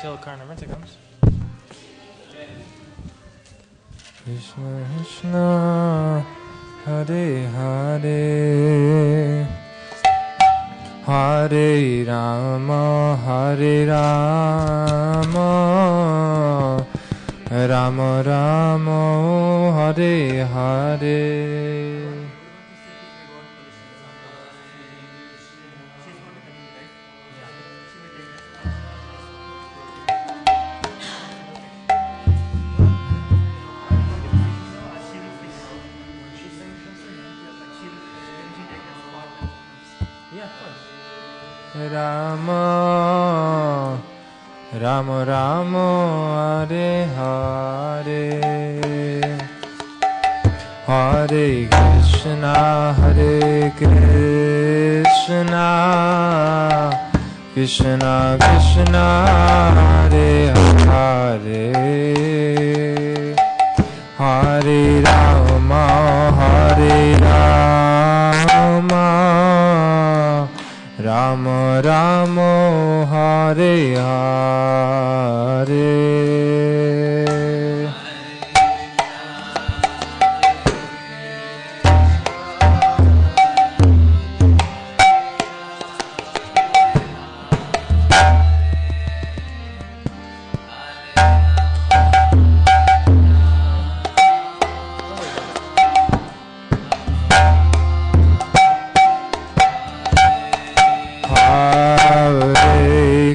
till Karnamrita comes. Krishna Krishna Hare Hare Hare Rama Hare Rama Rama Rama Hare Hare. Rama Rama Rama Hare Hare Hare Krishna Hare Krishna Krishna Krishna Hare Hare Hare Rama Hare Rama Rama Rama Hare Hare.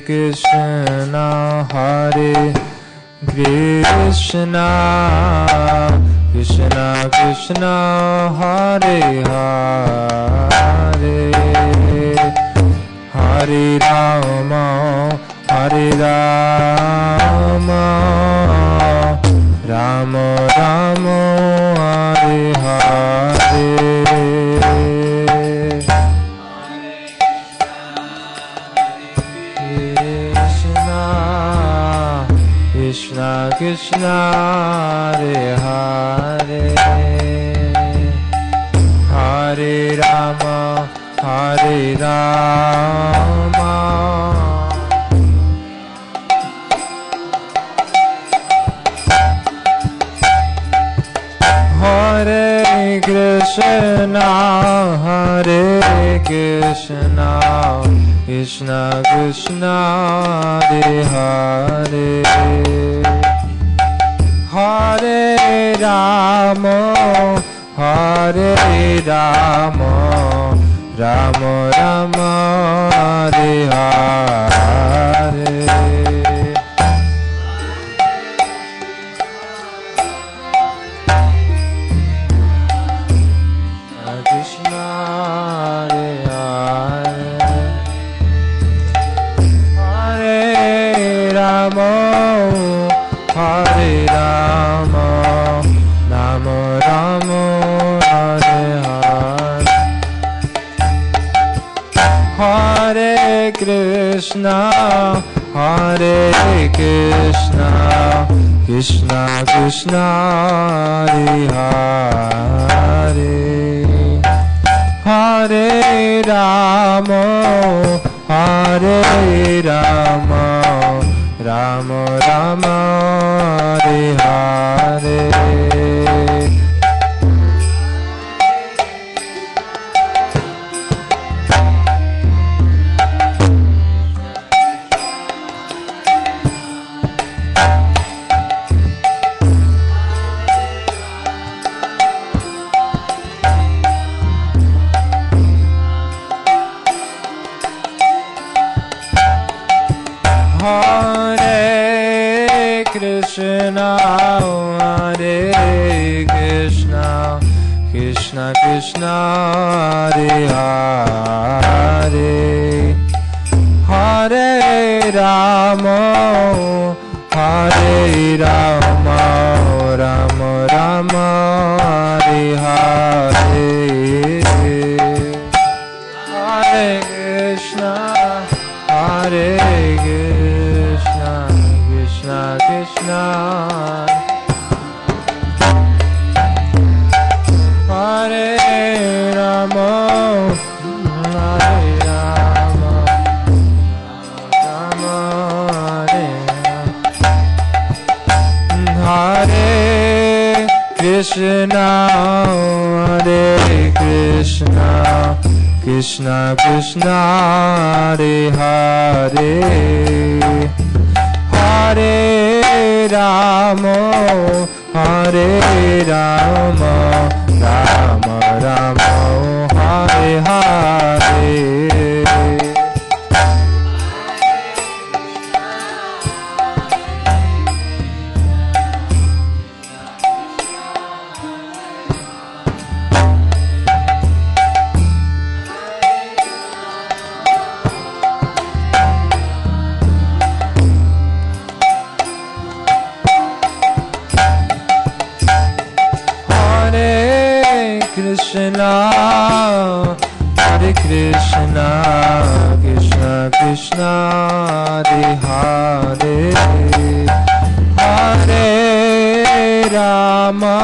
Krishna Hare Krishna Krishna Krishna Hare Hare Hare Rama Hare Rama Rama Rama Hare Hare. Krishna Krishna Hare Hare Hare Rama Hare Rama Hare Krishna Hare Krishna Krishna Krishna Hare Hare Hare Rama Hare Rama Rama Rama Hare Hare Krishna Hare Hare Rama Hare Rama Rama Rama Hare Hare Hare Krishna Hare Krishna Krishna Krishna Hare Hare Hare Rama Hare Rama Rama Rama Hare Hare Hare Krishna Hare Krishna Krishna Krishna Hare Hare Hare Rama Hare Rama Rama Rama Hare Hare Hare Krishna Hare Krishna Krishna Krishna Hare Rama Hare Rama Rama Hare Krishna, Hare Krishna, Krishna Krishna, Hare Hare, Hare Rama, Hare Rama, Rama Rama, Hare Hare. Krishna, Hare Krishna, Krishna Krishna, Hare Hare, Hare Rama,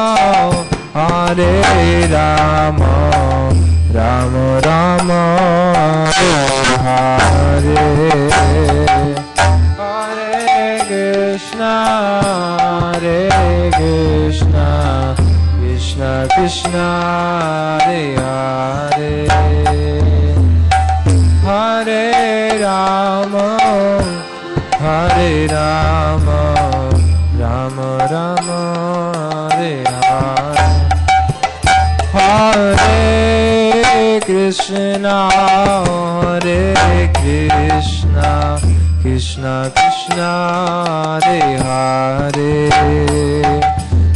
Hare Rama, Rama Rama, Hare Hare Krishna, Hare Krishna, Krishna Krishna, Hare Hare, Hare Rama, Hare Rama, Rama Rama, Hare Hare, Hare Krishna, Hare Krishna, Krishna Krishna, Hare Hare,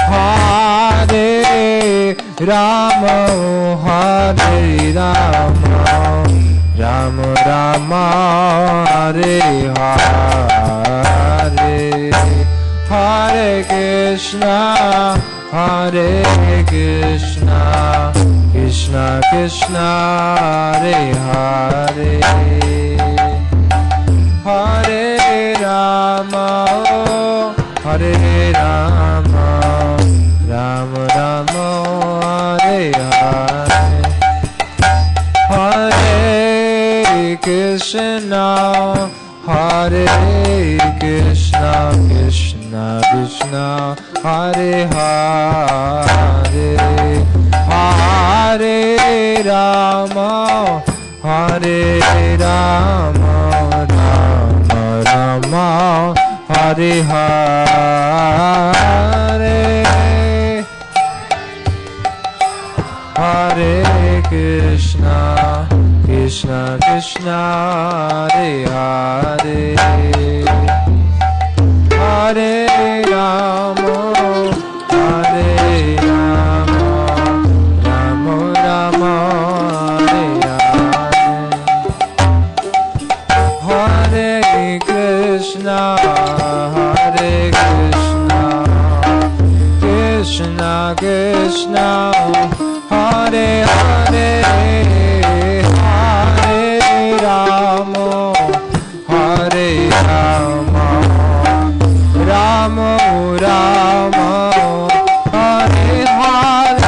Hare Rama, Hare Rama, Rama Rama, Hare Hare, Hare Krishna, Hare Krishna, Krishna Krishna, Hare Hare, Hare Rama, Hare Rama, Rama Rama, Hare Hare, Hare Krishna, Hare Krishna, Krishna Krishna, Hare Hare, Hare Rama, Hare Rama, Rama Rama, Hare Hare, Hare Krishna, Krishna Krishna, Hare Hare, Hare Rama, Hare Rama, Rama Rama, Hare Hare, Hare Krishna, Hare Krishna, Krishna Krishna, Hare Hare, Hare Rama, Hare Rama, Rama Rama, Hare Hare.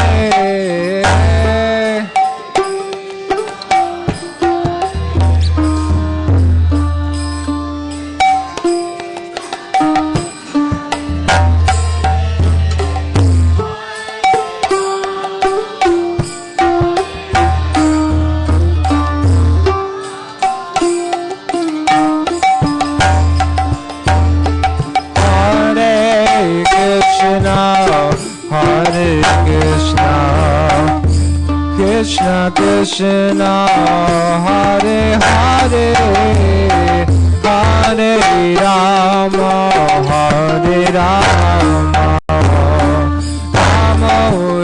Krishna Krishna, Hare Hare, Hare Rama, Hare Rama, Rama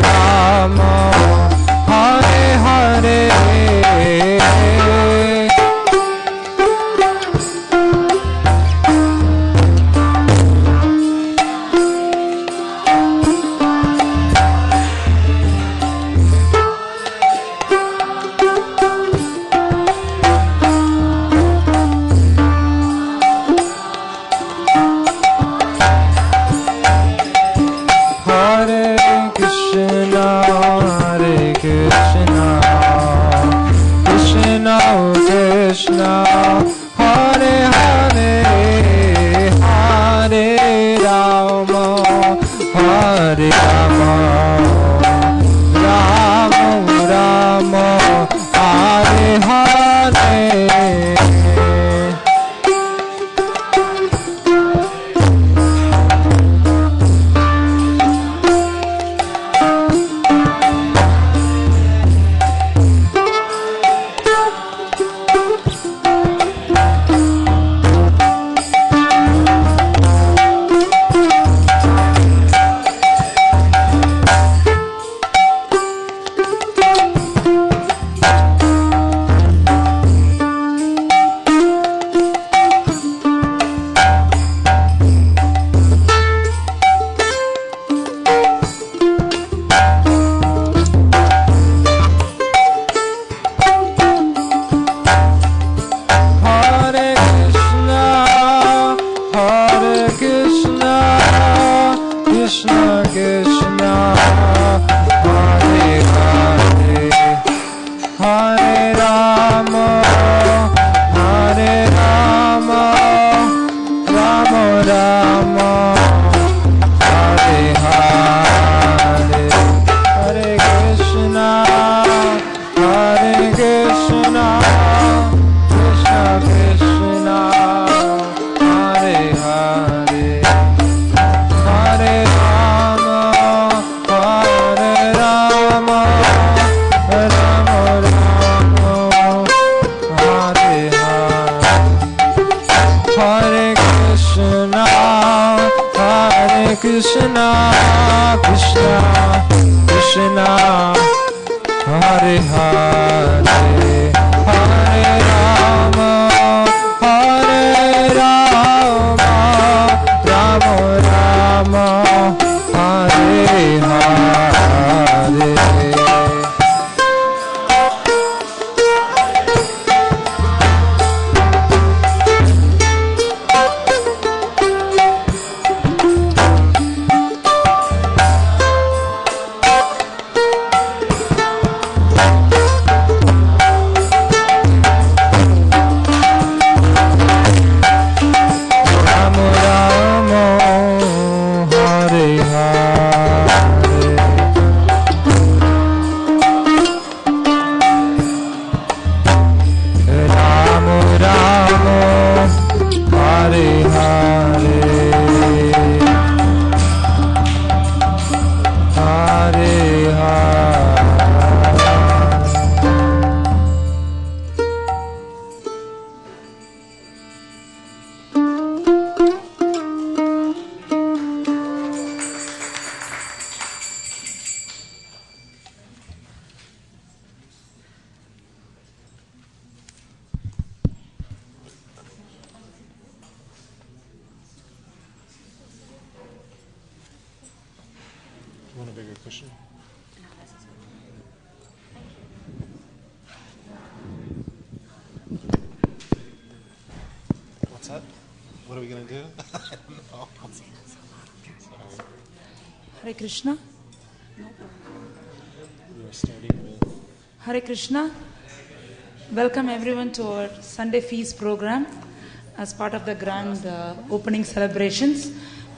Rama, Hare Hare. Hare Hare, Hare Rama, Hare Rama, Rama Rama, Hare Hare. Want a bigger cushion? What's that? What are we going to do? I don't know. Sorry. Hare Krishna. We are starting with... Hare Krishna. Welcome everyone to our Sunday Feast program as part of the grand opening celebrations.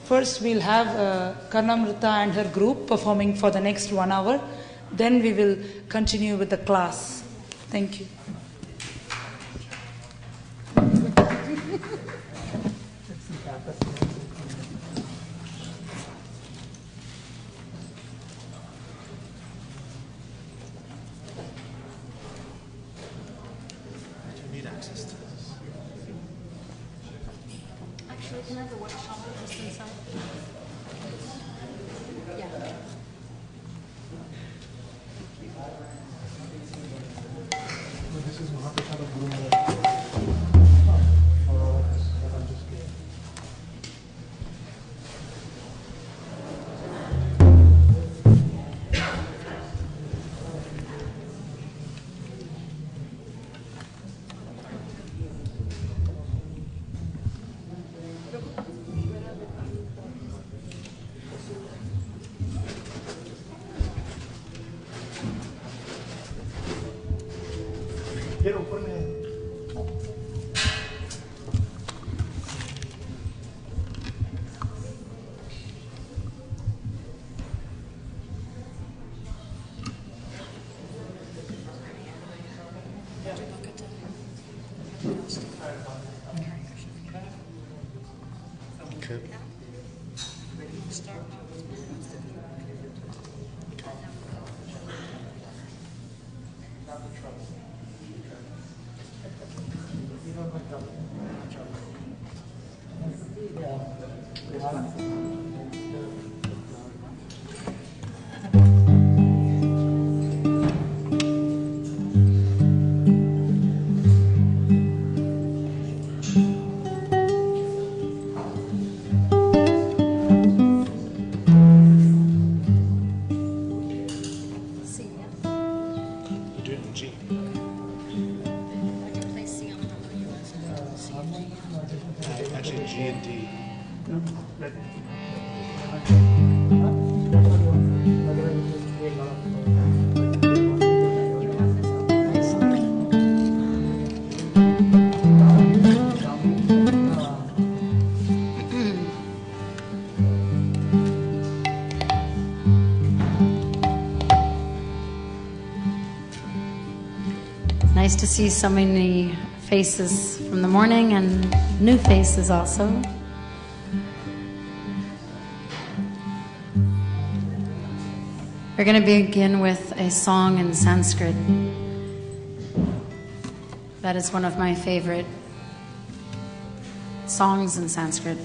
First we'll have Karnamrita and her group performing for the next 1 hour. Then we will continue with the class. Thank you. Actually, can I have the workshop just inside? Yeah. This is Mahaprasad of Guru Maharaj. Okay. Actually, G and D. Nice to see so many faces from the morning and new faces also. We're going to begin with a song in Sanskrit. That is one of my favorite songs in Sanskrit,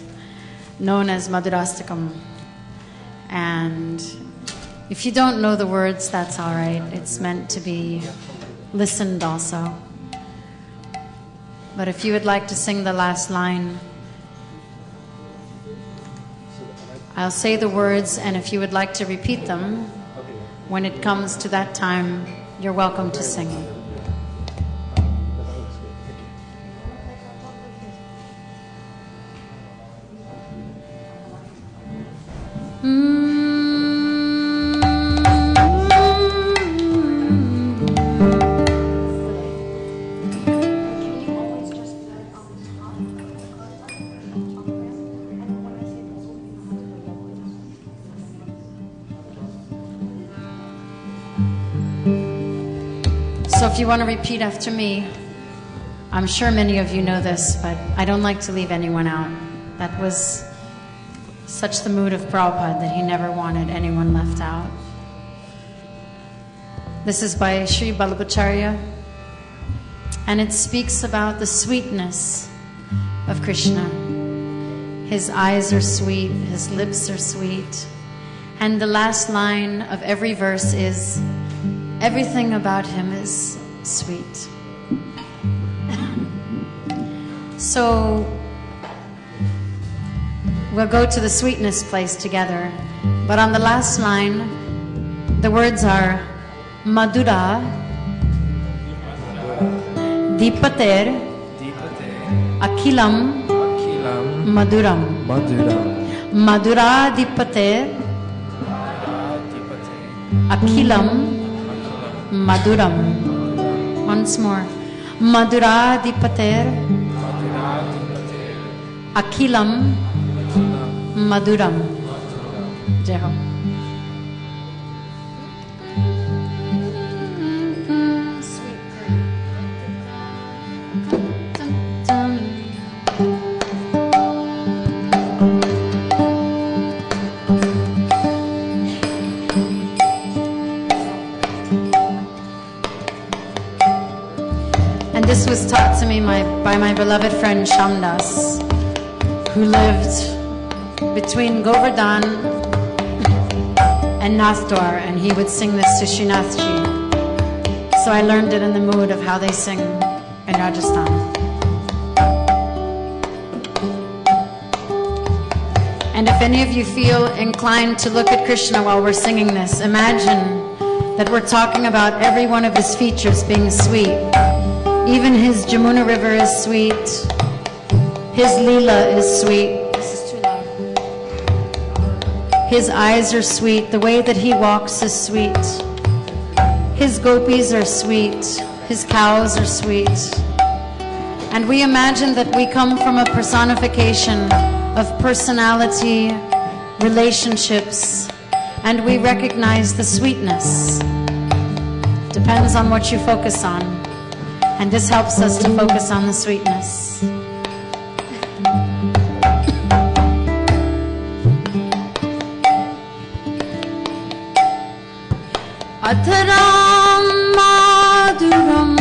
known as Madhurastakam. And If you don't know the words, that's all right. It's meant to be listened also. But if you would like to sing the last line, I'll say the words, and if you would like to repeat them, when it comes to that time, you're welcome to sing. So if you want to repeat after me, I'm sure many of you know this, but I don't like to leave anyone out. That was such the mood of Prabhupada that he never wanted anyone left out. This is by Sri Balabhacharya, and it speaks about the sweetness of Krishna. His eyes are sweet, his lips are sweet, and the last line of every verse is, everything about him is sweet. So we'll go to the sweetness place together. But on the last line, the words are Madhura Deepater Akhilam Madhuram. Madhura Deepater Akhilam Madhuram. Once more. Madhura Deepater Akhilam Madhuram. Jai Ho. And this was taught to me by my beloved friend Shamdas, who lived between Govardhan and Nathdwar, and he would sing this to Srinathji. So I learned it in the mood of how they sing in Rajasthan. And if any of you feel inclined to look at Krishna while we're singing this, imagine that we're talking about every one of his features being sweet. Even his Jamuna river is sweet. His Leela is sweet. This is too loud. His eyes are sweet. The way that he walks is sweet. His gopis are sweet. His cows are sweet. And we imagine that we come from a personification of personality, relationships, and we recognize the sweetness. Depends on what you focus on. And this helps us to focus on the sweetness. Adharam madhuram,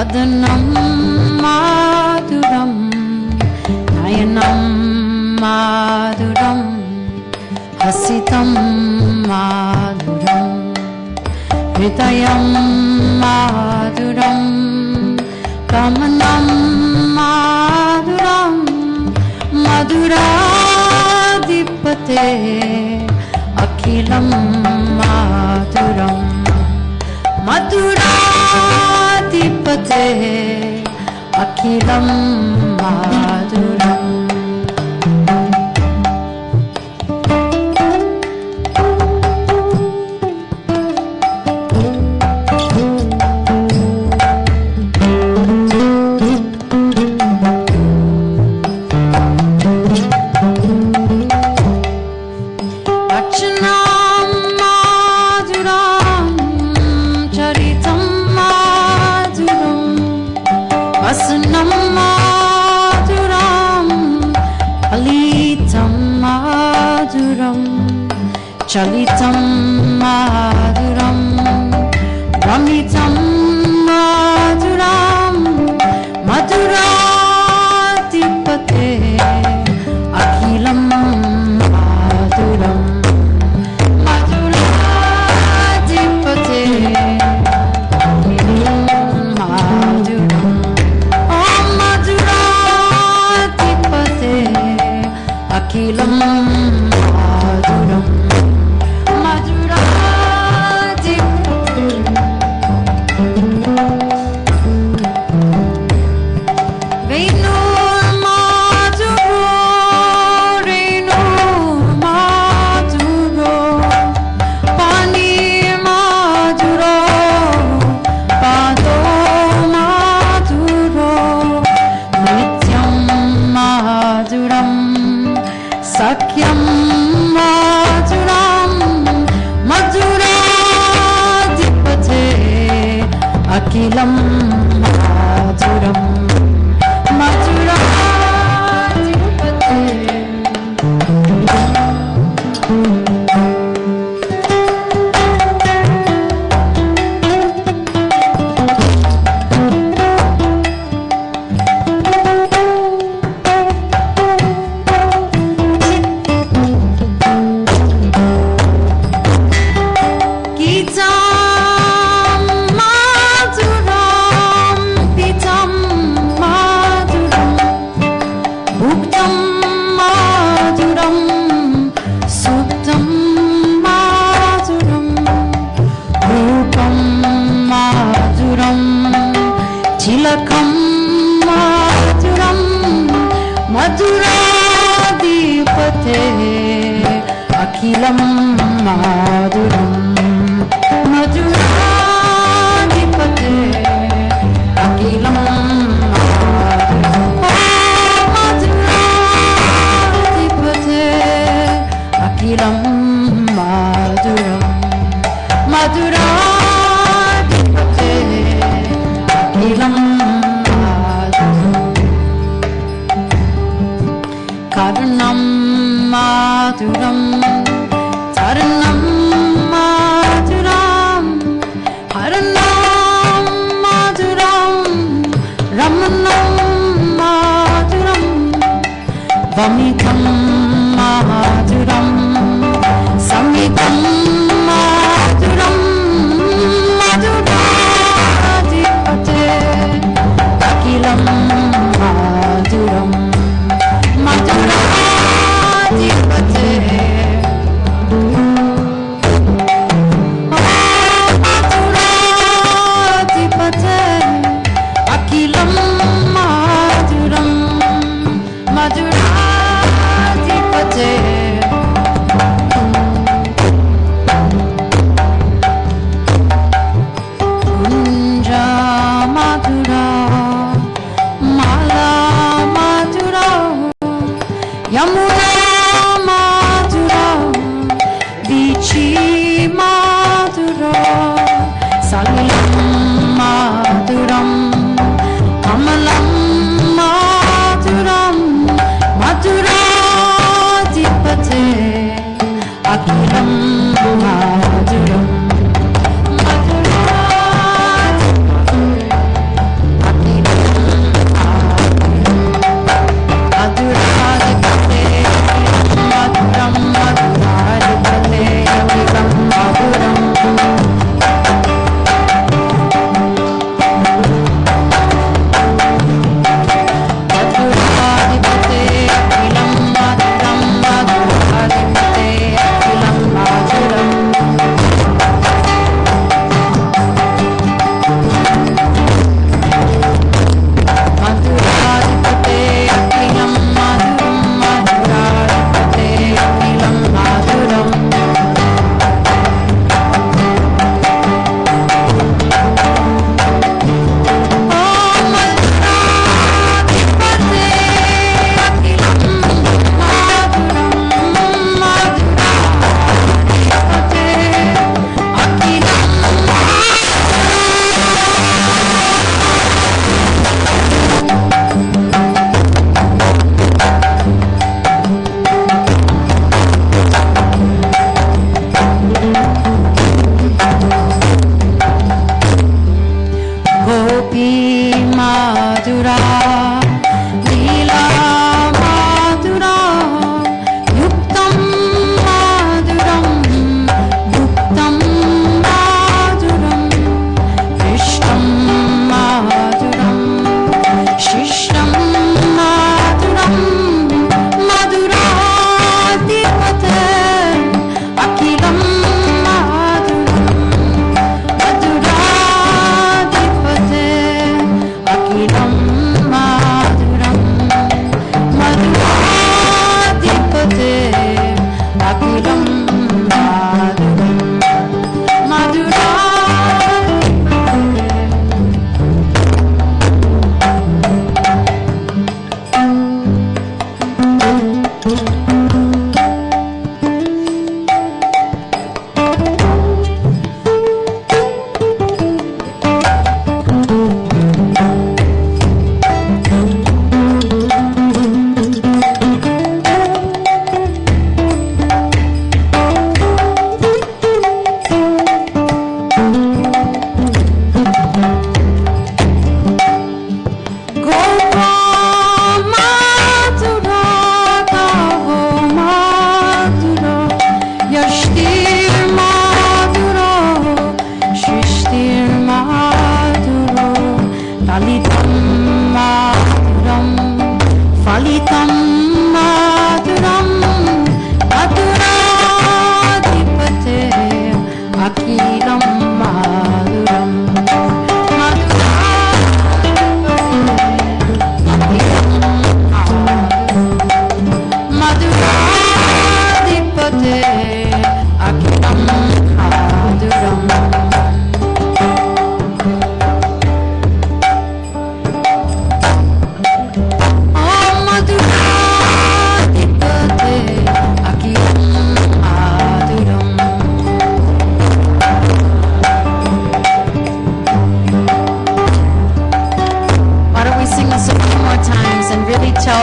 adhanam madhuram, nayanam madhuram, hasitam madhuram, hridayam madhuram, kamanam madhuram, madhuradipate akhilam madhuram, madhuradipate akhilam madhuram. Chalitam madhuram, ramitam madhuram, madhuradipate akhilam madhuram, madhuram. అఖిలం మాధురం మధురాధిపతే అఖిలం మాధురం మధురాధిపతే అఖిలం మధురాధిపతే అఖిలం మాధురం మధురాధిపతే అఖిలం కరుణం మాధురం చరణం మాధురం హరణం మాధురం రమణం మాధురం వమితం మాధురం సమితం మాధురం మధురాధిపతే అఖిలం మాధురం మధురాధిపతే మధురాధిపతే అఖిలం మాధురం మధురాధిపతే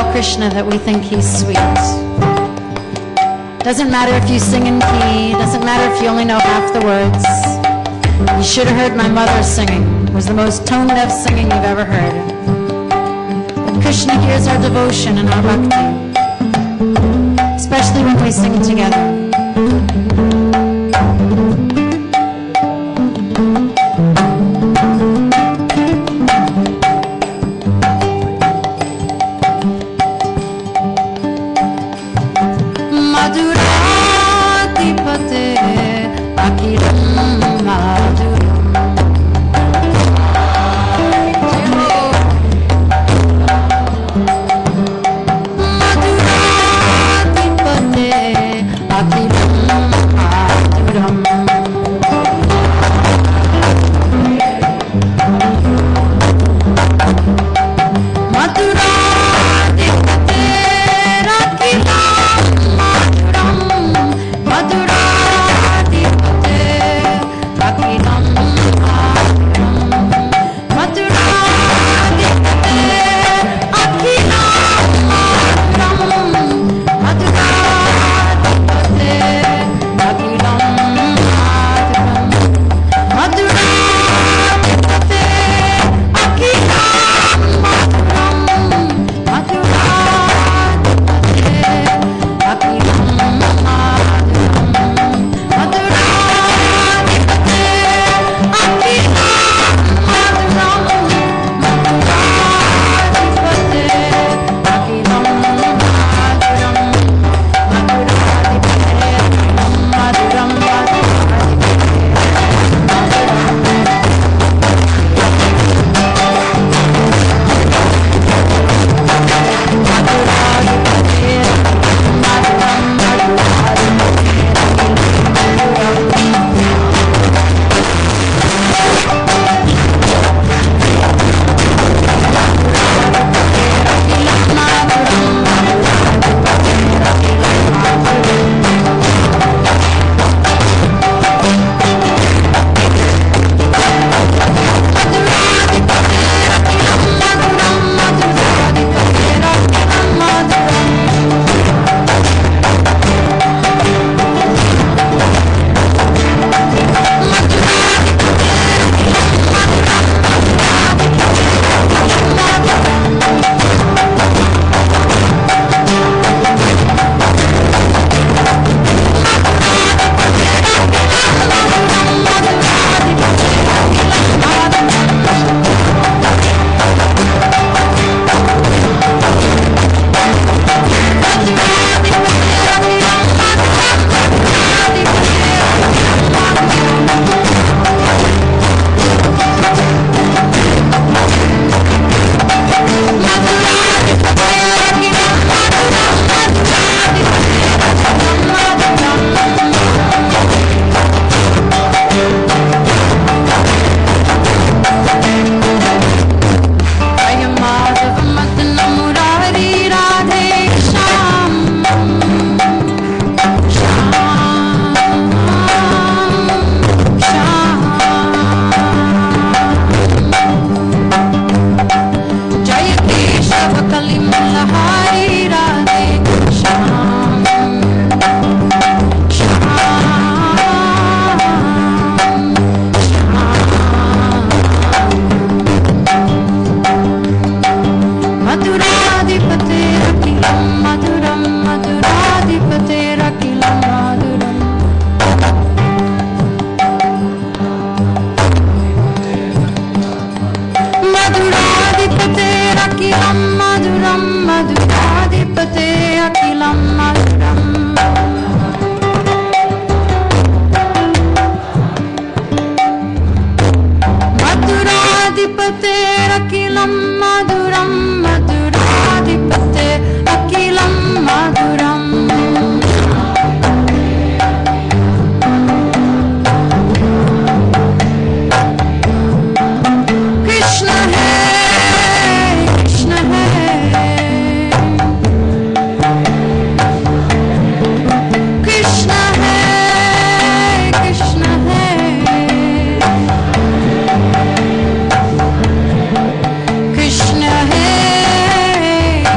call Krishna that we think he's sweet. Doesn't matter if you sing in key, doesn't matter if you only know half the words. You should have heard my mother singing. It was the most tone-deaf singing you've ever heard. But Krishna hears our devotion and our bhakti, especially when we sing together.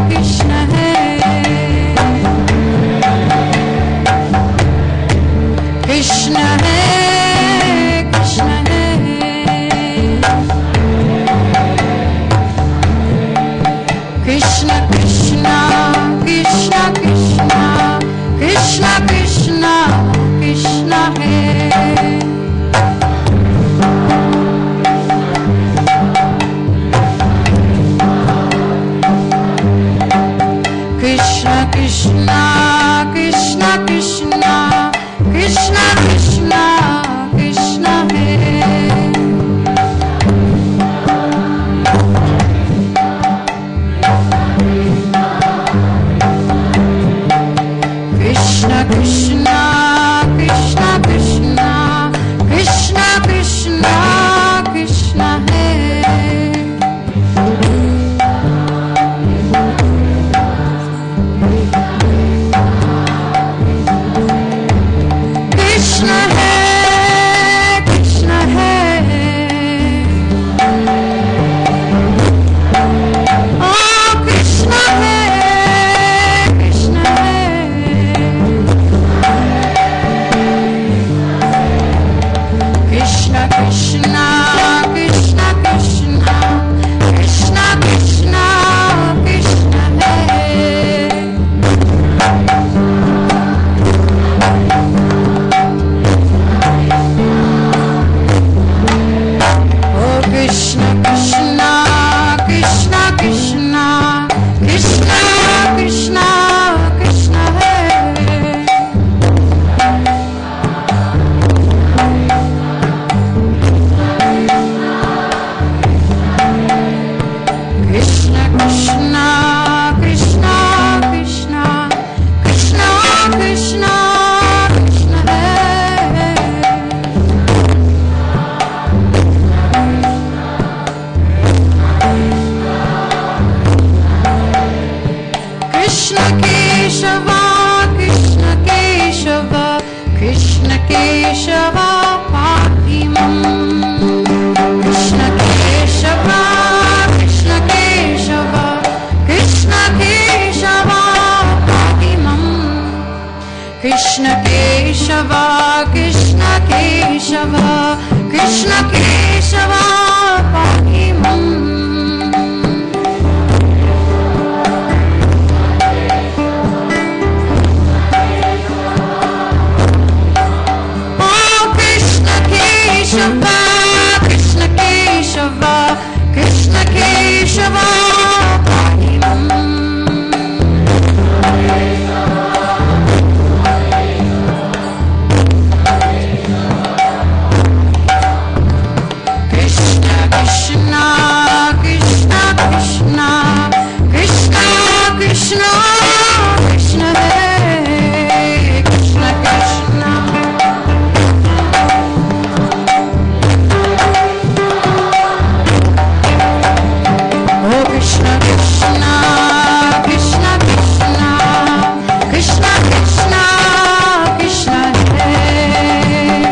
Krishna Krishna, Krishna Krishna, Krishna Krishna, Krishna Hare. Oh Krishna Krishna, Krishna Krishna, Krishna Krishna, Krishna Hare. Krishna Krishna, Krishna Krishna, Krishna Krishna, Krishna Hare. Krishna Keshava, Krishna Keshava, Krishna Keshava, Pahimam. Krishna Keshava, Krishna Keshava, Krishna Keshava, Pahimam. Krishna Keshava, Krishna Keshava, Krishna Keshava, Pahimam. Oh Krishna Keshava, Krishna Keshava, Krishna Keshava, Pahimam. Krishna Krishna, Krishna Krishna, Krishna Krishna, Krishna Hare. Krishna Krishna. Oh Krishna Krishna, Krishna Krishna, Krishna Krishna, Krishna Hare.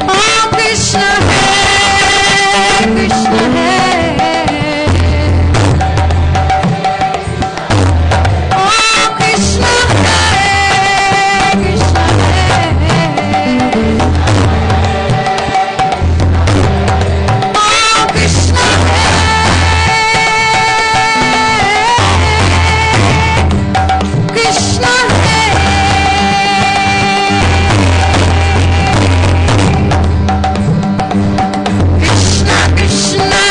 Oh Krishna Hare, Krishna Hare. Oh Krishna Hare, Krishna Hare. Oh Krishna Hare, Krishna Hare. Krishna Krishna,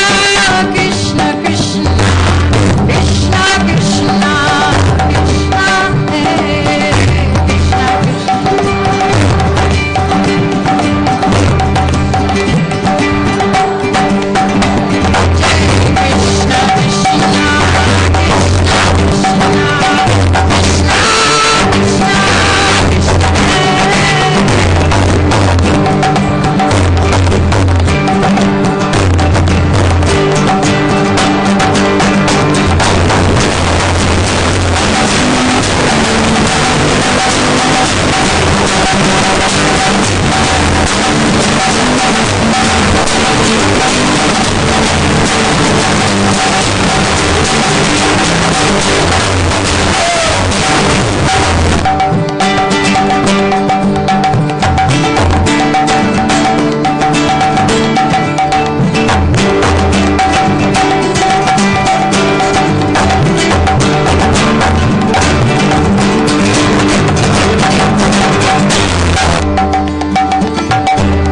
Krishna Krishna, Krishna Krishna, Krishna Hare. Krishna Krishna, Krishna Krishna, Krishna Krishna, Krishna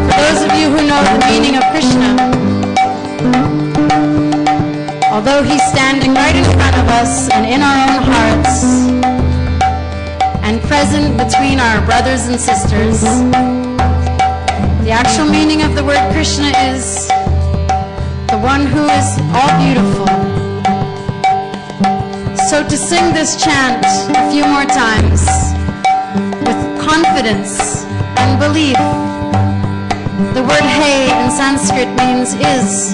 For those of you who know the meaning of Krishna, although he's standing right in front of us and in our own hearts and present between our brothers and sisters, the actual meaning of the word Krishna is the one who is all beautiful. So to sing this chant a few more times with confidence and belief. The word hey in Sanskrit means is.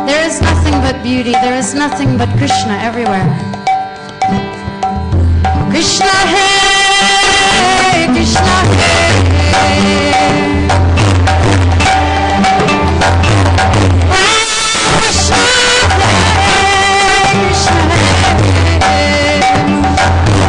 There is nothing but beauty, there is nothing but Krishna everywhere. Krishna hey, Krishna hey. Krishna hey, Krishna hey.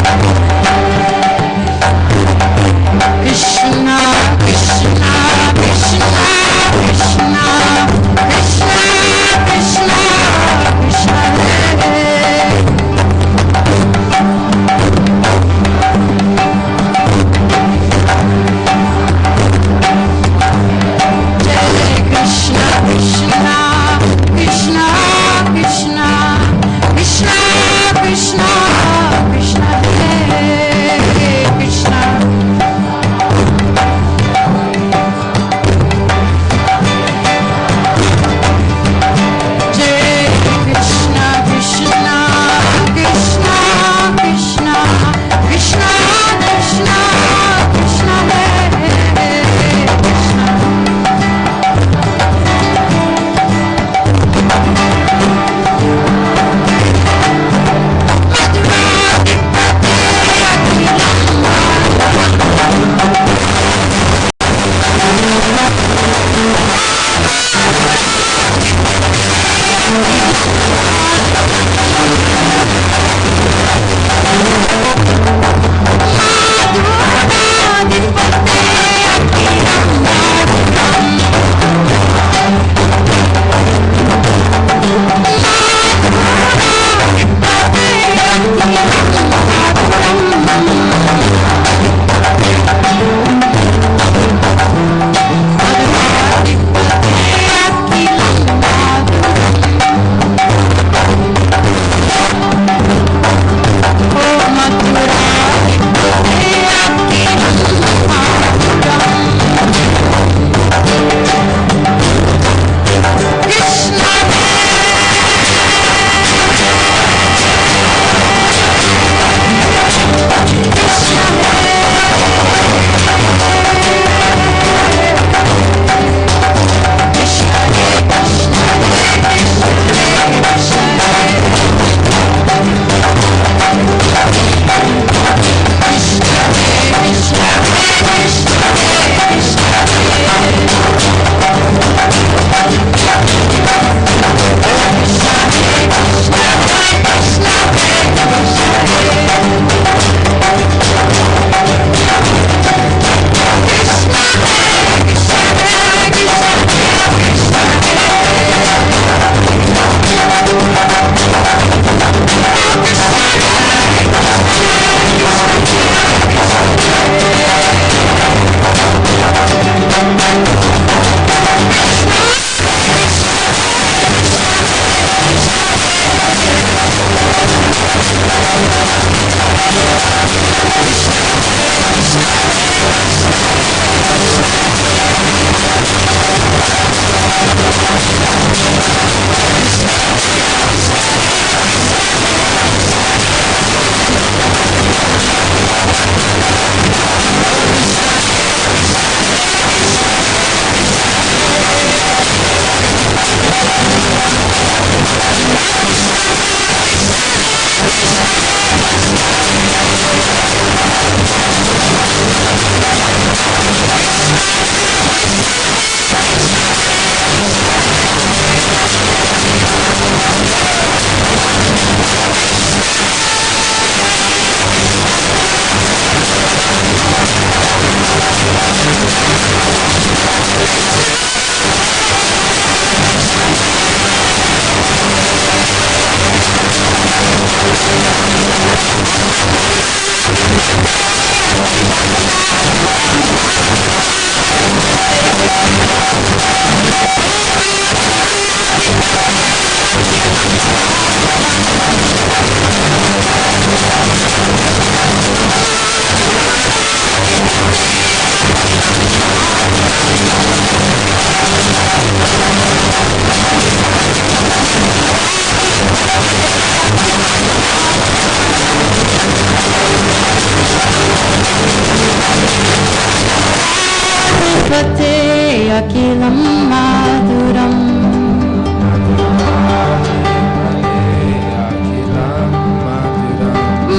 Akilam Maduram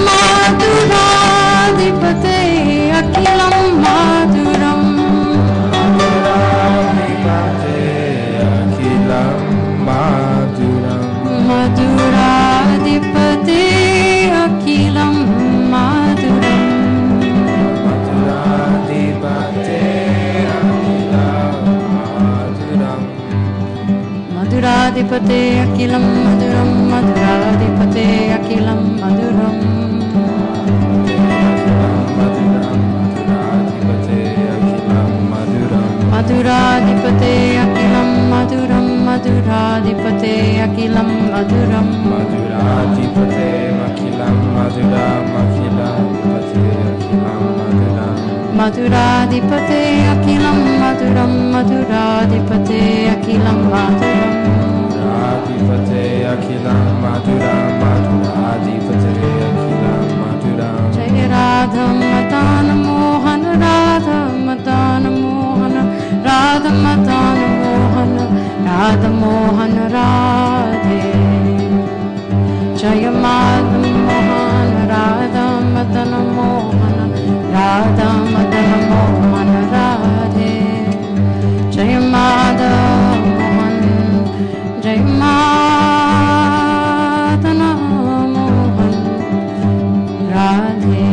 Madhuradipate Akilam Maduram Madhuradipate Akilam Maduram Madhuradipate Akilam Maduram Madhuradipate Akilam Maduram Madhuradipate Akilam Maduram Madhuradipate Akilam Maduram Madhuradipate Akilam Maduram Madhuradipate Akilam Maduram Madhuradipate Akilam Maduram Madhuradipate Akilam Maduram Madhuradipate Akilam Maduram Jai Radha Madana Mohan Radha Madana Mohan Radha Madana Mohan Radha Mohan Radhe Jaya Madha Mohan Radha Madana Mohan Radha Madana Mohan Radhe Jaya Madha Mohan Jaya Madana Mohan Radhe.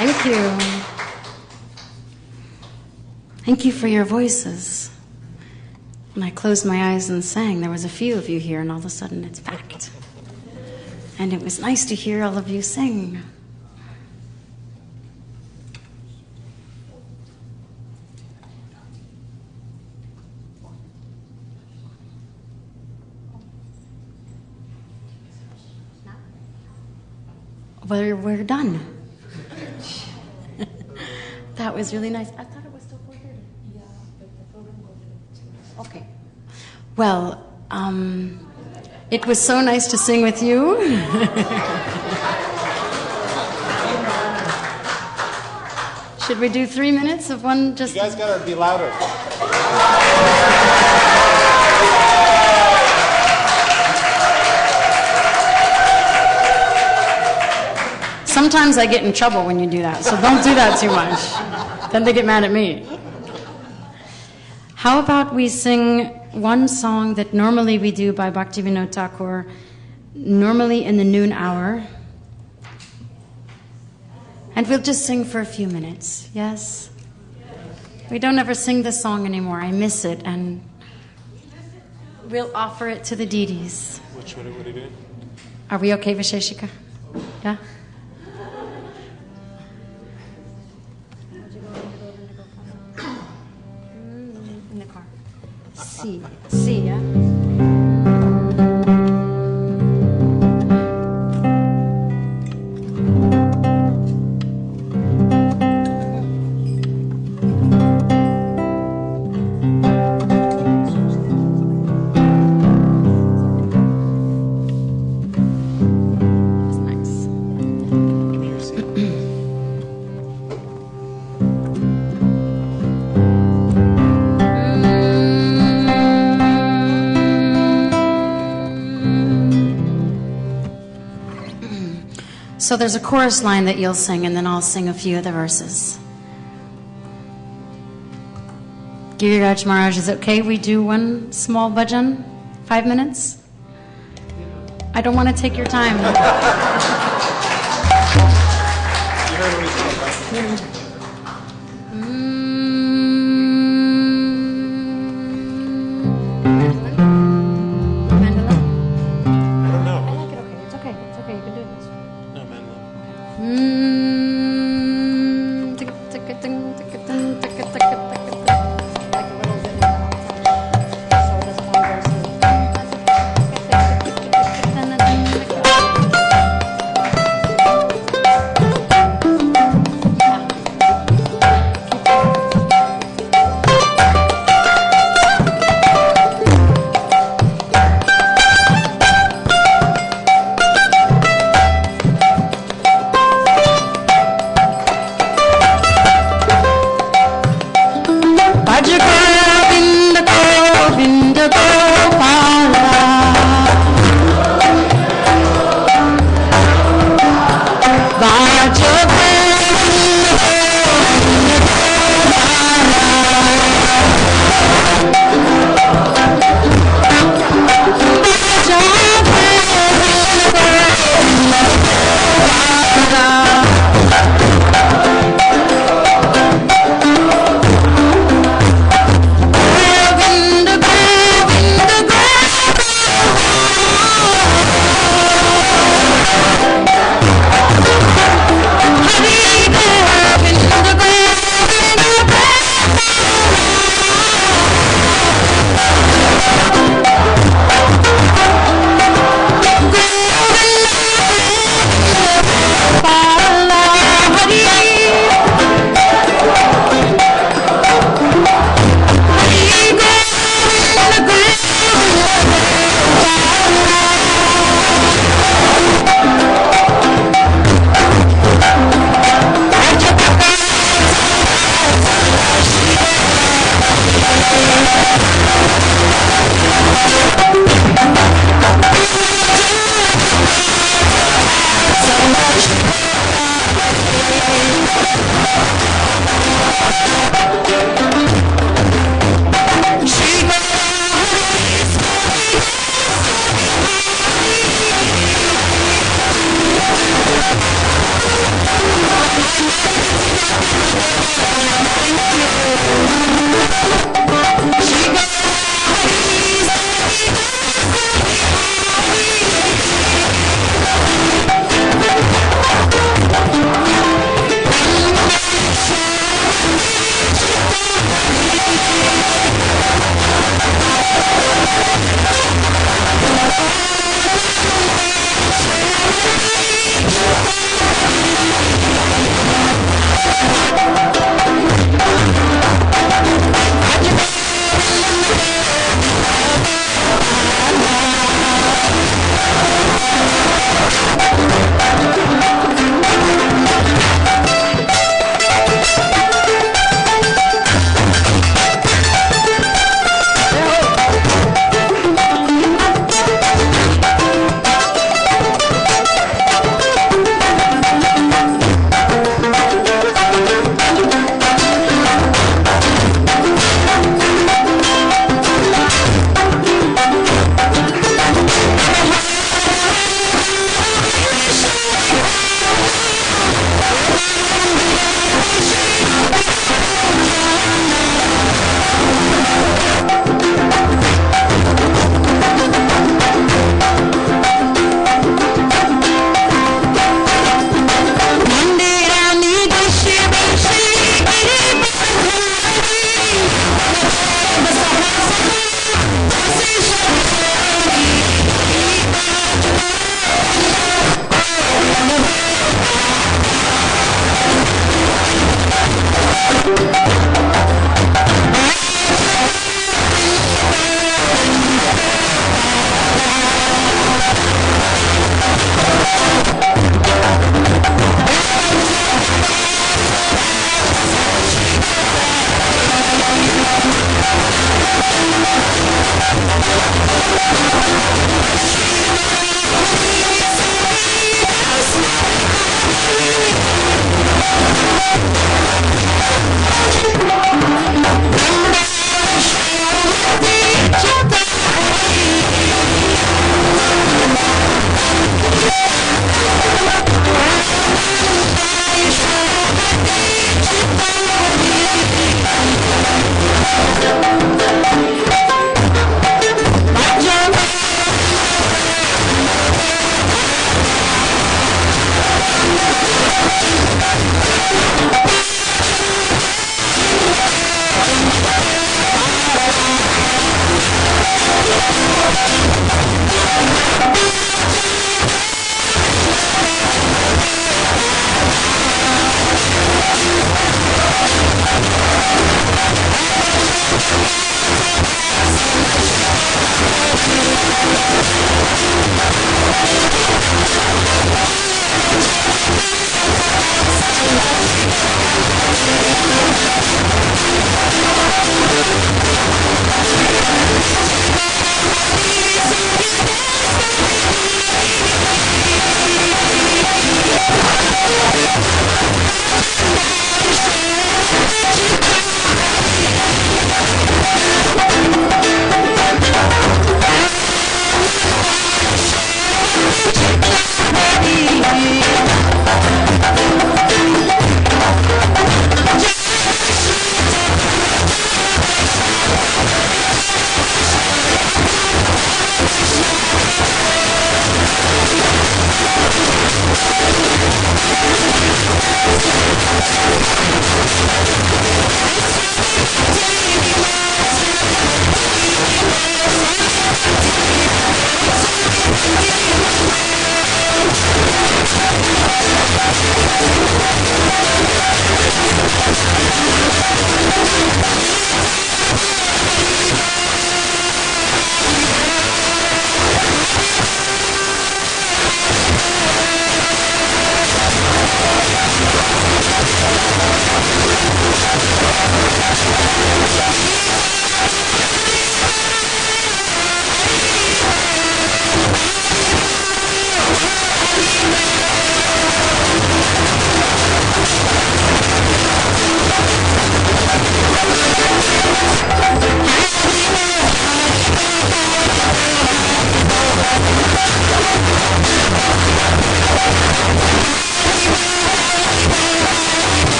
Thank you. Thank you for your voices. When I closed my eyes and sang, there was a few of you here, and all of a sudden it's packed. And it was nice to hear all of you sing. We're done. That was really nice. I thought it was still 4:30. Yeah, but the program goes to. Okay. Well, it was so nice to sing with you. Should we do 3 minutes of one? Just You guys gotta be louder. Sometimes I get in trouble when you do that, so don't do that too much. Then they get mad at me. How about we sing one song that normally we do by Bhaktivinoda Thakur, normally in the noon hour. And we'll just sing for a few minutes, yes? We don't ever sing this song anymore. I miss it, and we'll offer it to the deities. Which one are you doing? Are we okay, Visheshika? Yeah? In the car. C, yeah? So there's a chorus line that you'll sing, and then I'll sing a few of the verses. Giriraj Maharaj, is it okay we do one small bhajan? 5 minutes? I don't want to take your time. You heard what he said. Mandolin? I don't know. I like it, okay. It's okay. It's okay. You can do this. No, mandolin. Like a little bit so this one goes through.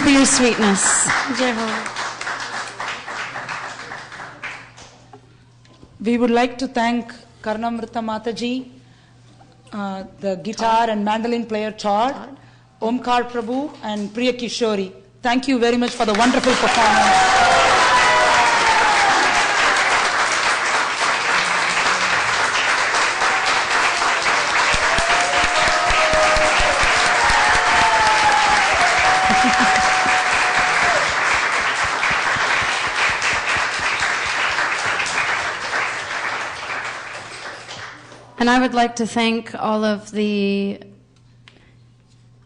for your sweetness. Jai Ho. We would like to thank Karnamrita Mataji, the guitar and mandolin player Chad, Omkar Prabhu and Priya Kishori. Thank you very much for the wonderful performance. And I would like to thank all of the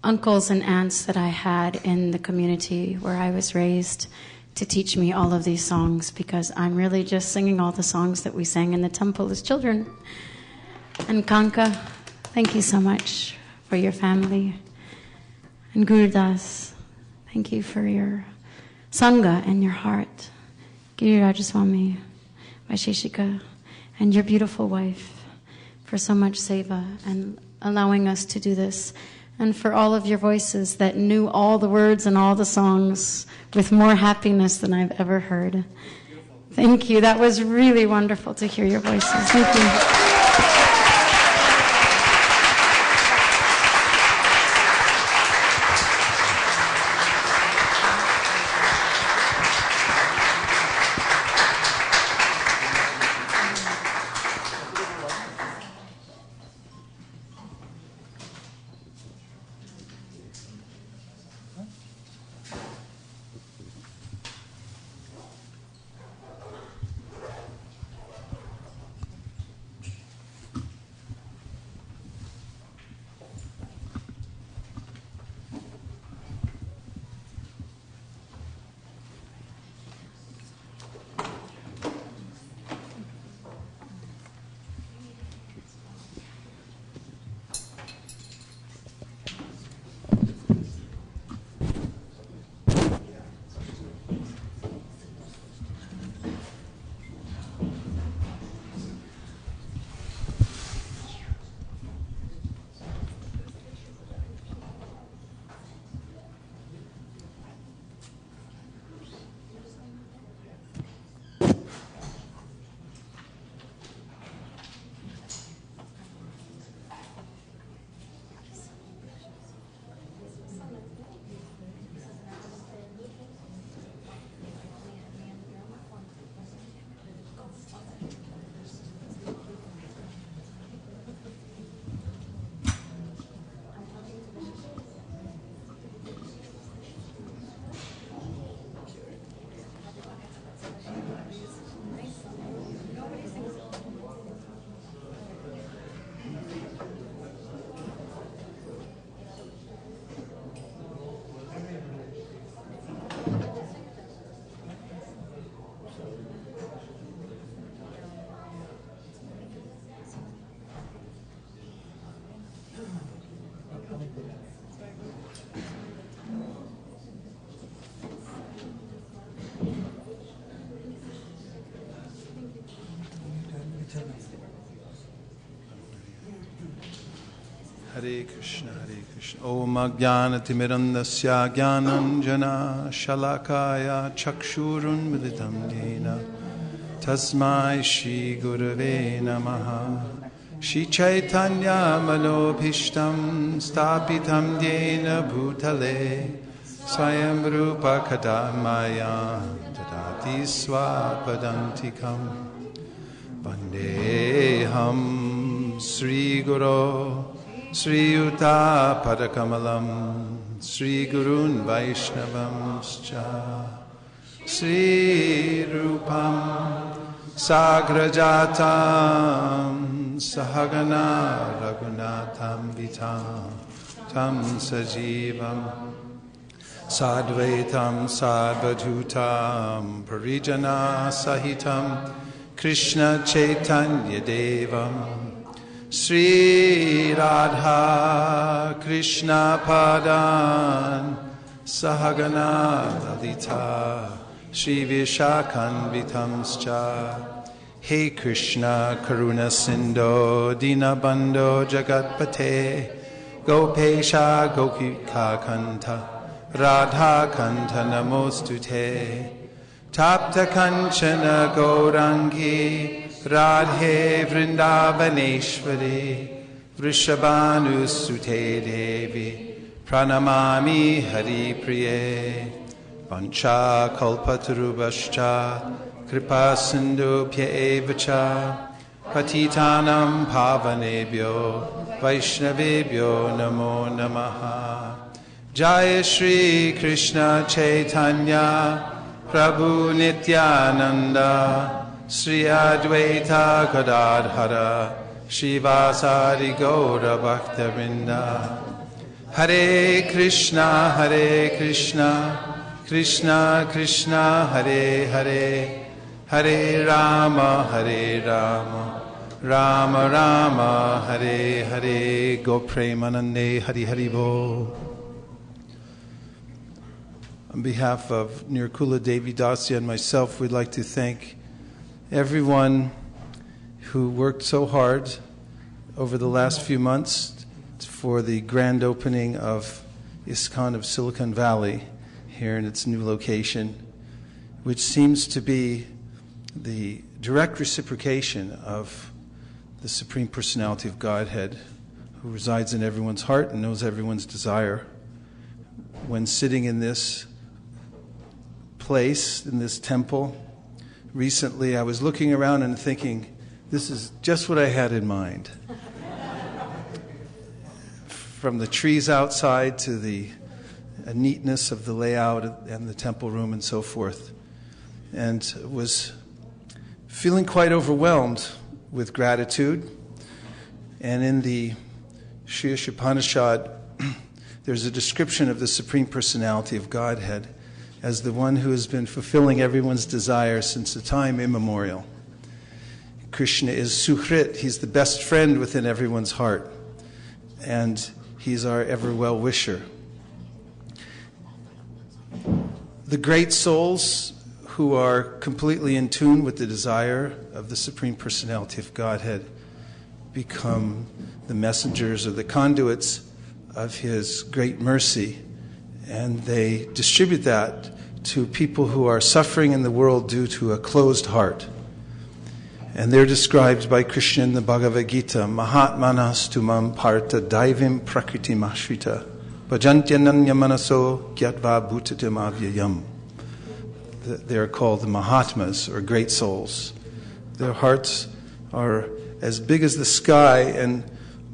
uncles and aunts that I had in the community where I was raised to teach me all of these songs, because I'm really just singing all the songs that we sang in the temple as children. And Kanka, thank you so much for your family. And Gurudas, thank you for your Sangha and your heart. Girirajaswami, Vaisheshika, and your beautiful wife, for so much seva and allowing us to do this, and for all of your voices that knew all the words and all the songs with more happiness than I've ever heard. Thank you. That was really wonderful to hear your voices. Thank you. Hare Krishna, Hare Krishna. Om Ajnanatimidandasya Jnananjana Shalakaya Chakshurun Militam Yena Tasmai Shri Gurave Namaha. Shri Chaitanya Manobhishtam Stapitam Yena Bhutale Swayam Rupa Kadamaya Dadati Swapadantikam Vandeham Sri Guru Sri Yuta Padakamalam Sri Gurun Vaishnavamscha Sri Rupam Sagrajatam Sahagana Raghunatham Vitam Tam Sajivam Sadvaitam Sadvadhutam Parijana Sahitam Krishna Chaitanya Devam Sri Radha Krishna Padan Sahagana Lalita Sri Vishakhanvitamscha. Hey Krishna Karuna Sindho Dinabandho Jagatpate Gopesha Gopika Kanta Radha Kanta Namostute. Tapta Kanchana Gaurangi Radhe Vrindavaneshwari Vrishabhanusute Devi Pranamami Hari Priye Vancha Kalpatarubhascha Kripa Sindhubhya Evacha Patitanam Pavanebhyo Vaishnavebhyo Namo Namaha. Jaya Shri Krishna Chaitanya Prabhu Nityananda Sri Advaita Gadadhara Shivasari Gaura Bhaktivinoda. Hare Krishna Krishna Krishna Hare Hare Hare Rama Rama Rama Hare Hare. Go Premanande Hari Hari Bol. On behalf of Nirkula Devi Dasya and myself, we'd like to thank everyone who worked so hard over the last few months for the grand opening of ISKCON of Silicon Valley here in its new location, which seems to be the direct reciprocation of the Supreme Personality of Godhead, who resides in everyone's heart and knows everyone's desire. When sitting in this place, in this temple, recently I was looking around and thinking, this is just what I had in mind. From the trees outside to the neatness of the layout and the temple room and so forth. And was feeling quite overwhelmed with gratitude. And in the Sri Upanishad, there's a description of the Supreme Personality of Godhead as the one who has been fulfilling everyone's desire since the time immemorial. Krishna is Suhrit, he's the best friend within everyone's heart, and he's our ever well-wisher. The great souls who are completely in tune with the desire of the Supreme Personality of Godhead become the messengers or the conduits of his great mercy, and they distribute that to people who are suffering in the world due to a closed heart. And they're described by Krishna in the Bhagavad Gita, Mahatmanas tumam parta daivim prakriti mashrita bhajantyananya manaso gyatva bhutatim avyayam. They're called the Mahatmas, or great souls. Their hearts are as big as the sky and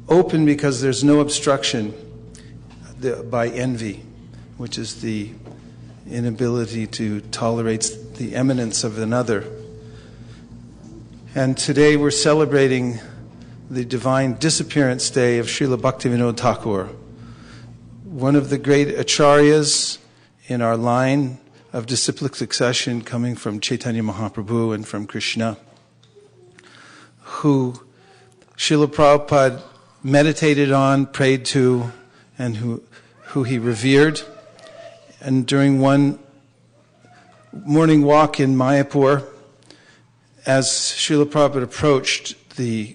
open because there's no obstruction by envy, which is the inability to tolerate the eminence of another. And today we're celebrating the divine disappearance day of Srila Bhaktivinoda Thakur, one of the great acharyas in our line of disciplic succession coming from Chaitanya Mahaprabhu and from Krishna, who Srila Prabhupada meditated on, prayed to, and who he revered. And during one morning walk in Mayapur, as Srila Prabhupada approached the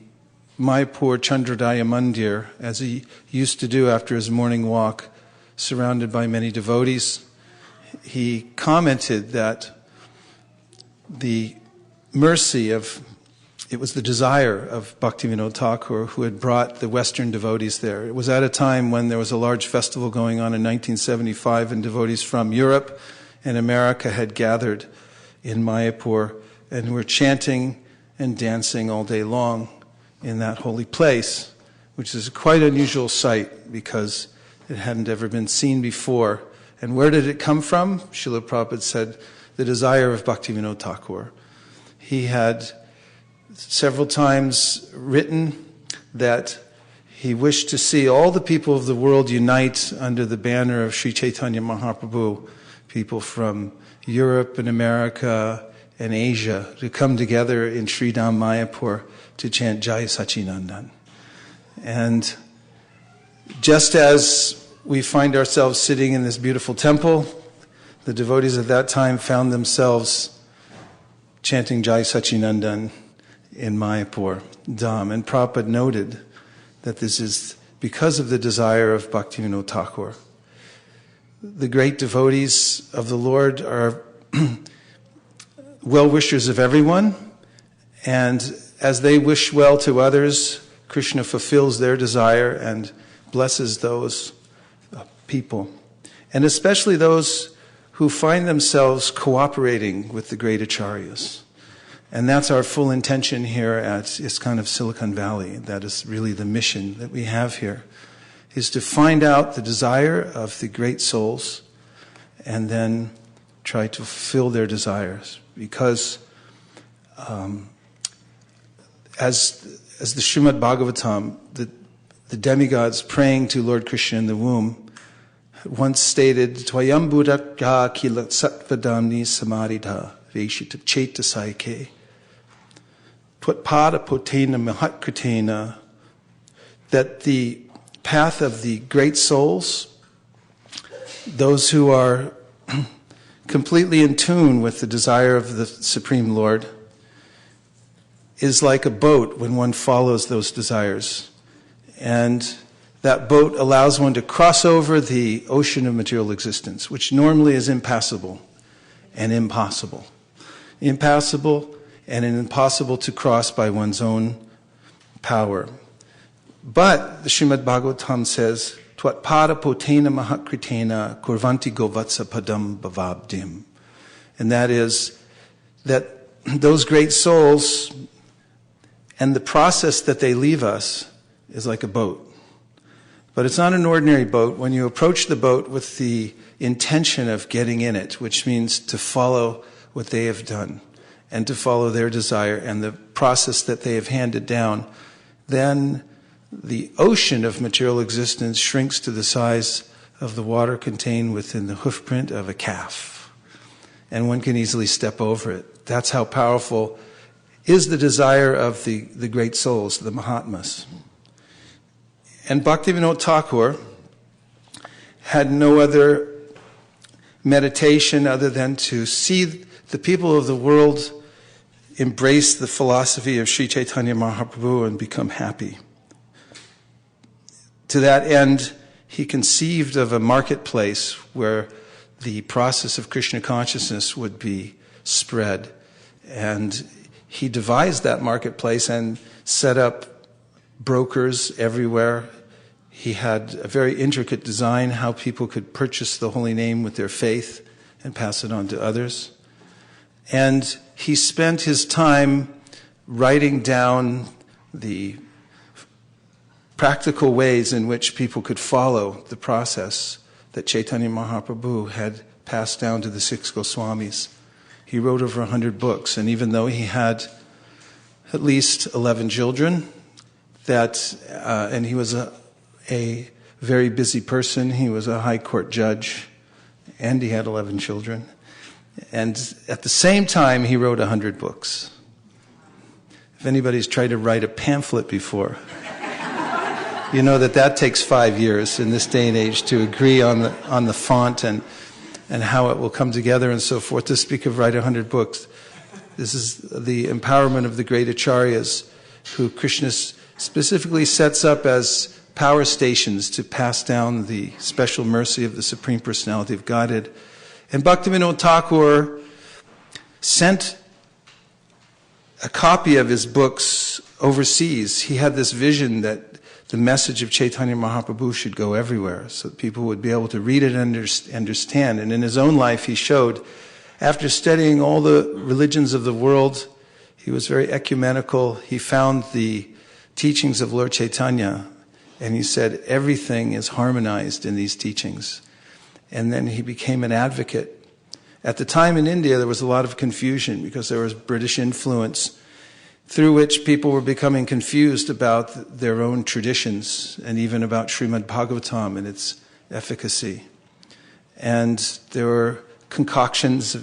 Mayapur Chandrodaya Mandir, as he used to do after his morning walk, surrounded by many devotees, he commented that the mercy of, it was the desire of Bhaktivinoda Thakur who had brought the Western devotees there. It was at a time when there was a large festival going on in 1975, and devotees from Europe and America had gathered in Mayapur and were chanting and dancing all day long in that holy place, which is a quite unusual sight because it hadn't ever been seen before. And where did it come from? Srila Prabhupada said, the desire of Bhaktivinoda Thakur. He had several times written that he wished to see all the people of the world unite under the banner of Sri Chaitanya Mahaprabhu, people from Europe and America and Asia, to come together in Sri Dham Mayapur to chant Jai Sachinandan. And just as we find ourselves sitting in this beautiful temple, the devotees at that time found themselves chanting Jai Sachinandan in Mayapur Dham. And Prabhupada noted that this is because of the desire of Bhaktivinoda Thakur. the great devotees of the Lord are well-wishers of everyone, and as they wish well to others, Krishna fulfills their desire and blesses those people, and especially those who find themselves cooperating with the great acharyas. And that's our full intention here at ISKCON of Silicon Valley. That is really the mission that we have here, is to find out the desire of the great souls and then try to fulfill their desires. Because as the Srimad Bhagavatam, the demigods praying to Lord Krishna in the womb, once stated, Tvayam buddhaka kila satvadamni samadhita veshita chetasaike putpada potena mahatkritena, that the path of the great souls, those who are completely in tune with the desire of the Supreme Lord, is like a boat when one follows those desires. And that boat allows one to cross over the ocean of material existence, which normally is impassable and impossible. Impassable and impossible to cross by one's own power. But the Srimad Bhagavatam says, Twatpada potena mahakritena kurvanti govatsa padam bhavabdim. And that is that those great souls and the process that they leave us is like a boat. But it's not an ordinary boat. When you approach the boat with the intention of getting in it, which means to follow what they have done and to follow their desire and the process that they have handed down, then the ocean of material existence shrinks to the size of the water contained within the hoofprint of a calf. And one can easily step over it. That's how powerful is the desire of the great souls, the Mahatmas. And Bhaktivinoda Thakur had no other meditation other than to see the people of the world embrace the philosophy of Sri Chaitanya Mahaprabhu and become happy. To that end, he conceived of a marketplace where the process of Krishna consciousness would be spread. And he devised that marketplace and set up brokers everywhere. He had a very intricate design how people could purchase the holy name with their faith and pass it on to others. And he spent his time writing down the practical ways in which people could follow the process that Chaitanya Mahaprabhu had passed down to the 6 Goswamis. He wrote over 100 books, and even though he had at least 11 children, and he was a very busy person, he was a high court judge, and he had 11 children. And at the same time, he wrote 100 books. If anybody's tried to write a pamphlet before, you know that takes 5 years in this day and age to agree on the font and how it will come together and so forth. To speak of write 100 books, this is the empowerment of the great acharyas, who Krishna specifically sets up as power stations to pass down the special mercy of the Supreme Personality of Godhead. And Bhaktivinoda Thakur sent a copy of his books overseas. He had this vision that the message of Chaitanya Mahaprabhu should go everywhere so that people would be able to read it and understand. And in his own life, he showed, after studying all the religions of the world, he was very ecumenical. He found the teachings of Lord Chaitanya, and he said, everything is harmonized in these teachings. And then he became an advocate. At the time in India, there was a lot of confusion because there was British influence through which people were becoming confused about their own traditions and even about Srimad Bhagavatam and its efficacy. And there were concoctions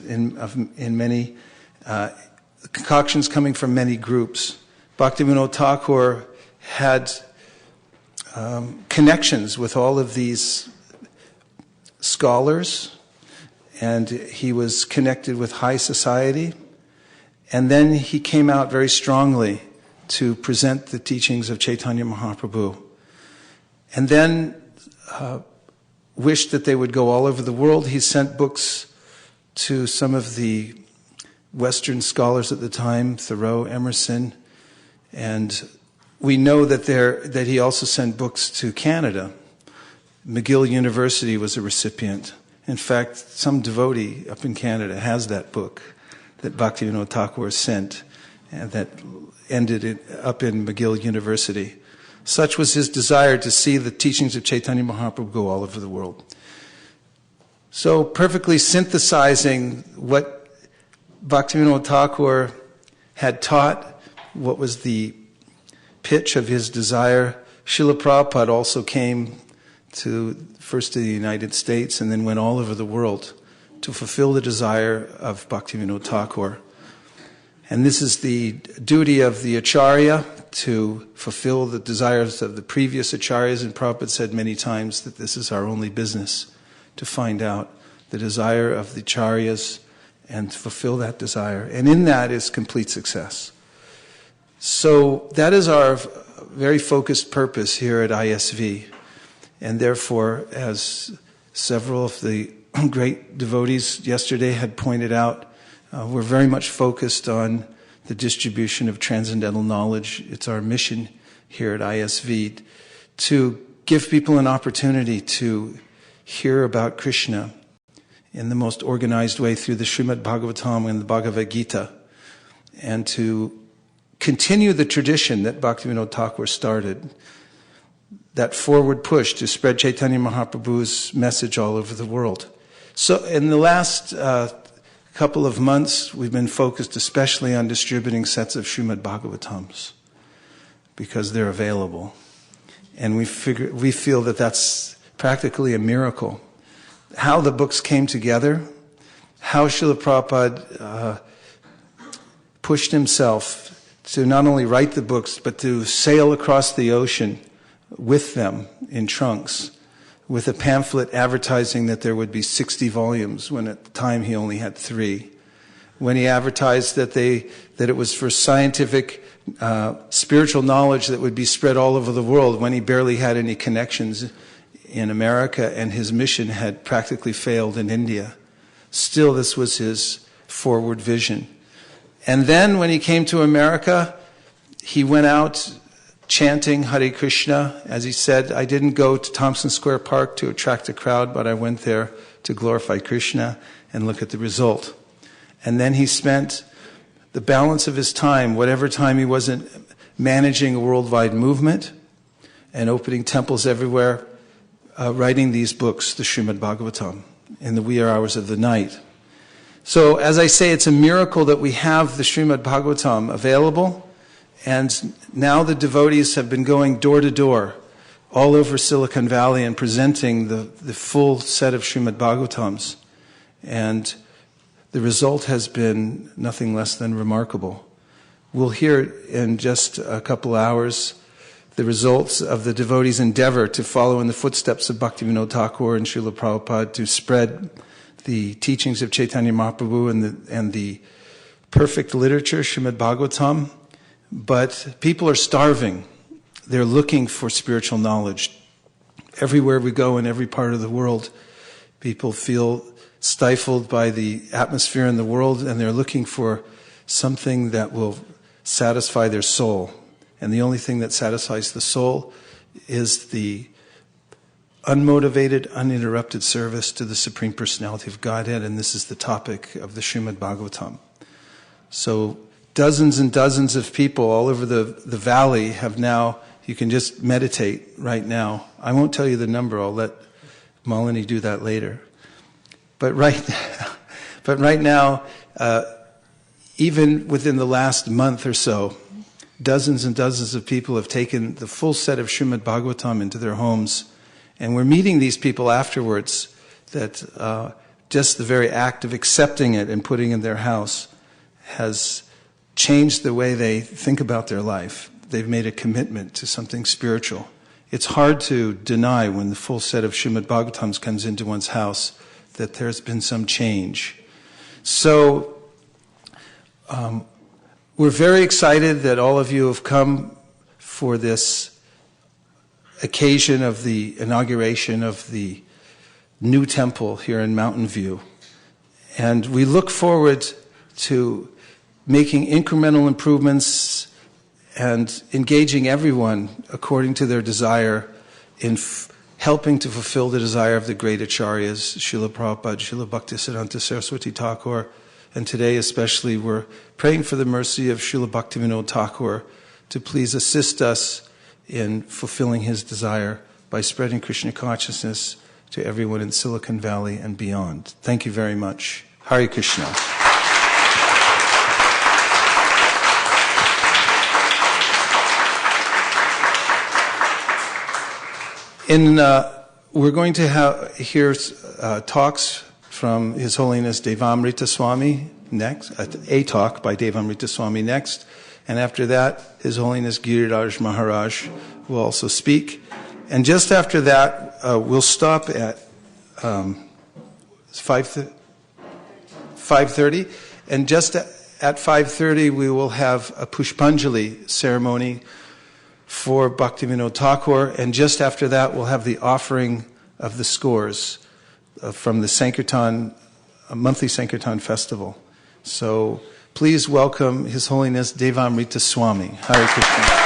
concoctions coming from many groups. Bhaktivinoda Thakur had connections with all of these scholars, and he was connected with high society. And then he came out very strongly to present the teachings of Chaitanya Mahaprabhu. And then wished that they would go all over the world. He sent books to some of the Western scholars at the time, Thoreau, Emerson, and we know that he also sent books to Canada. McGill University was a recipient. In fact, some devotee up in Canada has that book that Bhaktivinoda Thakura sent, and that ended it up in McGill University. Such was his desire to see the teachings of Chaitanya Mahaprabhu go all over the world. So perfectly synthesizing what Bhaktivinoda Thakur had taught, what was the pitch of his desire, Srila Prabhupada also came first to the United States and then went all over the world to fulfill the desire of Bhaktivinoda Thakur. And this is the duty of the Acharya, to fulfill the desires of the previous Acharyas, and Prabhupada said many times that this is our only business, to find out the desire of the Acharyas and to fulfill that desire. And in that is complete success. So that is our very focused purpose here at ISV. And therefore, as several of the great devotees yesterday had pointed out, we're very much focused on the distribution of transcendental knowledge. It's our mission here at ISV to give people an opportunity to hear about Krishna in the most organized way through the Srimad Bhagavatam and the Bhagavad Gita, and to continue the tradition that Bhaktivinoda Thakur started, that forward push to spread Chaitanya Mahaprabhu's message all over the world. So in the last couple of months, we've been focused especially on distributing sets of Srimad Bhagavatams because they're available. And we feel that that's practically a miracle. How the books came together, how Srila Prabhupada pushed himself to not only write the books, but to sail across the ocean with them in trunks, with a pamphlet advertising that there would be 60 volumes, when at the time he only had 3. When he advertised that it was for scientific, spiritual knowledge that would be spread all over the world, when he barely had any connections in America and his mission had practically failed in India. Still, this was his forward vision. And then when he came to America, he went out chanting Hare Krishna. As he said, I didn't go to Thompson Square Park to attract a crowd, but I went there to glorify Krishna, and look at the result. And then he spent the balance of his time, whatever time he wasn't managing a worldwide movement and opening temples everywhere, writing these books, the Srimad Bhagavatam, in the wee hours of the night. So, as I say, it's a miracle that we have the Srimad Bhagavatam available. And now the devotees have been going door to door all over Silicon Valley and presenting the full set of Srimad Bhagavatams. And the result has been nothing less than remarkable. We'll hear in just a couple hours the results of the devotees' endeavor to follow in the footsteps of Bhaktivinoda Thakur and Srila Prabhupada to spread the teachings of Chaitanya Mahaprabhu and the perfect literature, Srimad Bhagavatam. But people are starving. They're looking for spiritual knowledge. Everywhere we go in every part of the world, people feel stifled by the atmosphere in the world, and they're looking for something that will satisfy their soul. And the only thing that satisfies the soul is the unmotivated, uninterrupted service to the Supreme Personality of Godhead, and this is the topic of the Srimad Bhagavatam. So dozens and dozens of people all over the valley have now, you can just meditate right now. I won't tell you the number, I'll let Malini do that later. But right now, even within the last month or so, dozens and dozens of people have taken the full set of Srimad Bhagavatam into their homes. And we're meeting these people afterwards that just the very act of accepting it and putting it in their house has changed the way they think about their life. They've made a commitment to something spiritual. It's hard to deny when the full set of Srimad Bhagavatams comes into one's house that there's been some change. So we're very excited that all of you have come for this occasion of the inauguration of the new temple here in Mountain View. And we look forward to making incremental improvements and engaging everyone according to their desire in helping to fulfill the desire of the great acharyas, Srila Prabhupada, Srila Bhaktisiddhanta Saraswati Thakur, and today especially we're praying for the mercy of Srila Bhaktivinoda Thakur to please assist us in fulfilling his desire by spreading Krishna consciousness to everyone in Silicon Valley and beyond. Thank you very much. Hare Krishna. We're going to hear talks from His Holiness Devamrita Swami next, a talk by Devamrita Swami next, and after that, His Holiness Giriraj Maharaj will also speak. And just after that, we'll stop at 5:30, and just at 5:30, we will have a Pushpanjali ceremony for Bhaktivinoda Thakur, and just after that we'll have the offering of the scores from the Sankirtan, monthly Sankirtan festival. So please welcome His Holiness Devamrita Swami. Hare Krishna.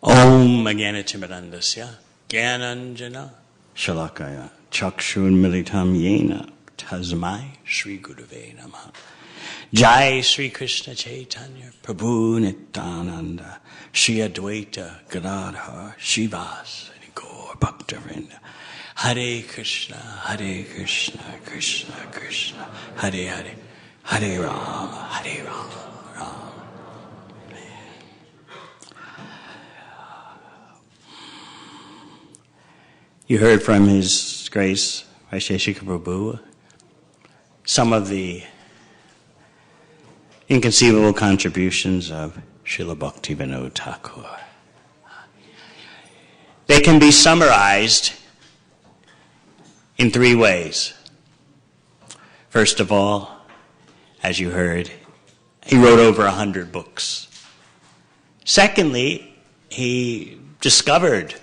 Om Jnana-Timirandasya Jnananjana Shalakaya Chakshun Militam Yena Tasmai Shri Gurave Namaha. Jai Sri Krishna Chaitanya Prabhu Nityananda Shri Advaita Gadadhar Shivas Gaur Bhaktivinoda. Hare Krishna Krishna Krishna Hare Hare Hare Rama Rama. You heard from His Grace Vaisheshika Prabhu some of the inconceivable contributions of Srila Bhaktivinoda Thakur. They can be summarized in three ways. First of all, as you heard, he wrote over 100 books. Secondly, he discovered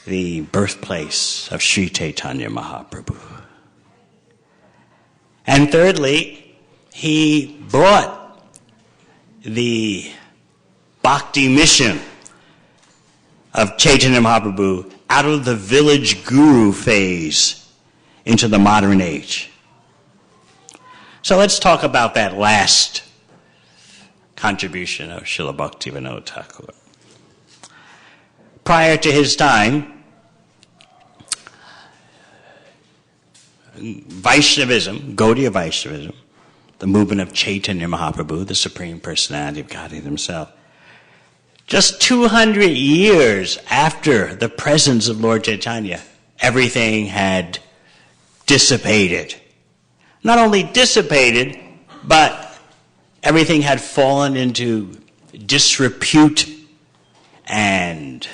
the birthplace of Sri Chaitanya Mahaprabhu. And thirdly, he brought the bhakti mission of Chaitanya Mahaprabhu out of the village guru phase into the modern age. So let's talk about that last contribution of Srila Bhaktivinoda Thakur. Prior to his time, Vaishnavism, Gaudiya Vaishnavism, the movement of Chaitanya Mahaprabhu, the Supreme Personality of Godhead himself, just 200 years after the presence of Lord Chaitanya, everything had dissipated. Not only dissipated, but everything had fallen into disrepute and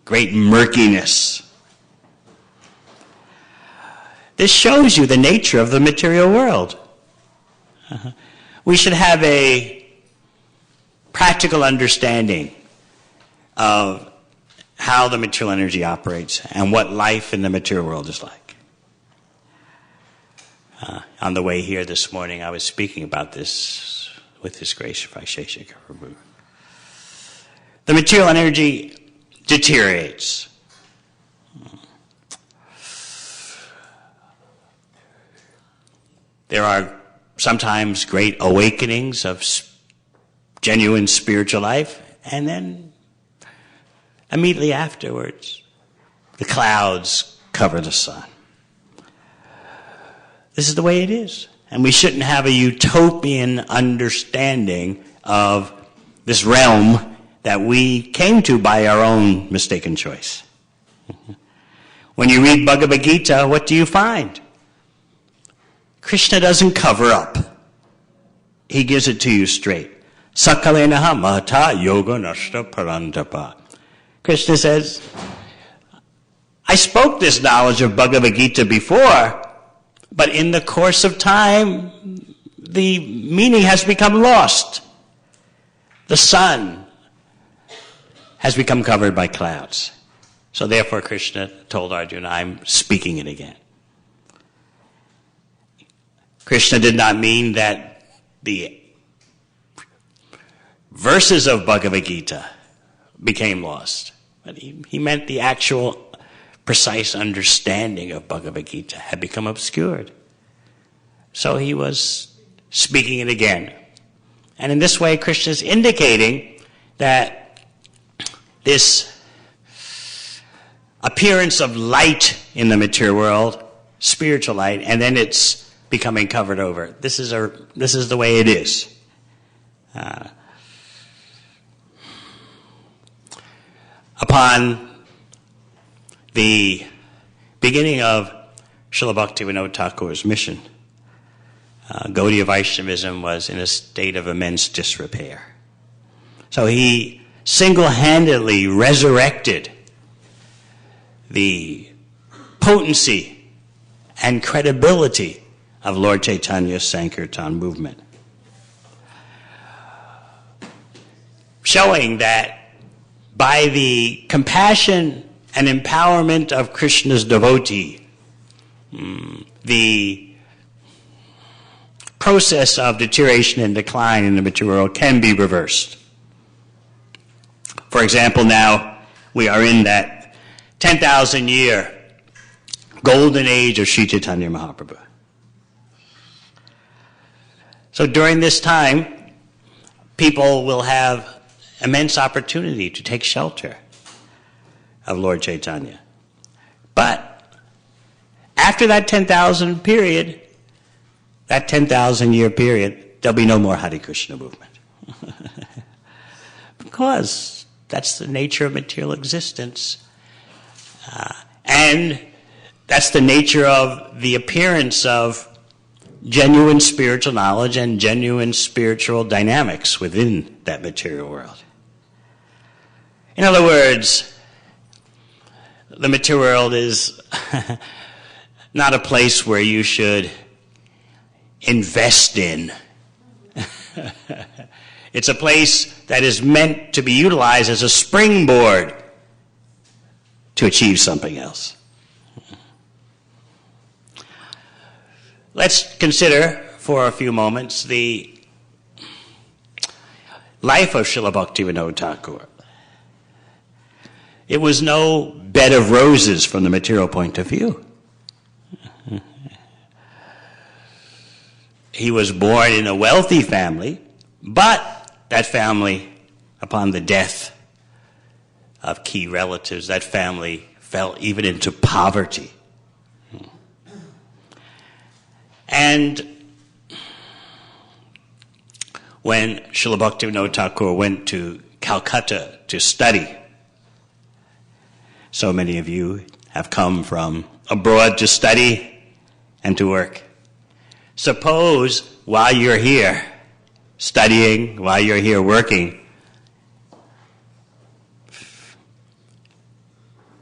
great murkiness. This shows you the nature of the material world. We should have a practical understanding of how the material energy operates and what life in the material world is like. On the way here this morning, I was speaking about this with His Grace Vaisheshika Prabhu. The material energy deteriorates. There are sometimes great awakenings of genuine spiritual life, and then immediately afterwards, the clouds cover the sun. This is the way it is. And we shouldn't have a utopian understanding of this realm that we came to by our own mistaken choice. When you read Bhagavad Gita, what do you find? Krishna doesn't cover up. He gives it to you straight. Sakalenaha mahata yoga nashta parantapa. Krishna says, I spoke this knowledge of Bhagavad Gita before, but in the course of time, the meaning has become lost. The sun has become covered by clouds. So therefore Krishna told Arjuna, I'm speaking it again. Krishna did not mean that the verses of Bhagavad Gita became lost, but he meant the actual precise understanding of Bhagavad Gita had become obscured. So he was speaking it again. And in this way, Krishna is indicating that this appearance of light in the material world, spiritual light, and then it's becoming covered over. This is the way it is. Upon the beginning of Srila Bhaktivinoda Thakur's mission, Gaudiya Vaishnavism was in a state of immense disrepair. So he single-handedly resurrected the potency and credibility of Lord Chaitanya's Sankirtan movement, showing that by the compassion and empowerment of Krishna's devotee, the process of deterioration and decline in the material world can be reversed. For example, now we are in that 10,000 year golden age of Sri Chaitanya Mahaprabhu. So during this time, people will have immense opportunity to take shelter of Lord Chaitanya. But after that 10,000 period, that 10,000 year period, there'll be no more Hare Krishna movement. Because that's the nature of material existence. And that's the nature of the appearance of genuine spiritual knowledge and genuine spiritual dynamics within that material world. In other words, the material world is not a place where you should invest in. It's a place that is meant to be utilized as a springboard to achieve something else. Let's consider for a few moments the life of Srila Bhaktivinoda Thakur. It was no bed of roses from the material point of view. He was born in a wealthy family, but that family, upon the death of key relatives, that family fell even into poverty. And when Srila Bhaktivinoda Thakur went to Calcutta to study, so many of you have come from abroad to study and to work. Suppose while you're here studying, while you're here working,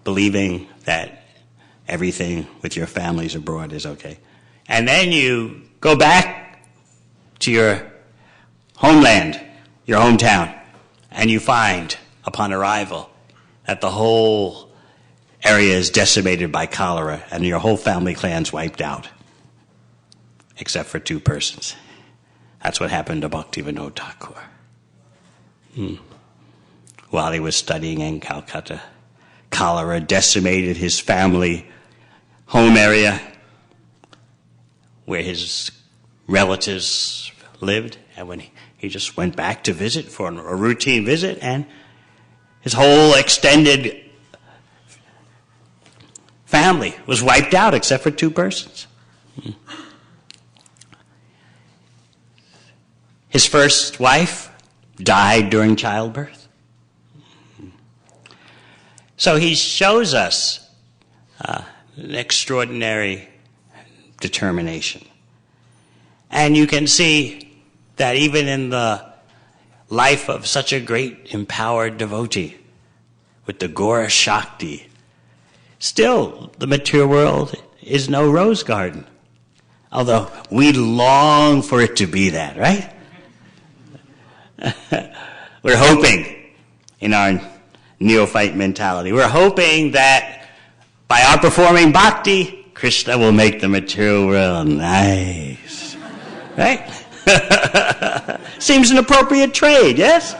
believing that everything with your families abroad is okay, and then you go back to your homeland, your hometown, and you find upon arrival that the whole area is decimated by cholera and your whole family clan's wiped out, except for 2 persons. That's what happened to Bhaktivinoda Thakur. While he was studying in Calcutta, cholera decimated his family home area where his relatives lived, and when he just went back to visit for a routine visit, and his whole extended family was wiped out except for 2 persons. His first wife died during childbirth. So he shows us an extraordinary determination. And you can see that even in the life of such a great empowered devotee with the Gora Shakti, still the material world is no rose garden. Although we long for it to be that, right? We're hoping in our neophyte mentality. We're hoping that by our performing bhakti, Krishna will make the material world nice. Right? Seems an appropriate trade, yes?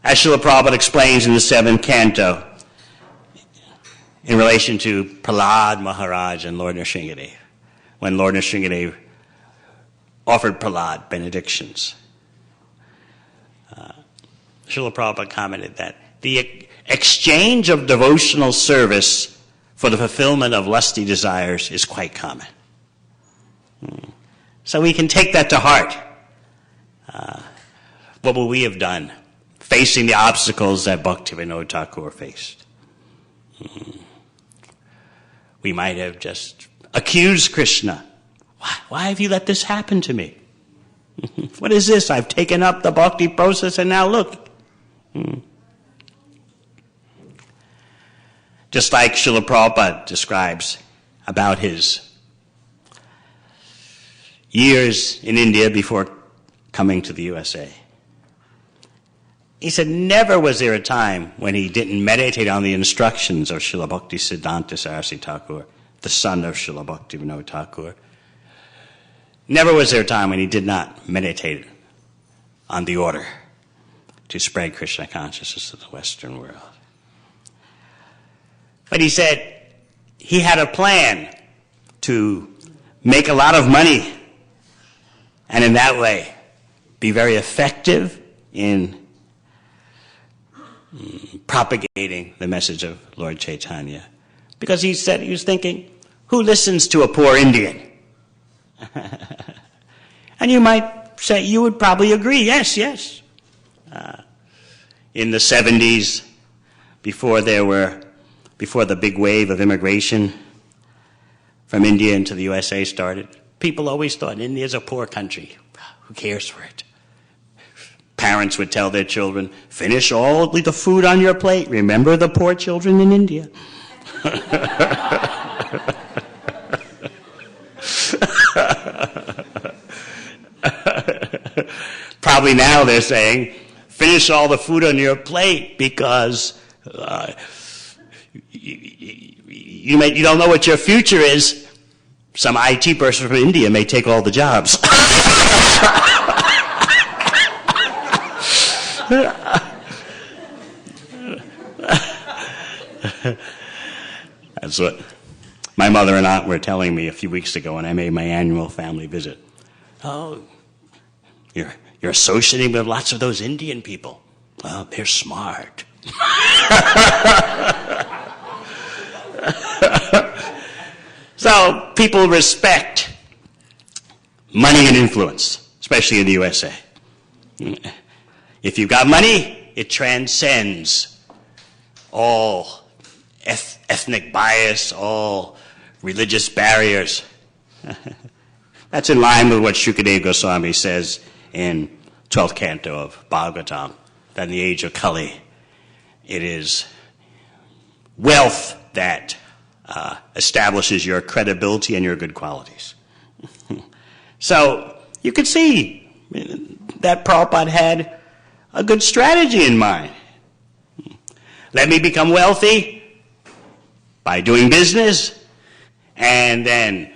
As Srila Prabhupada explains in the 7th canto, in relation to Prahlad Maharaj and Lord Nrsingadev, when Lord Nrsingadev offered Prahlad benedictions, Srila Prabhupada commented that the exchange of devotional service for the fulfillment of lusty desires is quite common. So we can take that to heart. What would we have done facing the obstacles that Bhaktivinoda Thakur faced? We might have just accused Krishna. Why have you let this happen to me? What is this? I've taken up the bhakti process and now look. Just like Srila Prabhupada describes about his years in India before coming to the USA. He said, never was there a time when he didn't meditate on the instructions of Srila Bhakti Siddhanta Saraswati Thakur, the son of Srila Bhaktivinoda Thakur. Never was there a time when he did not meditate on the order to spread Krishna consciousness to the Western world. But he said he had a plan to make a lot of money and in that way be very effective in propagating the message of Lord Chaitanya. Because he said, he was thinking, who listens to a poor Indian? And you might say, you would probably agree, yes. In the 70s, before the big wave of immigration from India into the USA started, people always thought India's a poor country. Who cares for it? Parents would tell their children, finish all the food on your plate. Remember the poor children in India. Probably now they're saying, finish all the food on your plate because you don't know what your future is. Some IT person from India may take all the jobs. That's what my mother and aunt were telling me a few weeks ago when I made my annual family visit. Oh, you're associating with lots of those Indian people. Well, they're smart. So people respect money and influence, especially in the USA. If you've got money, it transcends all ethnic bias, all religious barriers. That's in line with what Shukadeva Goswami says in 12th canto of Bhagavatam, that in the age of Kali, it is wealth that establishes your credibility and your good qualities. So you could see that Prabhupada had a good strategy in mind. Let me become wealthy by doing business, and then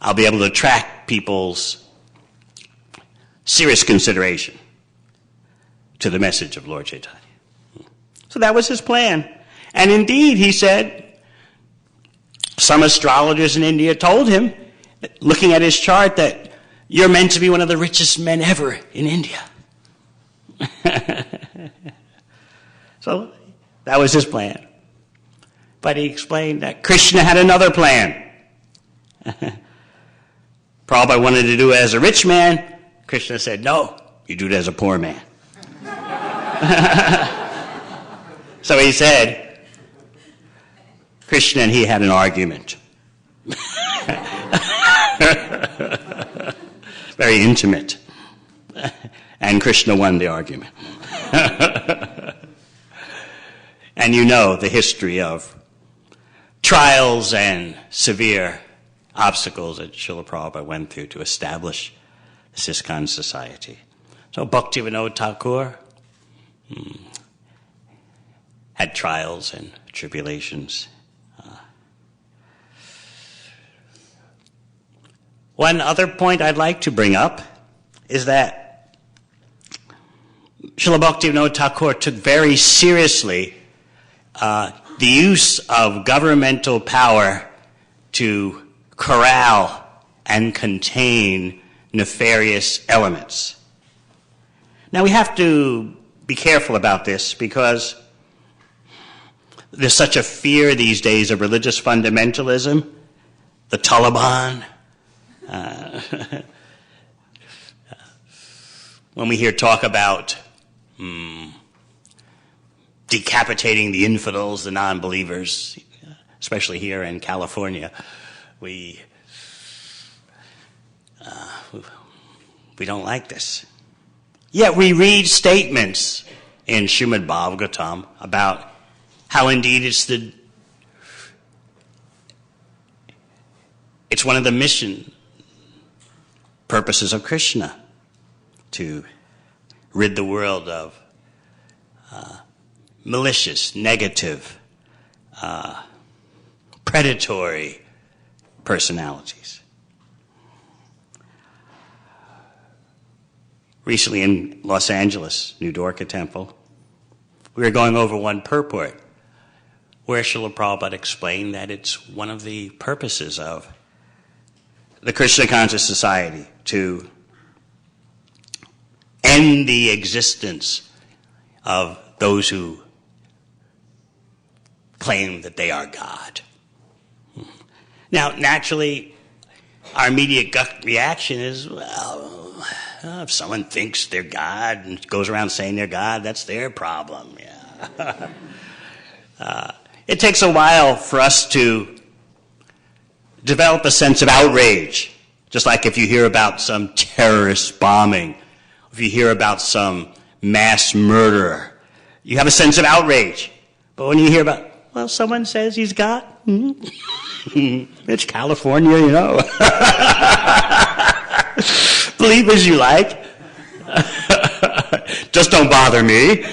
I'll be able to attract people's serious consideration to the message of Lord Chaitanya. So that was his plan. And indeed, he said, some astrologers in India told him, looking at his chart, that you're meant to be one of the richest men ever in India. So that was his plan. But he explained that Krishna had another plan. Prabhupada wanted to do it as a rich man. Krishna said, no, you do it as a poor man. So he said, Krishna and he had an argument. very intimate. And Krishna won the argument. And you know the history of trials and severe obstacles that Srila Prabhupada went through to establish this ISKCON society. So Bhaktivinoda Thakur had trials and tribulations. One other point I'd like to bring up is that Srila Bhaktivinoda Thakur took very seriously the use of governmental power to corral and contain nefarious elements. Now we have to be careful about this because there's such a fear these days of religious fundamentalism, the Taliban. When we hear talk about decapitating the infidels, the non-believers, especially here in California, we don't like this. Yet we read statements in Srimad Bhagavatam about how indeed it's one of the mission purposes of Krishna to rid the world of malicious, negative, predatory personalities. Recently in Los Angeles, New Dwarka Temple, we were going over one purport where Srila Prabhupada explained that it's one of the purposes of the Krishna Conscious Society to end the existence of those who claim that they are God. Now, naturally, our immediate gut reaction is, well, if someone thinks they're God and goes around saying they're God, that's their problem. Yeah. It takes a while for us to develop a sense of outrage, just like if you hear about some terrorist bombing, if you hear about some mass murderer, you have a sense of outrage. But when you hear about, well, someone says he's God, it's California, you know. Believe as you like. Just don't bother me.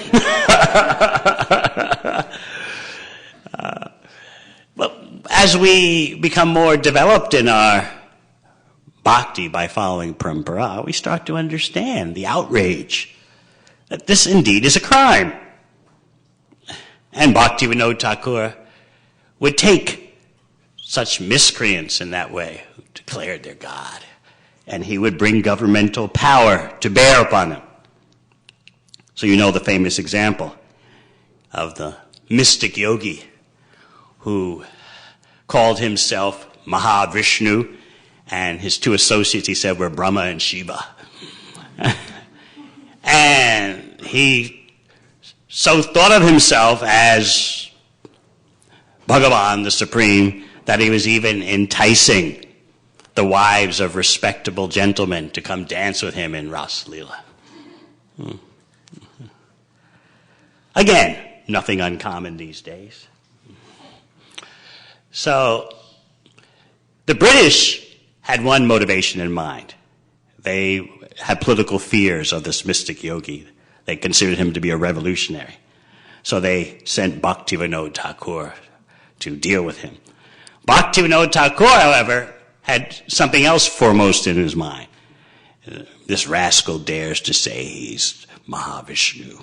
As we become more developed in our bhakti by following parampara, we start to understand the outrage that this indeed is a crime. And Bhaktivinoda Thakur would take such miscreants in that way, who declared their God, and he would bring governmental power to bear upon them. So you know the famous example of the mystic yogi who called himself Mahavishnu, and his two associates, he said, were Brahma and Shiva. And he so thought of himself as Bhagavan, the Supreme, that he was even enticing the wives of respectable gentlemen to come dance with him in Ras Leela. Again, nothing uncommon these days. So, the British had one motivation in mind. They had political fears of this mystic yogi. They considered him to be a revolutionary. So they sent Bhaktivinoda Thakur to deal with him. Bhaktivinoda Thakur, however, had something else foremost in his mind. This rascal dares to say he's Mahavishnu.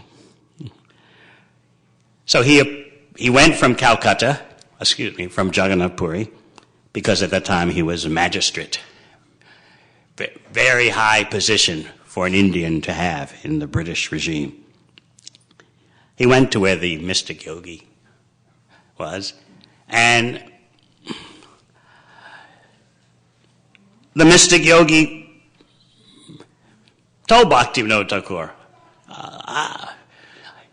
So he went from Calcutta, from Jagannath Puri, because at that time he was a magistrate. Very high position for an Indian to have in the British regime. He went to where the mystic yogi was, and the mystic yogi told Bhaktivinoda Thakur,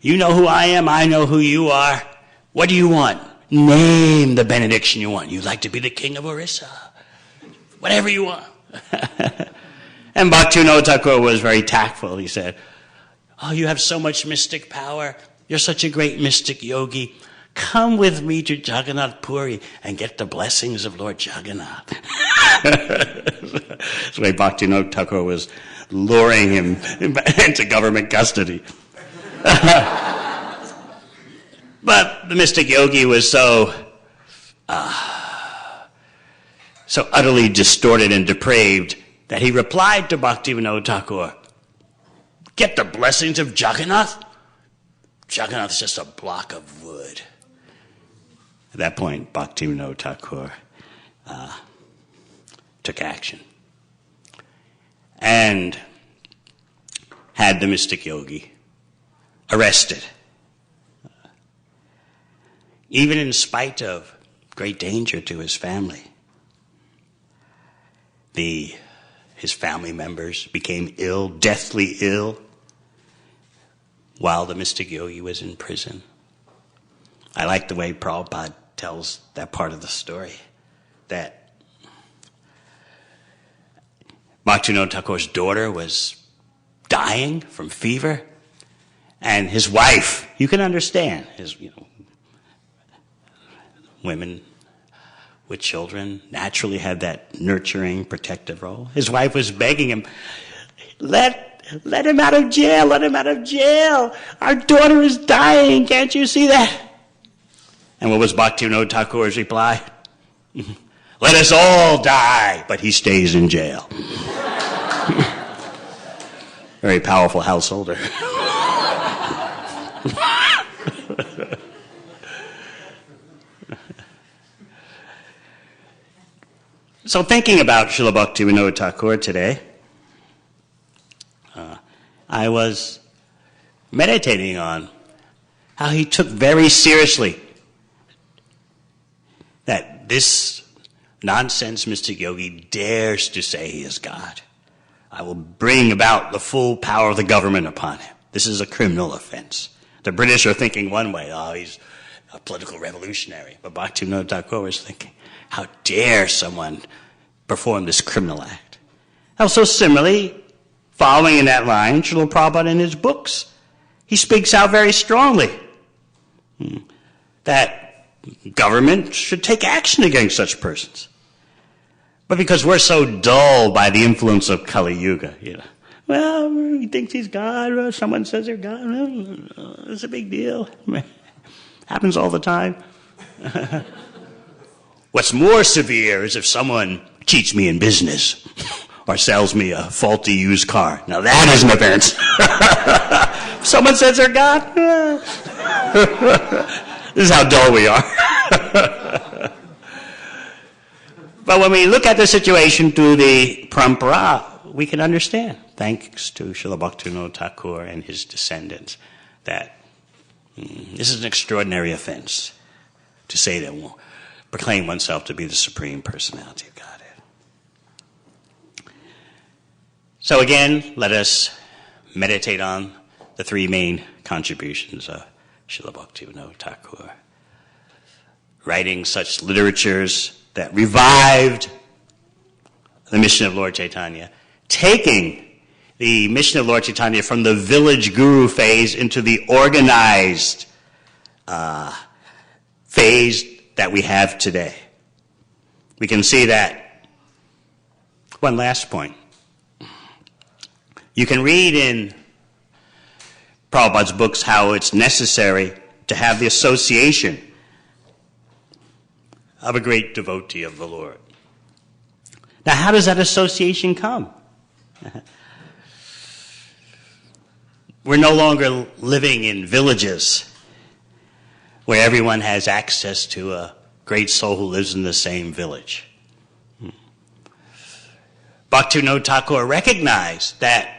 you know who I am, I know who you are. What do you want? Name the benediction you want. You'd like to be the king of Orissa. Whatever you want. And And Bhaktivinoda Thakur was very tactful. He said, "Oh, you have so much mystic power. You're such a great mystic yogi. Come with me to Jagannath Puri and get the blessings of Lord Jagannath." That's the way Bhaktivinoda Thakur was luring him into government custody. But the mystic yogi was so utterly distorted and depraved that he replied to Bhaktivinoda Thakur, "Get the blessings of Jagannath? Jagannath's just a block of wood." At that point, Bhaktivinoda Thakur took action and had the mystic yogi arrested. Even in spite of great danger to his family. His family members became ill, deathly ill, while the mystic yogi was in prison. I like the way Prabhupada tells that part of the story, that Bhaktivinoda Thakur's daughter was dying from fever, and his wife, you can understand, women with children naturally have that nurturing, protective role. His wife was begging him, let him out of jail, let him out of jail. Our daughter is dying, can't you see that? And what was Bhaktivinoda Thakur's reply? Let us all die, but he stays in jail. Very powerful householder. So thinking about Srila Bhaktivinoda Thakur today, I was meditating on how he took very seriously that this nonsense mystic yogi dares to say he is God. I will bring about the full power of the government upon him. This is a criminal offense. The British are thinking one way, he's a political revolutionary. But Bhaktivinoda Thakur was thinking, how dare someone perform this criminal act? Also, similarly, following in that line, Srila Prabhupada in his books, he speaks out very strongly that government should take action against such persons. But because we're so dulled by the influence of Kali Yuga, well, he thinks he's God, or someone says they're God, it's a big deal. Happens all the time. What's more severe is if someone cheats me in business or sells me a faulty used car. Now that is an offense. Someone says they're God. This is how dull we are. But when we look at the situation through the parampara, we can understand, thanks to Srila Bhaktivinoda Thakur and his descendants, that this is an extraordinary offense to say that proclaim oneself to be the Supreme Personality of Godhead. So again, let us meditate on the three main contributions of Srila Bhaktivinoda Thakur. Writing such literatures that revived the mission of Lord Chaitanya, taking the mission of Lord Chaitanya from the village guru phase into the organized phase that we have today. We can see that. One last point. You can read in Prabhupada's books how it's necessary to have the association of a great devotee of the Lord. Now, how does that association come? We're no longer living in villages where everyone has access to a great soul who lives in the same village. Bhaktivinoda Thakur recognized that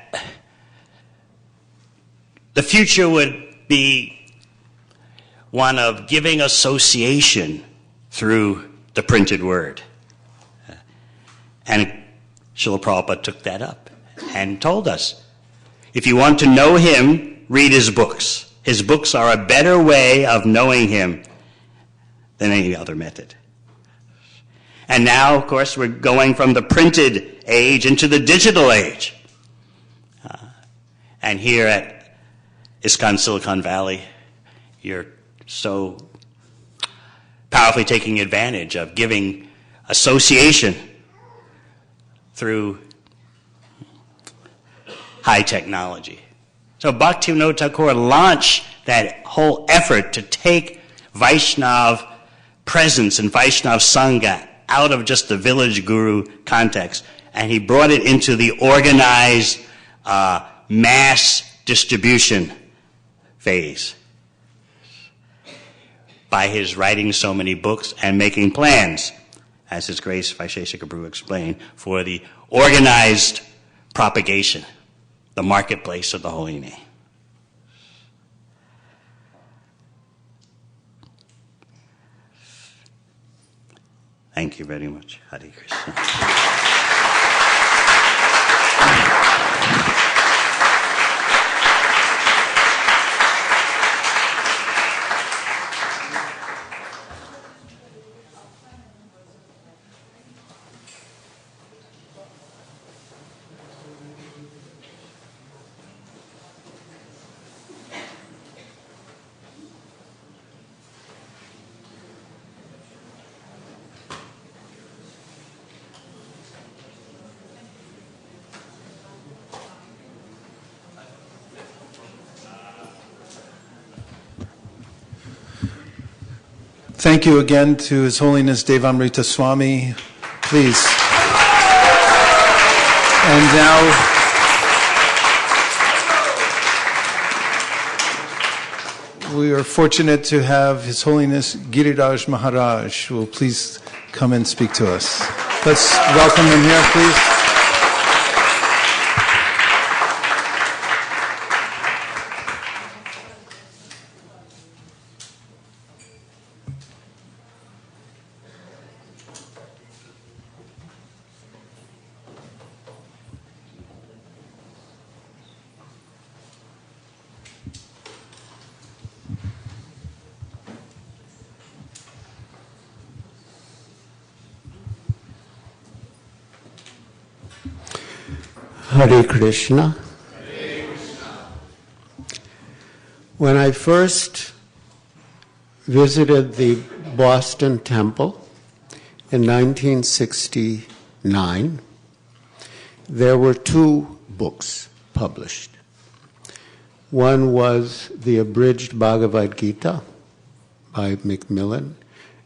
the future would be one of giving association through the printed word. And Srila Prabhupada took that up and told us, if you want to know him, read his books. His books are a better way of knowing him than any other method. And now, of course, we're going from the printed age into the digital age. And here at ISKCON Silicon Valley, you're so powerfully taking advantage of giving association through high technology. So Bhaktivinoda Thakura launched that whole effort to take Vaishnav presence and Vaishnav Sangha out of just the village guru context, and he brought it into the organized mass distribution phase by his writing so many books and making plans, as His Grace Vaisheshika Prabhu explained, for the organized propagation, the marketplace of the holy name. Thank you very much. Hare Krishna. Thank you again to His Holiness Devamrita Swami. Please. And now, we are fortunate to have His Holiness Giriraj Maharaj, who will please come and speak to us. Let's welcome him here, please. Hare Krishna. When I first visited the Boston Temple in 1969, there were two books published. One was the abridged Bhagavad Gita by Macmillan,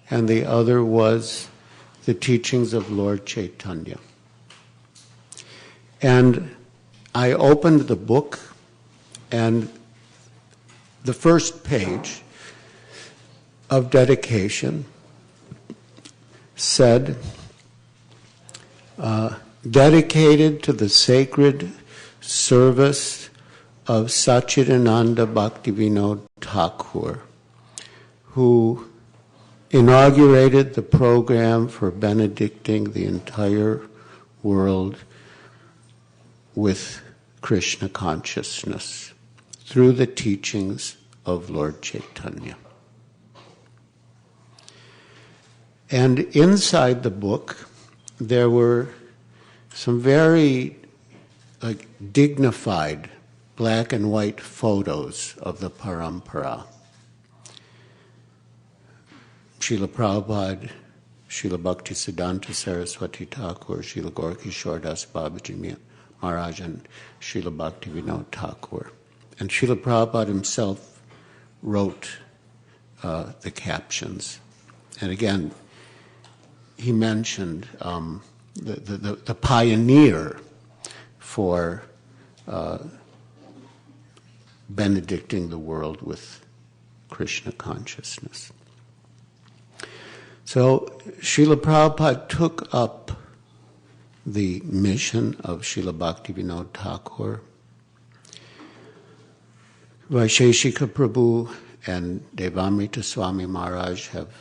and the other was the teachings of Lord Chaitanya. And I opened the book, and the first page of dedication said, dedicated to the sacred service of Sachidananda Bhaktivinoda Thakur, who inaugurated the program for benedicting the entire world with Krishna consciousness through the teachings of Lord Chaitanya. And inside the book, there were some very dignified black and white photos of the parampara. Srila Prabhupada, Srila Bhaktisiddhanta Saraswati Thakur, Srila Gaura Das Babaji Maharaj, and Srila Bhaktivinoda Thakur. And Srila Prabhupada himself wrote the captions. And again, he mentioned the pioneer for benedicting the world with Krishna consciousness. So Srila Prabhupada took up the mission of Srila Bhaktivinoda Thakur. Vaisheshika Prabhu and Devamrita Swami Maharaj have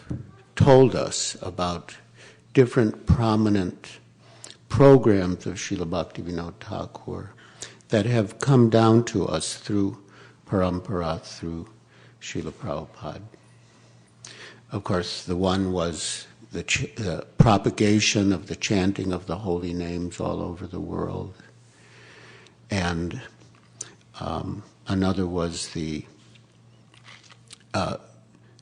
told us about different prominent programs of Srila Bhaktivinoda Thakur that have come down to us through parampara, through Srila Prabhupada. Of course, the one was the propagation of the chanting of the holy names all over the world. And another was the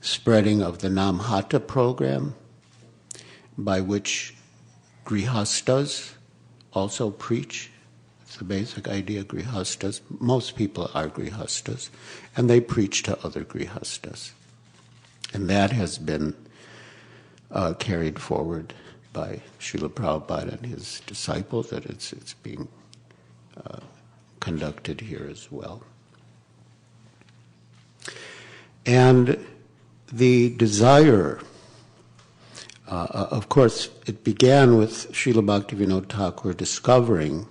spreading of the Namhata program, by which grihastas also preach. It's the basic idea, grihastas. Most people are grihastas, and they preach to other grihastas. And that has been carried forward by Srila Prabhupada and his disciples, that it's being conducted here as well. And the desire, of course, it began with Srila Bhaktivinoda Thakur discovering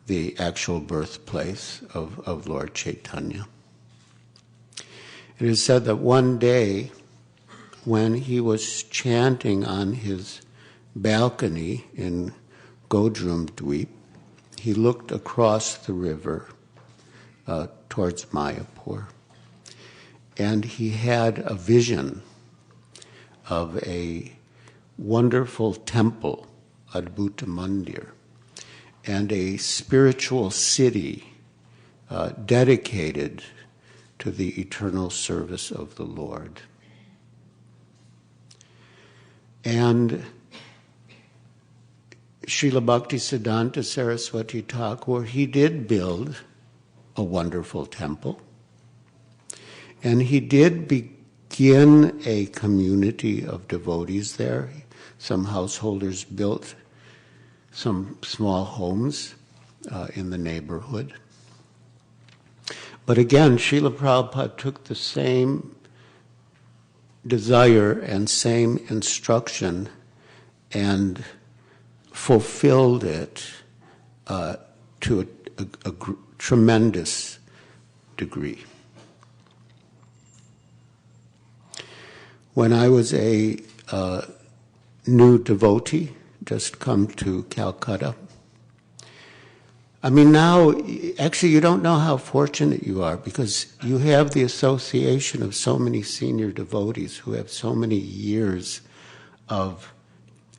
the actual birthplace of Lord Chaitanya. It is said that one day, when he was chanting on his balcony in Godrum Dweep, he looked across the river towards Mayapur, and he had a vision of a wonderful temple, Adbhuta Mandir, and a spiritual city dedicated to the eternal service of the Lord. And Srila Bhaktisiddhanta Saraswati Thakur, he did build a wonderful temple. And he did begin a community of devotees there. Some householders built some small homes in the neighborhood. But again, Srila Prabhupada took the same desire and same instruction and fulfilled it to a tremendous degree. When I was a new devotee, just come to Calcutta, I mean, now, actually, you don't know how fortunate you are, because you have the association of so many senior devotees who have so many years of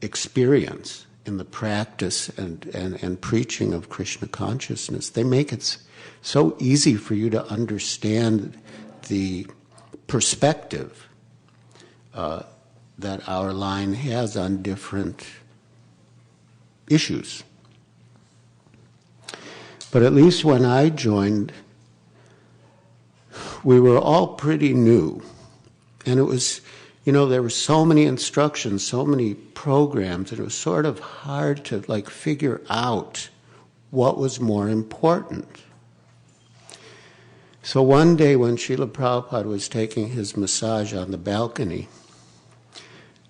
experience in the practice and preaching of Krishna consciousness. They make it so easy for you to understand the perspective that our line has on different issues. But at least when I joined, we were all pretty new. And it was, there were so many instructions, so many programs, and it was sort of hard to figure out what was more important. So one day when Srila Prabhupada was taking his massage on the balcony,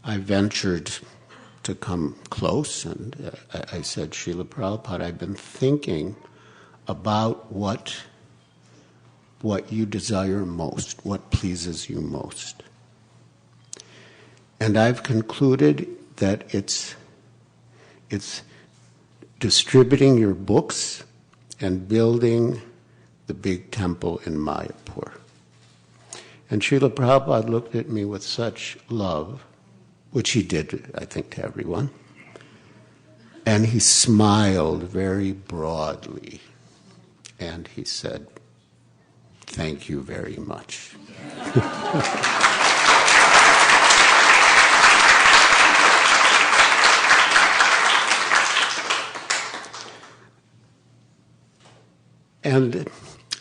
I ventured to come close, and I said, Srila Prabhupada, I've been thinking about what you desire most, what pleases you most. And I've concluded that it's distributing your books and building the big temple in Mayapur. And Srila Prabhupada looked at me with such love, which he did, I think, to everyone. And he smiled very broadly. And he said, "Thank you very much." And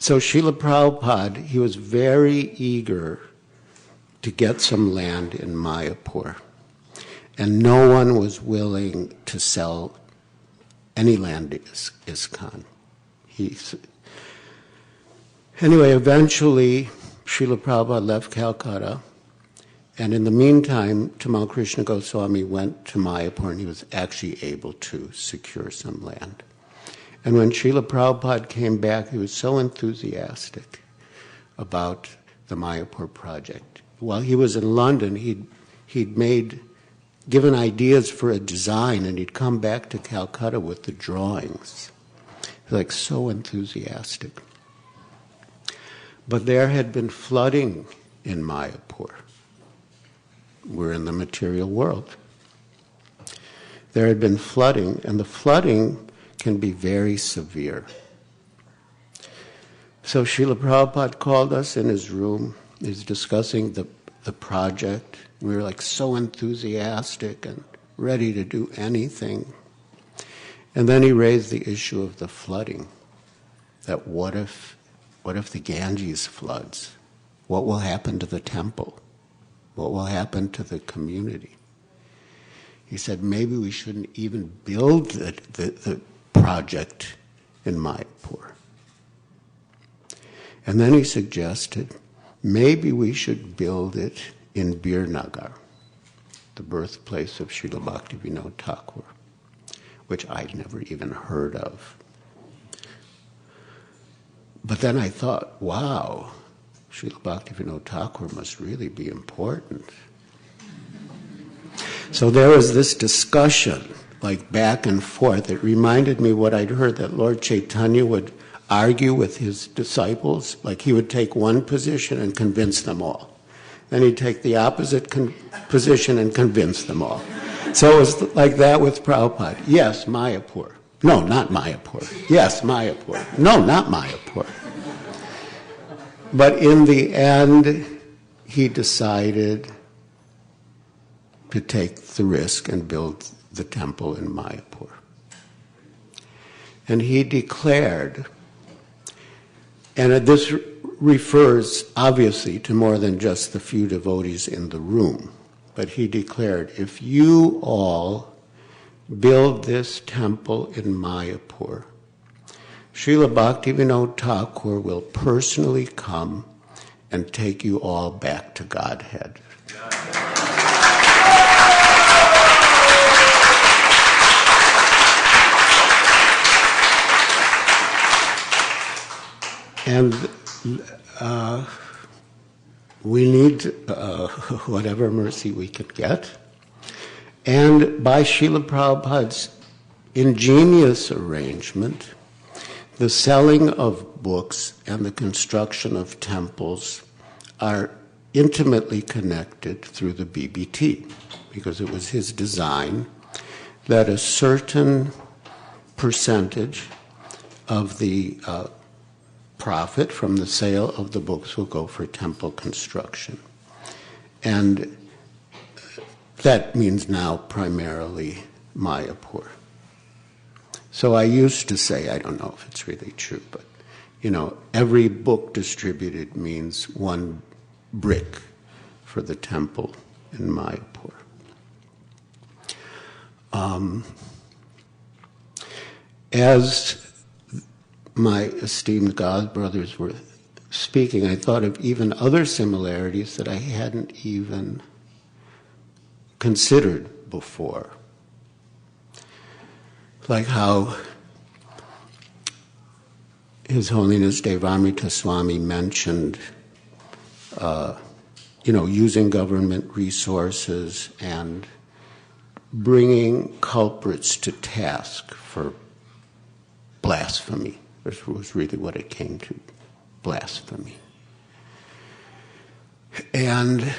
so Srila Prabhupada, he was very eager to get some land in Mayapur. And no one was willing to sell any land to ISKCON. Anyway, eventually, Srila Prabhupada left Calcutta, and in the meantime, Tamal Krishna Goswami went to Mayapur, and he was actually able to secure some land. And when Srila Prabhupada came back, he was so enthusiastic about the Mayapur project. While he was in London, he'd given ideas for a design, and he'd come back to Calcutta with the drawings. So enthusiastic. But there had been flooding in Mayapur. We're in the material world. there had been flooding, and the flooding can be very severe. So Srila Prabhupada called us in his room. He's discussing the project. We were like so enthusiastic and ready to do anything. And then he raised the issue of the flooding. That what if the Ganges floods? What will happen to the temple? What will happen to the community? He said maybe we shouldn't even build the project in Mayapur. And then he suggested maybe we should build it in Birnagar, the birthplace of Srila Bhaktivinoda Thakura, which I'd never even heard of. But then I thought, wow, Srila Bhaktivinoda Thakur must really be important. So there was this discussion, like back and forth. It reminded me what I'd heard that Lord Chaitanya would argue with his disciples. Like he would take one position and convince them all. Then he'd take the opposite position and convince them all. So it was like that with Prabhupada. Yes, Mayapur. No, not Mayapur. Yes, Mayapur. No, not Mayapur. But in the end, he decided to take the risk and build the temple in Mayapur. And he declared, and this refers obviously to more than just the few devotees in the room, but he declared, if you all build this temple in Mayapur, Srila Bhaktivinoda Thakur will personally come and take you all back to Godhead. And we need whatever mercy we can get. And by Srila Prabhupada's ingenious arrangement, the selling of books and the construction of temples are intimately connected through the BBT, because it was his design that a certain percentage of the profit from the sale of the books will go for temple construction. And that means now primarily Mayapur. So I used to say, I don't know if it's really true, but every book distributed means one brick for the temple in Mayapur. As my esteemed God brothers were speaking, I thought of even other similarities that I hadn't even considered before. Like how His Holiness Devamrita Swami mentioned, using government resources and bringing culprits to task for blasphemy. This was really what it came to, blasphemy. And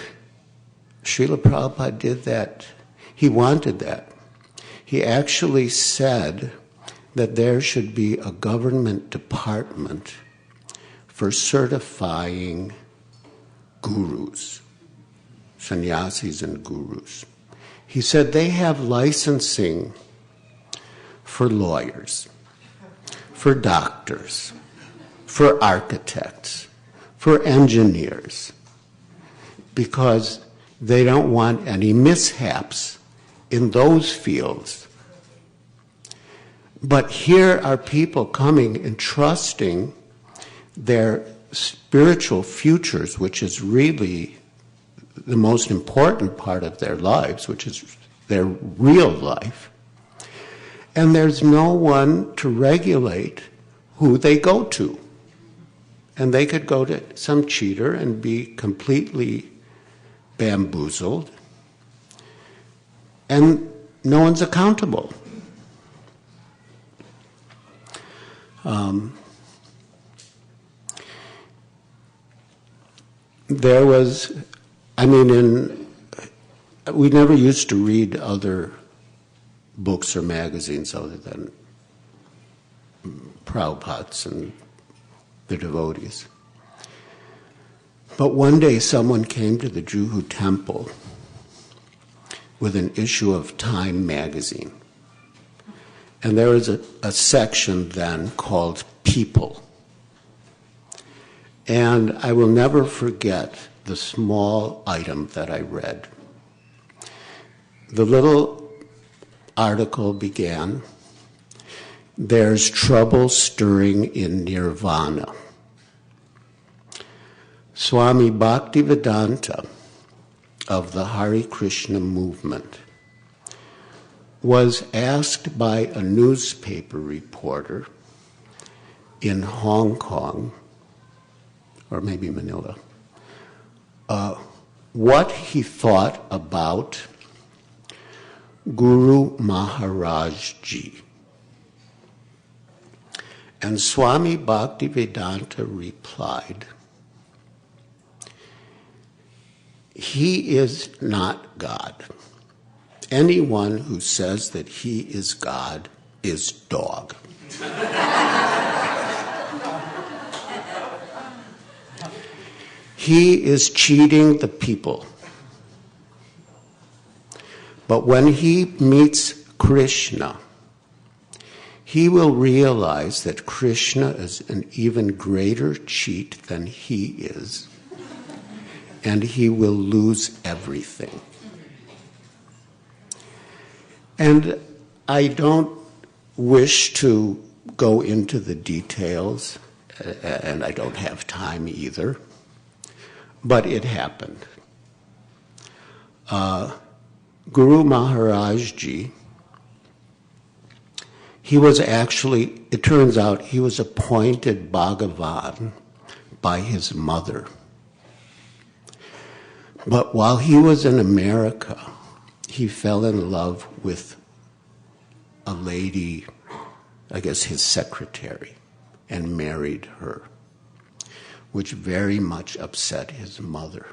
Srila Prabhupada did that. He wanted that. He actually said that there should be a government department for certifying gurus, sannyasis and gurus. He said they have licensing for lawyers, for doctors, for architects, for engineers, because they don't want any mishaps in those fields. But here are people coming and trusting their spiritual futures, which is really the most important part of their lives, which is their real life. And there's no one to regulate who they go to. And they could go to some cheater and be completely bamboozled, and no one's accountable. There was, we never used to read other books or magazines other than Prabhupada's and the devotees. But one day someone came to the Juhu temple with an issue of Time magazine. And there was a section then called People. And I will never forget the small item that I read. The little article began, "There's trouble stirring in Nirvana." Swami Bhaktivedanta of the Hare Krishna movement was asked by a newspaper reporter in Hong Kong, or maybe Manila, what he thought about Guru Maharaj Ji. And Swami Bhaktivedanta replied, "He is not God. Anyone who says that he is God is dog." He is cheating the people. But when he meets Krishna, he will realize that Krishna is an even greater cheat than he is, and he will lose everything. And I don't wish to go into the details, and I don't have time either, but it happened. Guru Maharaj Ji, he was actually, it turns out, he was appointed Bhagavan by his mother. But while he was in America, he fell in love with a lady, I guess his secretary, and married her, which very much upset his mother.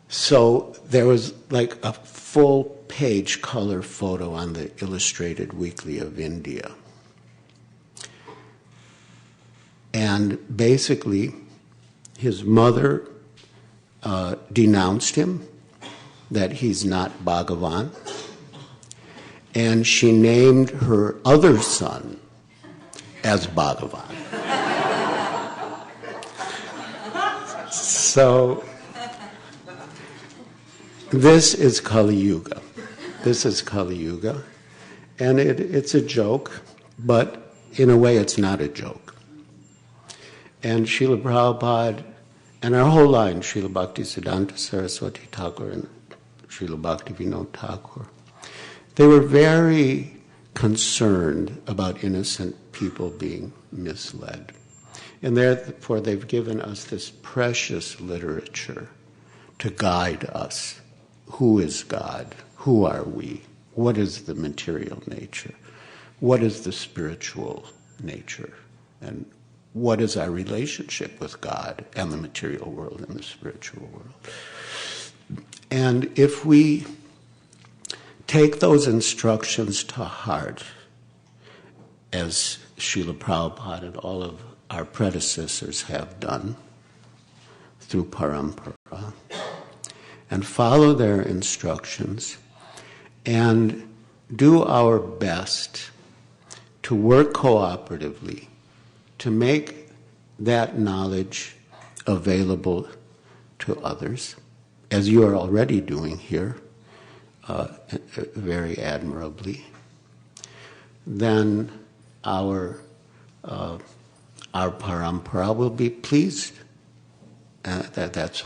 So there was like a full-page color photo on the Illustrated Weekly of India. And basically, his mother denounced him, that he's not Bhagavan, and she named her other son as Bhagavan. So this is Kali Yuga. This is Kali Yuga. And it's a joke, but in a way it's not a joke. And Srila Prabhupada, and our whole line, Srila Bhaktisiddhanta Saraswati Thakura and Srila Bhaktivinoda Thakura, they were very concerned about innocent people being misled. And therefore they've given us this precious literature to guide us. Who is God? Who are we? What is the material nature? What is the spiritual nature? And what is our relationship with God and the material world and the spiritual world? And if we take those instructions to heart, as Srila Prabhupada and all of our predecessors have done through parampara, and follow their instructions and do our best to work cooperatively to make that knowledge available to others, as you are already doing here very admirably, then our parampara will be pleased. That's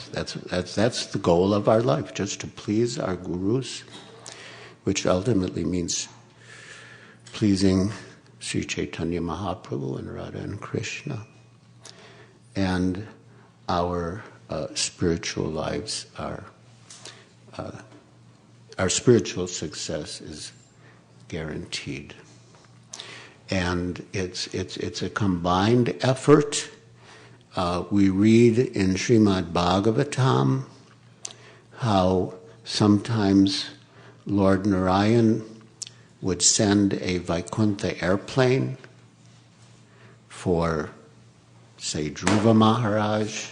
the goal of our life, just to please our gurus, which ultimately means pleasing Sri Chaitanya Mahaprabhu and Radha and Krishna. And our spiritual lives are, our spiritual success is guaranteed. And it's a combined effort. We read in Srimad Bhagavatam how sometimes Lord Narayan would send a Vaikuntha airplane for, say, Dhruva Maharaj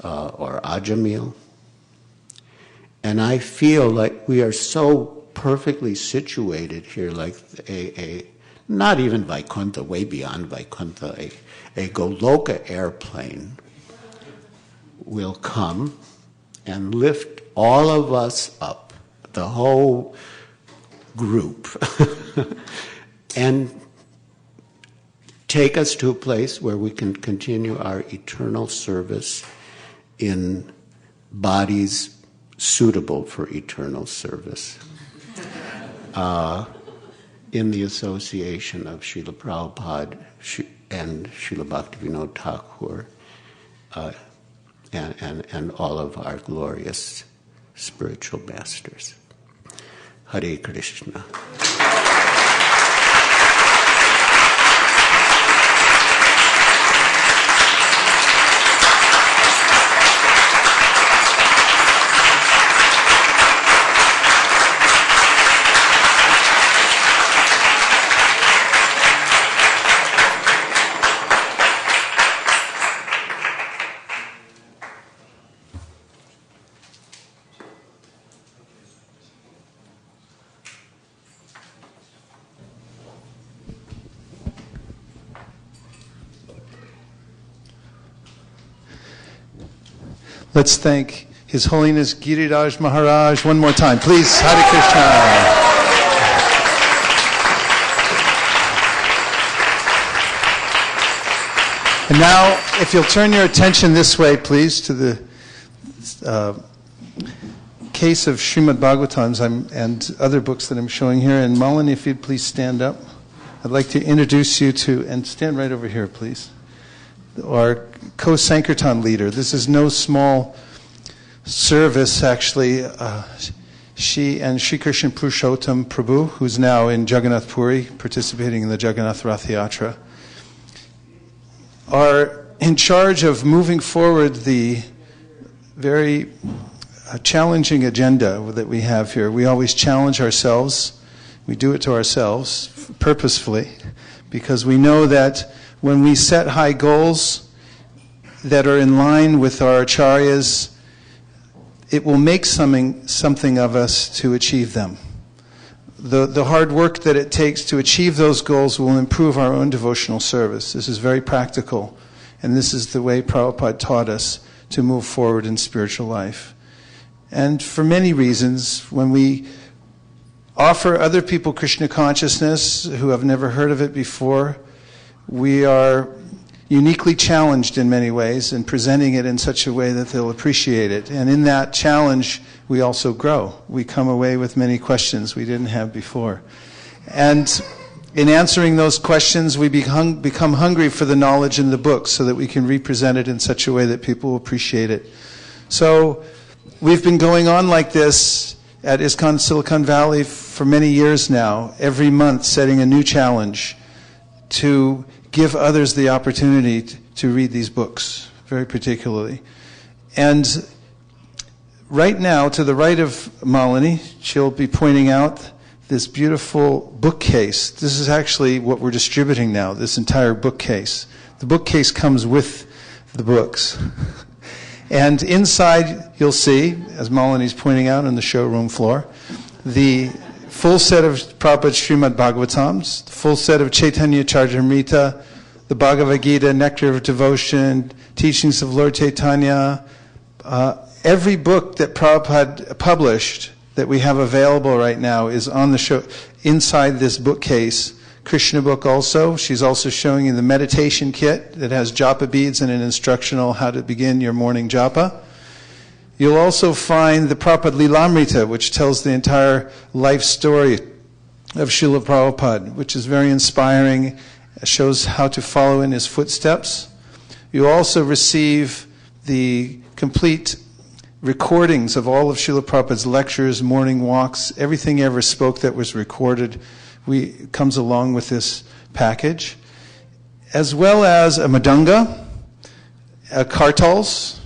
or Ajamil. And I feel like we are so perfectly situated here, like a not even Vaikuntha, way beyond Vaikuntha, a Goloka airplane will come and lift all of us up, the whole group, and take us to a place where we can continue our eternal service in bodies suitable for eternal service. In the association of Srila Prabhupada and Srila Bhaktivinoda Thakur and all of our glorious spiritual masters. Hare Krishna. Let's thank His Holiness Giriraj Maharaj one more time. Please, Hare Krishna. And now, if you'll turn your attention this way, please, to the case of Srimad Bhagavatams and other books that I'm showing here. And Malini, if you'd please stand up. I'd like to introduce you to, and stand right over here, please, our co-Sankirtan leader. This is no small service, actually. She and Sri Krishna Purushottam Prabhu, who's now in Jagannath Puri, participating in the Jagannath Rath Yatra, are in charge of moving forward the very challenging agenda that we have here. We always challenge ourselves. We do it to ourselves purposefully, because we know that when we set high goals that are in line with our acharyas, it will make something of us to achieve them. The hard work that it takes to achieve those goals will improve our own devotional service. This is very practical, and this is the way Prabhupada taught us to move forward in spiritual life. And for many reasons, when we offer other people Krishna consciousness who have never heard of it before, we are uniquely challenged in many ways in presenting it in such a way that they'll appreciate it. And in that challenge, we also grow. We come away with many questions we didn't have before. And in answering those questions, we become hungry for the knowledge in the book so that we can represent it in such a way that people will appreciate it. So we've been going on like this at ISKCON Silicon Valley for many years now, every month setting a new challenge to give others the opportunity to read these books, very particularly. And right now, to the right of Malini, she'll be pointing out this beautiful bookcase. This is actually what we're distributing now, this entire bookcase. The bookcase comes with the books. And inside, you'll see, as Malini's pointing out on the showroom floor, the full set of Prabhupada's Srimad Bhagavatams, the full set of Chaitanya Charitamrita, the Bhagavad Gita, Nectar of Devotion, Teachings of Lord Chaitanya. Every book that Prabhupada published that we have available right now is on the show inside this bookcase. Krishna book also. She's also showing you the meditation kit that has japa beads and an instructional how to begin your morning japa. You'll also find the Prabhupada Lilamrita, which tells the entire life story of Srila Prabhupada, which is very inspiring, shows how to follow in his footsteps. You also receive the complete recordings of all of Srila Prabhupada's lectures, morning walks, everything he ever spoke that was recorded comes along with this package, as well as a madanga, a kartals,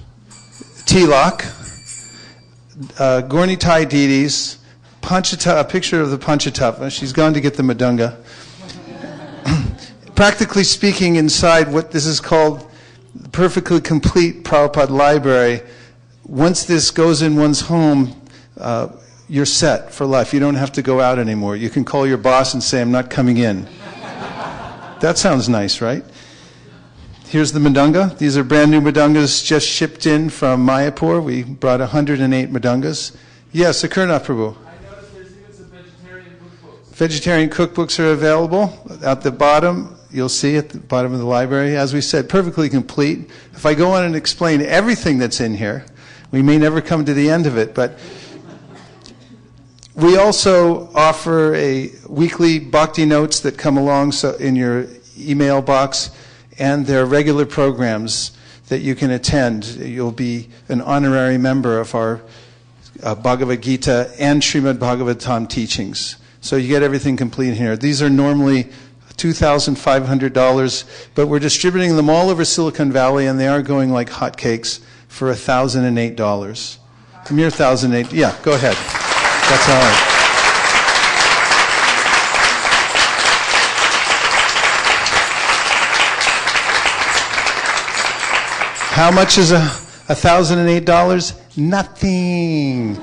tilak, Gornitai deities, a picture of the Panchatattva. She's gone to get the Madunga. Practically speaking, inside what this is called the perfectly complete Prabhupada library, once this goes in one's home, you're set for life. You don't have to go out anymore. You can call your boss and say, I'm not coming in. That sounds nice, right? Here's the Madunga. These are brand new Madungas just shipped in from Mayapur. We brought 108 Madungas. Yes, Akurna Prabhu. I noticed there's even some vegetarian cookbooks. Vegetarian cookbooks are available at the bottom. You'll see at the bottom of the library. As we said, perfectly complete. If I go on and explain everything that's in here, we may never come to the end of it, but we also offer a weekly bhakti notes that come along in your email box, and there are regular programs that you can attend. You'll be an honorary member of our Bhagavad Gita and Srimad Bhagavatam teachings. So you get everything complete here. These are normally $2,500, but we're distributing them all over Silicon Valley, and they are going like hotcakes for $1,008. A mere $1,008. Yeah, go ahead. That's all right. How much is $1,008? Nothing.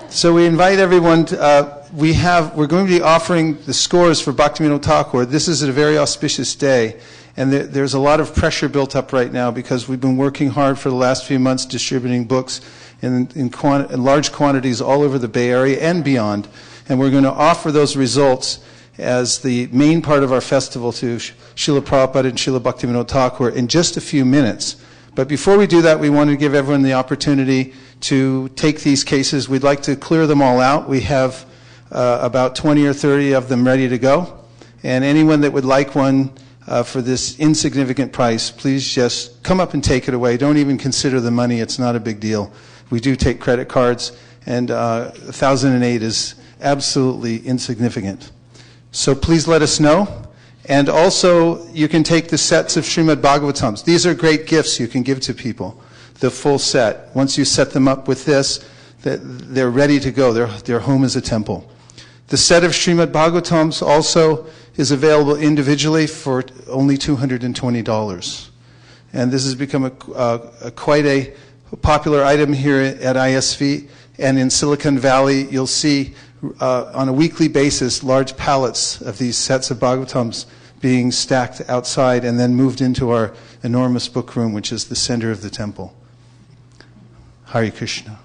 So we invite everyone to, we're going to be offering the scores for Bhaktivinoda Thakur. This is a very auspicious day, and there's a lot of pressure built up right now because we've been working hard for the last few months distributing books in large quantities all over the Bay Area and beyond, and we're going to offer those results as the main part of our festival to Srila Prabhupada and Srila Bhaktivinoda Thakur in just a few minutes. But before we do that, we want to give everyone the opportunity to take these cases. We'd like to clear them all out. We have about 20 or 30 of them ready to go. And anyone that would like one for this insignificant price, please just come up and take it away. Don't even consider the money. It's not a big deal. We do take credit cards, and 1,008 is absolutely insignificant. So please let us know. And also, you can take the sets of Srimad Bhagavatams. These are great gifts you can give to people, the full set. Once you set them up with this, they're ready to go. Their home is a temple. The set of Srimad Bhagavatams also is available individually for only $220. And this has become quite a popular item here at ISV. And in Silicon Valley, you'll see on a weekly basis large pallets of these sets of Bhagavatams being stacked outside and then moved into our enormous book room, which is the center of the temple. Hare Krishna.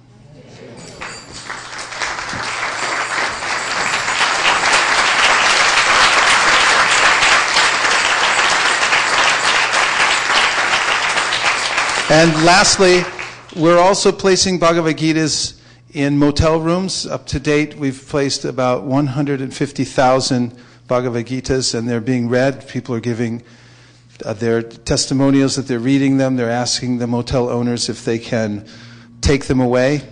And lastly, we're also placing Bhagavad Gitas in motel rooms. Up to date, we've placed about 150,000 Bhagavad Gitas, and they're being read. People are giving their testimonials that they're reading them. They're asking the motel owners if they can take them away.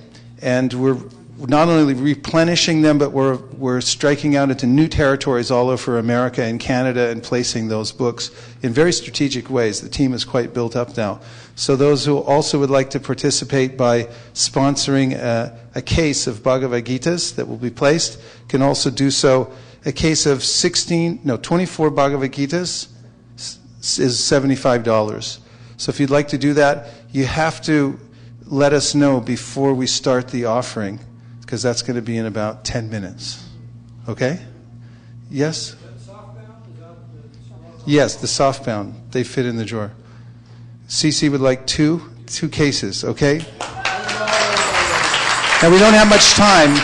And we're not only replenishing them, but we're striking out into new territories all over America and Canada and placing those books in very strategic ways. The team is quite built up now. So those who also would like to participate by sponsoring a case of Bhagavad Gitas that will be placed can also do so. A case of 24 Bhagavad Gitas is $75. So if you'd like to do that, you have to let us know before we start the offering, because that's going to be in about 10 minutes. Okay? Yes? Yes, the softbound. They fit in the drawer. CC would like two cases, okay? Now, we don't have much time.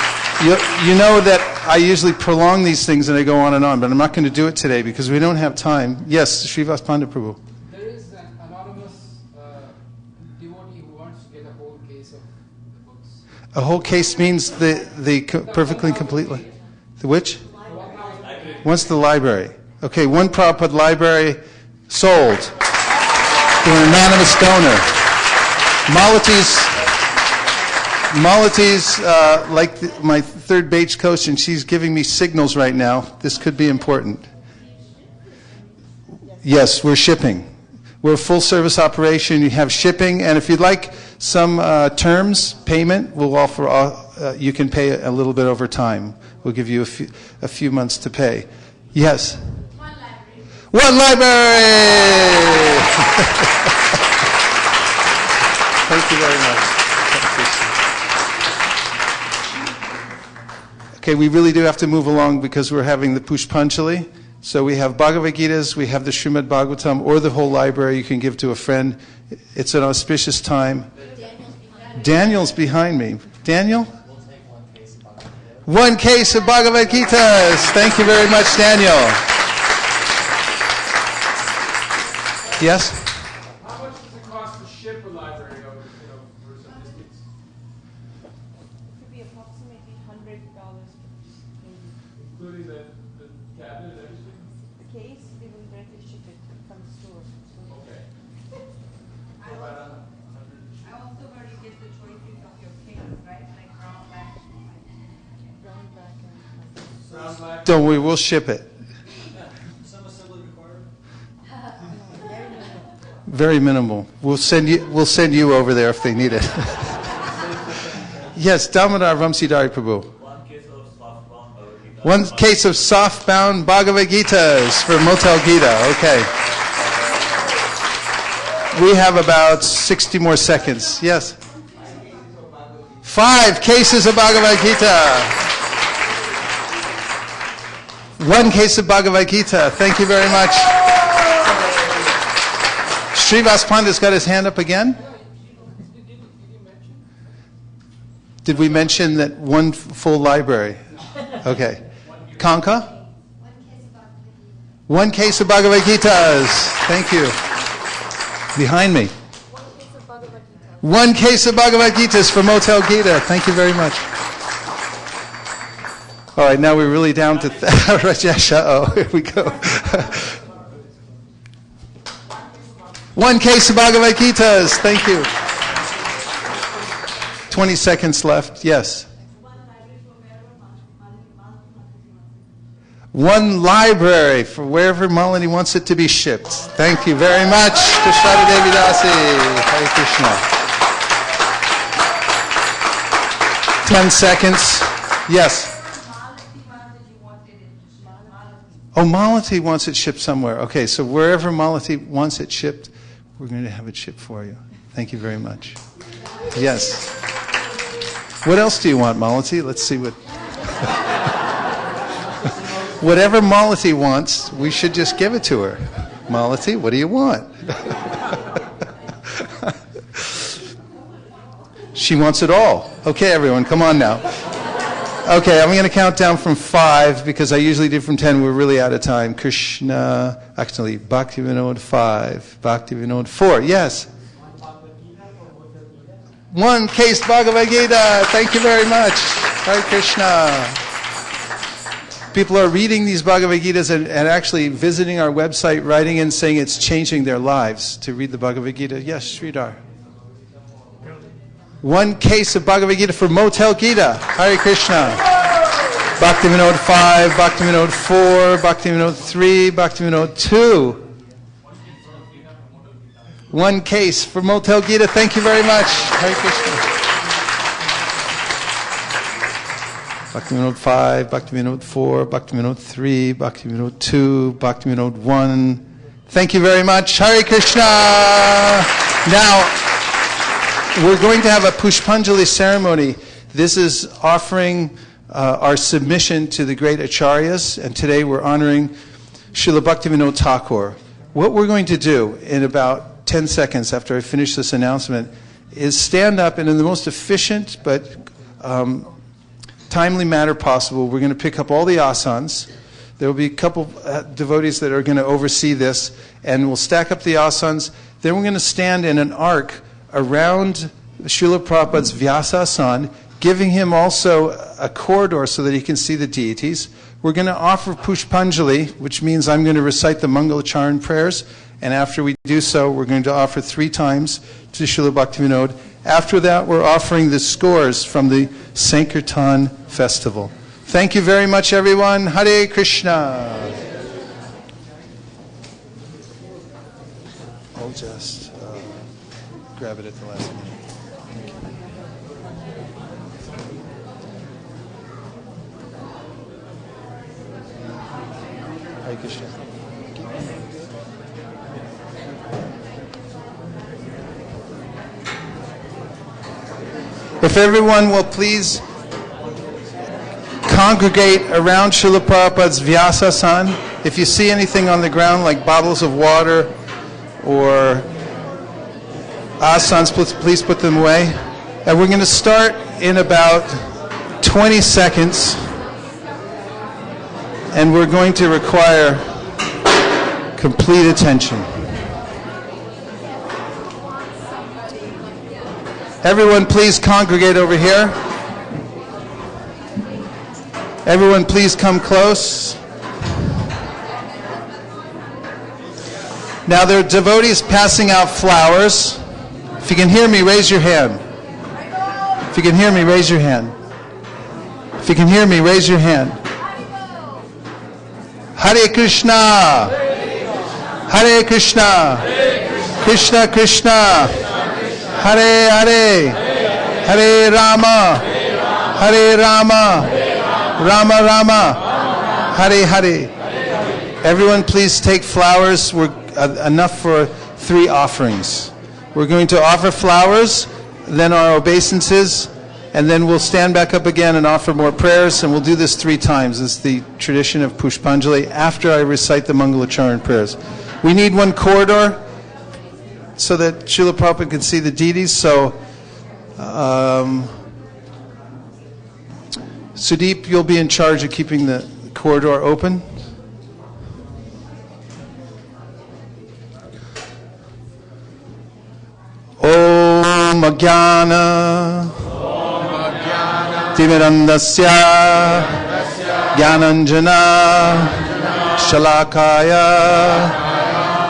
You know that I usually prolong these things and I go on and on, but I'm not going to do it today because we don't have time. Yes, Srivas Pandit Prabhu. There is an anonymous devotee who wants to get a whole case of the books. A whole case means the perfectly completely. The which? What's the library? Okay, one Prabhupada library sold to an anonymous donor. Malati's like my third Bates coach, and she's giving me signals right now. This could be important. Yes, we're shipping. We're a full-service operation. You have shipping, and if you'd like some terms, payment, we'll offer you can pay a little bit over time. We'll give you a few months to pay. Yes? One library! Thank you very much. Okay, we really do have to move along because we're having the Pushpanjali. So we have Bhagavad Gitas, we have the Srimad Bhagavatam, or the whole library you can give to a friend. It's an auspicious time. Daniel's behind me. Daniel? One case of Bhagavad Gitas. Thank you very much, Daniel. Yes? How much does it cost to ship a library over, for some distance? It could be approximately $100. Including the cabinet and everything? The case, they will directly ship it from the store. Okay. I also heard you get the choices of your case, right? Like brown, black, Brown, black, and Brown, black. Don't worry, we'll ship it. Some assembly required? Very minimal. We'll send you over there if they need it. Yes, Damodar Vamsidhari Prabhu. One case of soft-bound Bhagavad Gitas for Motel Gita. Okay. We have about 60 more seconds. Yes? 5 cases of Bhagavad Gita. 1 case of Bhagavad Gita. Thank you very much. Srivas Pandit's got his hand up again. Did we mention that one full library? Okay. Kanka? 1 case of Bhagavad Gitas. Thank you. Behind me. 1 case of Bhagavad Gitas for Motel Gita. Thank you very much. All right, now we're really down to Rajesh. Uh-oh, here we go. 1 case of Bhagavad Gitas. Thank you. 20 seconds left. Yes. 1 library for wherever Malini wants it to be shipped. Thank you very much. Krishna Devi Dasi. Hare Krishna. 10 seconds. Yes. Oh, Malati wants it shipped somewhere. Okay, so wherever Malati wants it shipped, we're going to have it shipped for you. Thank you very much. Yes. What else do you want, Malati? Let's see what... Whatever Malati wants, we should just give it to her. Malati, what do you want? She wants it all. Okay, everyone, come on now. Okay, I'm going to count down from 5 because I usually do from 10. We're really out of time. Krishna, actually, Bhaktivinoda 5, Bhaktivinoda 4. Yes. 1 case Bhagavad Gita. Thank you very much. Hare Krishna. People are reading these Bhagavad Gitas and actually visiting our website, writing in saying it's changing their lives to read the Bhagavad Gita. Yes, Sridhar. 1 case of Bhagavad Gita for Motel Gita. Hare Krishna. Bhaktivinoda 5, Bhaktivinoda 4, Bhaktivinoda 3, Bhaktivinoda 2. 1 case for Motel Gita. Thank you very much. Hare Krishna. Bhaktivinoda 5, Bhaktivinoda 4, Bhaktivinoda 3, Bhaktivinoda 2, Bhaktivinoda 1. Thank you very much. Hare Krishna. Now, we're going to have a Pushpanjali ceremony. This is offering our submission to the great acharyas, and today we're honoring Srila Bhaktivinoda Thakur. What we're going to do in about 10 seconds after I finish this announcement is stand up and in the most efficient but timely manner possible, we're going to pick up all the asanas. There will be a couple devotees that are going to oversee this, and we'll stack up the asanas. Then we're going to stand in an arc around Srila Prabhupada's Vyasasana, giving him also a corridor so that he can see the deities. We're going to offer Pushpanjali, which means I'm going to recite the Mangalacharan prayers, and after we do so, we're going to offer 3 times to Srila Bhaktivinoda. After that, we're offering the scores from the Sankirtan festival. Thank you very much, everyone. Hare Krishna. I'll just grab it at the last minute. Hare Krishna. If everyone will please congregate around Srila Prabhupada's Vyasasana. If you see anything on the ground like bottles of water or asanas, please put them away. And we're going to start in about 20 seconds. And we're going to require complete attention. Everyone please congregate over here. Everyone please come close. Now there are devotees passing out flowers. If you can hear me, raise your hand. If you can hear me, raise your hand. If you can hear me, raise your hand. Hare Krishna. Hare Krishna. Krishna Krishna. Hare Hare. Hare Rama. Hare Rama. Rama Rama. Hare Hare. Everyone please take flowers. We're enough for 3 offerings. We're going to offer flowers, then our obeisances, and then we'll stand back up again and offer more prayers, and we'll do this 3 times. It's the tradition of Pushpanjali after I recite the Mangalacharan prayers. We need one corridor so that Srila Prabhupada can see the deities. So, Sudeep, you'll be in charge of keeping the corridor open. Om Ajnana Timirandasya Jnananjana Shalakaya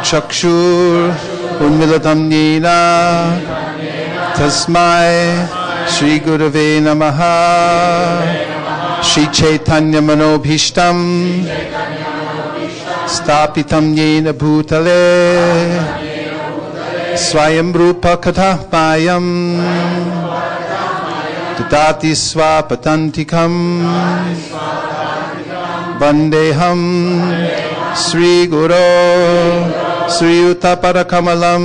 Chakshur Unmilatam Yena Tasmai Shri Gurave Namaha Shri Chaitanya Manobhishtam Stapitam Yena Bhutale Swayam Rupa Katha Mayam Tatati Swapatantikam Vandeham Sri Guru Sri Uttaparakamalam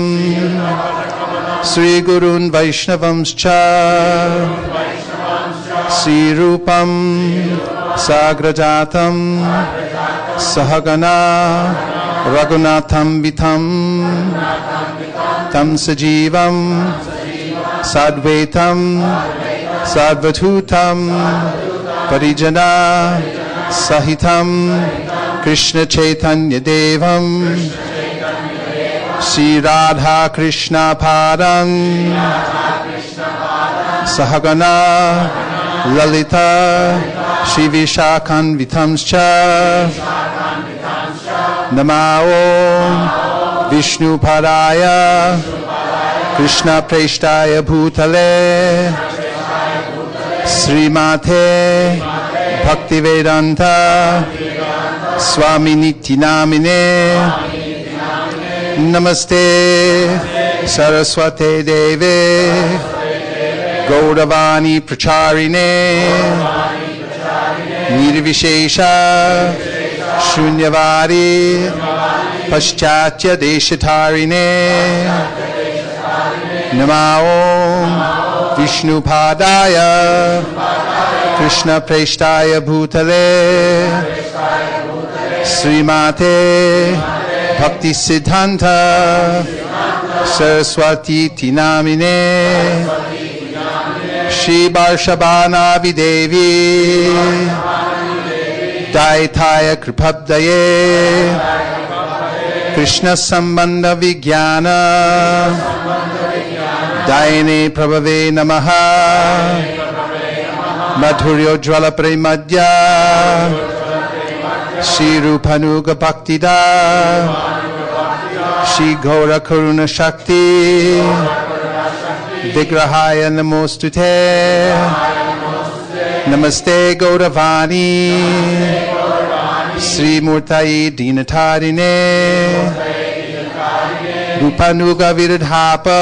Sri Gurun Vaishnavamscha Sri Rupam Sagrajatam Sahagana Raghunatham Vitam Tam Sajivam Sadvaitam Sadvathutam Parijana Sahitam Krishna Chaitanya Devam Sri Radha Krishna Padam Sahagana Lalita Shri Vishakhan Vitamscha Namao Vishnu Padaya Krishna Preshtaya Bhutale Srimate Bhaktivedanta Swami Niti Namine Namaste Saraswate Deve Gauravani Pracharine Nirvishesha Shunyavadi Paschatya Deshatarine Namao Vishnu Padaya Krishna Preshtaya Bhutale Srimate Bhakti Siddhanta Saraswati Tinamine Shri Barshabana Videvi Daitaya Kripabdaye Krishna Sambandha Vijnana Daine Prabhave Namaha Madhuryo Jvala Premadya Shri Rupanuga Bhaktida Shri Gaura Karuna Shakti Vigrahaya Namostute Namaste Gauravani Sri Murtai Dinatarine Rupanuga Viradhapa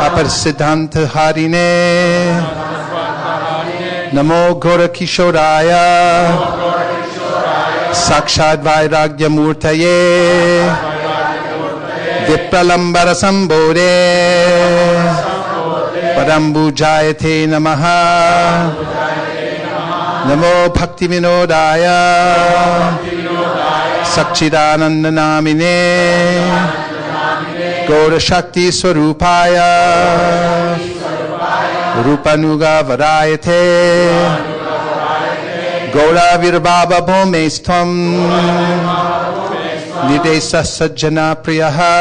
Aparsiddhanta Harine Namo Gora Kishoraya Sakshad Vairagya Murtaye Vipralambara Sambode Padambu Jayate Namaha Namo Bhaktivinodaya Sakchidananda Namine Gaura Shakti Swarupaya Rupanuga Varayate Gaura Virbhava Bhomestham Nidesa Sajjana Priyaha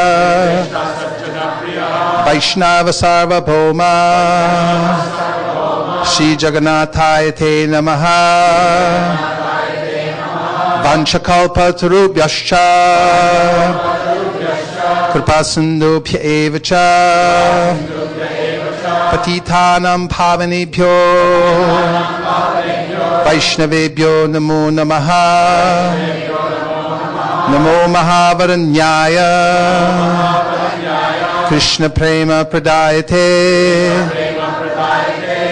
Vaishnava Sarvabhauma Shri Jagannathaya Te Namaha Vanchakalpa Tarubhyascha Kripasindubhya Evacha Patitanam Pavanebhyo Vaishnavebhyo Namo Namaha Namo Mahavaranyaya Krishna Prema Pradayate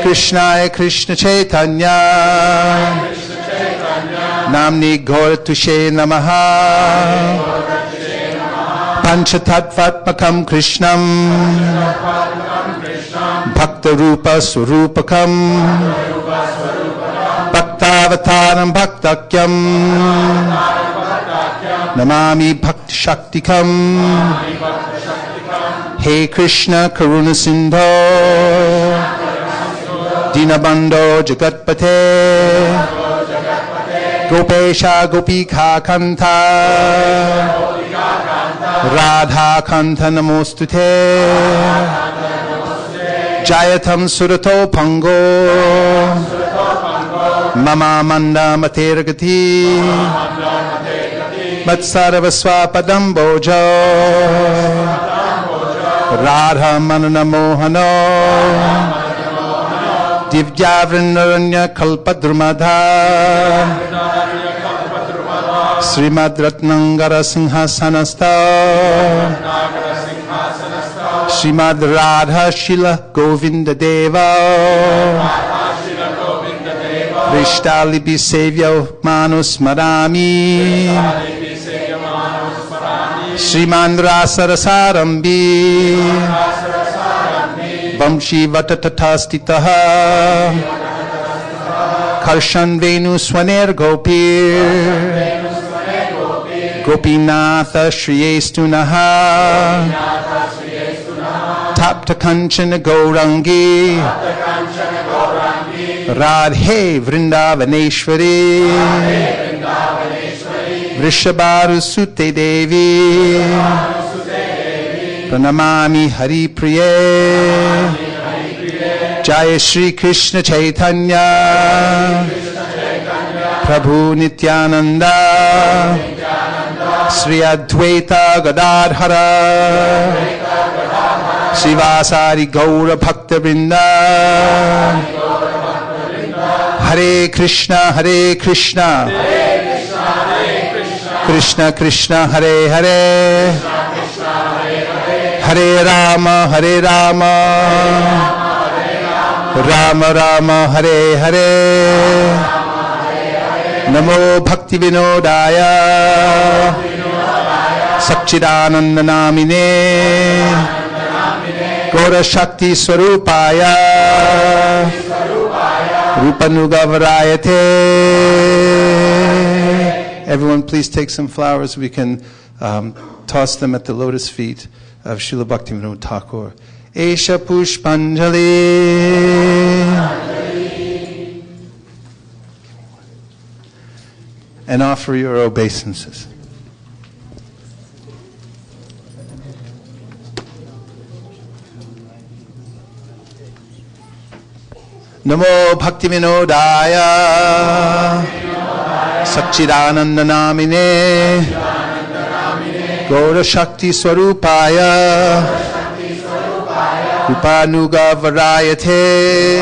Krishnaya Krishna Chaitanya Namni Gauratushe Namaha Panchatattvatmakam Krishnam Bhakta Rupa Swarupakam Bhaktavataram Bhaktakyam Namami Bhakti Shaktikam He Krishna Karuna Sindho Dinabandho Jagatpate Gopesha Gopika Kanta Radha Kanta Namostute Jayatam Surato Pango Mama Manda Materagati Matsarvaswapadam Bojo Radha Manana Mohano Divya Vrindaranya Kalpadrumadha Srimad Ratnangara Sinhasanasta Srimad Radha Shila Govinda Deva Rishtalipi Sevya Manus Madami Sriman Rasarasarambi Vamshi Vatatatastitaha Karshan Venu Swaner Gopir Gopinatha Shriyestunaha Tapta Kanchana Gaurangi Radhe Vrindavaneshwari Vrishabharu Sute Devi Pranamami Hari Priye Jaya Shri Krishna Chaitanya Prabhu Nityananda Sri Advaita Gadadhara Srivasari Gaura Bhakta Vrinda Hare Krishna Krishna Krishna Hare Hare Hare Rama Rama Rama Hare Hare Namo Bhaktivinodaya Sakchidananda Namine Gaura Shakti Swarupaya Rupanuga Varayate. Everyone please take some flowers. We can toss them at the lotus feet of Srila Bhaktivinoda Thakur. Esha Pushpanjali. And offer your obeisances. Namo Bhaktivinodaya Satchidananda Namine Gaura Shakti Swarupaya Rupanuga Varayate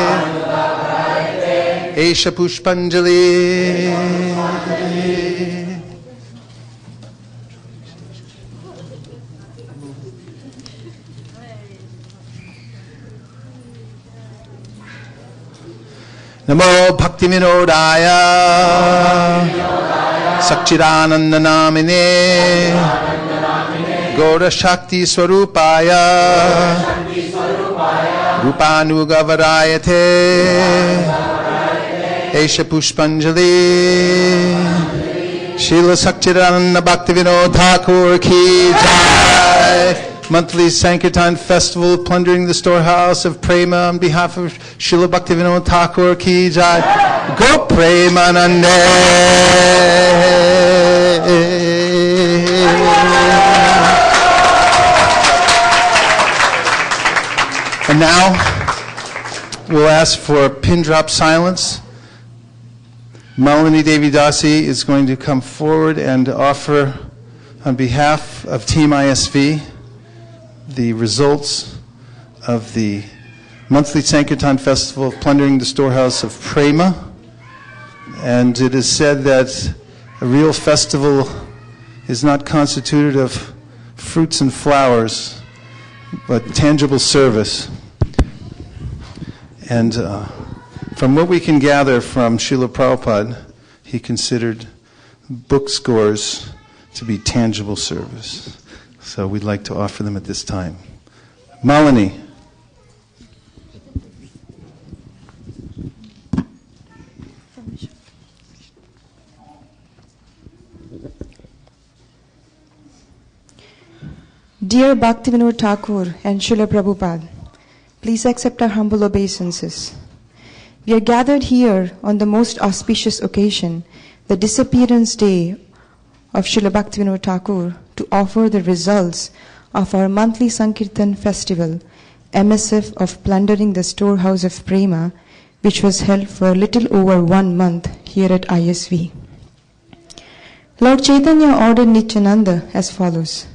Esha Pushpanjali. Namo Bhaktivinodaya Sakchidananda Namine Gaura Shakti Swarupaya Rupanugavarayate Esha Pushpanjali Srila Sakchidananda Bhaktivinoda Thakur Ki Jai. Monthly Sankirtan Festival plundering the storehouse of Prema on behalf of Srila Bhaktivinoda Thakur Ki Jai. Go Premanande. And now we'll ask for pin drop silence. Malini Devi Dasi is going to come forward and offer on behalf of Team ISV the results of the monthly Sankirtan Festival of plundering the storehouse of Prema. And it is said that a real festival is not constituted of fruits and flowers, but tangible service. And from what we can gather from Srila Prabhupada, he considered book scores to be tangible service. So we'd like to offer them at this time. Malini. Dear Bhaktivinoda Thakur and Srila Prabhupada, please accept our humble obeisances. We are gathered here on the most auspicious occasion, the Disappearance Day of Srila Bhaktivinoda Thakur, to offer the results of our monthly Sankirtan festival, MSF of plundering the storehouse of Prema, which was held for a little over 1 month here at ISV. Lord Chaitanya ordered Nityananda as follows.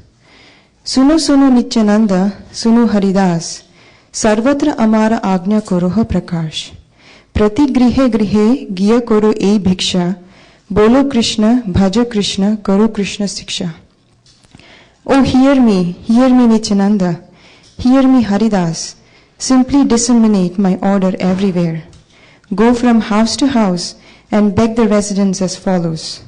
Suno suno Nityananda, suno Haridas, sarvatra amara agnya koroha prakash. Prati grihe grihe giya koro ei bhiksha, bolo Krishna, bhaja Krishna, karo Krishna siksha. Oh, hear me Nityananda, hear me Haridas, simply disseminate my order everywhere. Go from house to house and beg the residents as follows.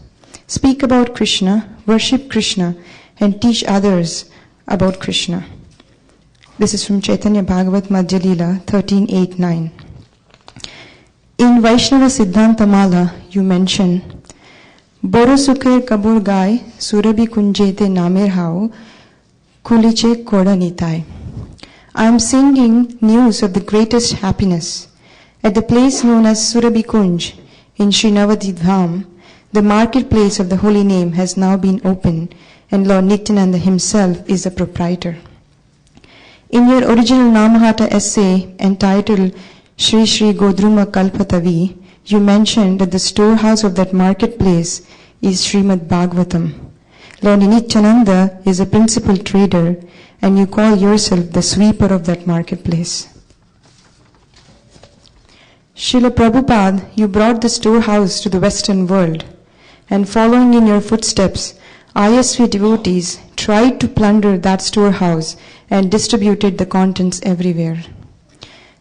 Speak about Krishna, worship Krishna, and teach others about Krishna. This is from Chaitanya Bhagavat Madhya Leela 13.8.9. In Vaishnava Siddhanta Mala, you mention, Boro Sukher Kabur Gai, Surabi Kunjete Namer Hao, Kuliche Koda Nitai. I am singing news of the greatest happiness. At the place known as Surabi Kunj in Srinavati Dham, the marketplace of the holy name has now been opened, and Lord Nityananda himself is the proprietor. In your original Namahata essay entitled Shri Shri Godruma Kalpatavi, you mentioned that the storehouse of that marketplace is Srimad Bhagavatam. Lord Nityananda is a principal trader, and you call yourself the sweeper of that marketplace. Srila Prabhupada, you brought the storehouse to the Western world, and following in your footsteps, ISV devotees tried to plunder that storehouse and distributed the contents everywhere.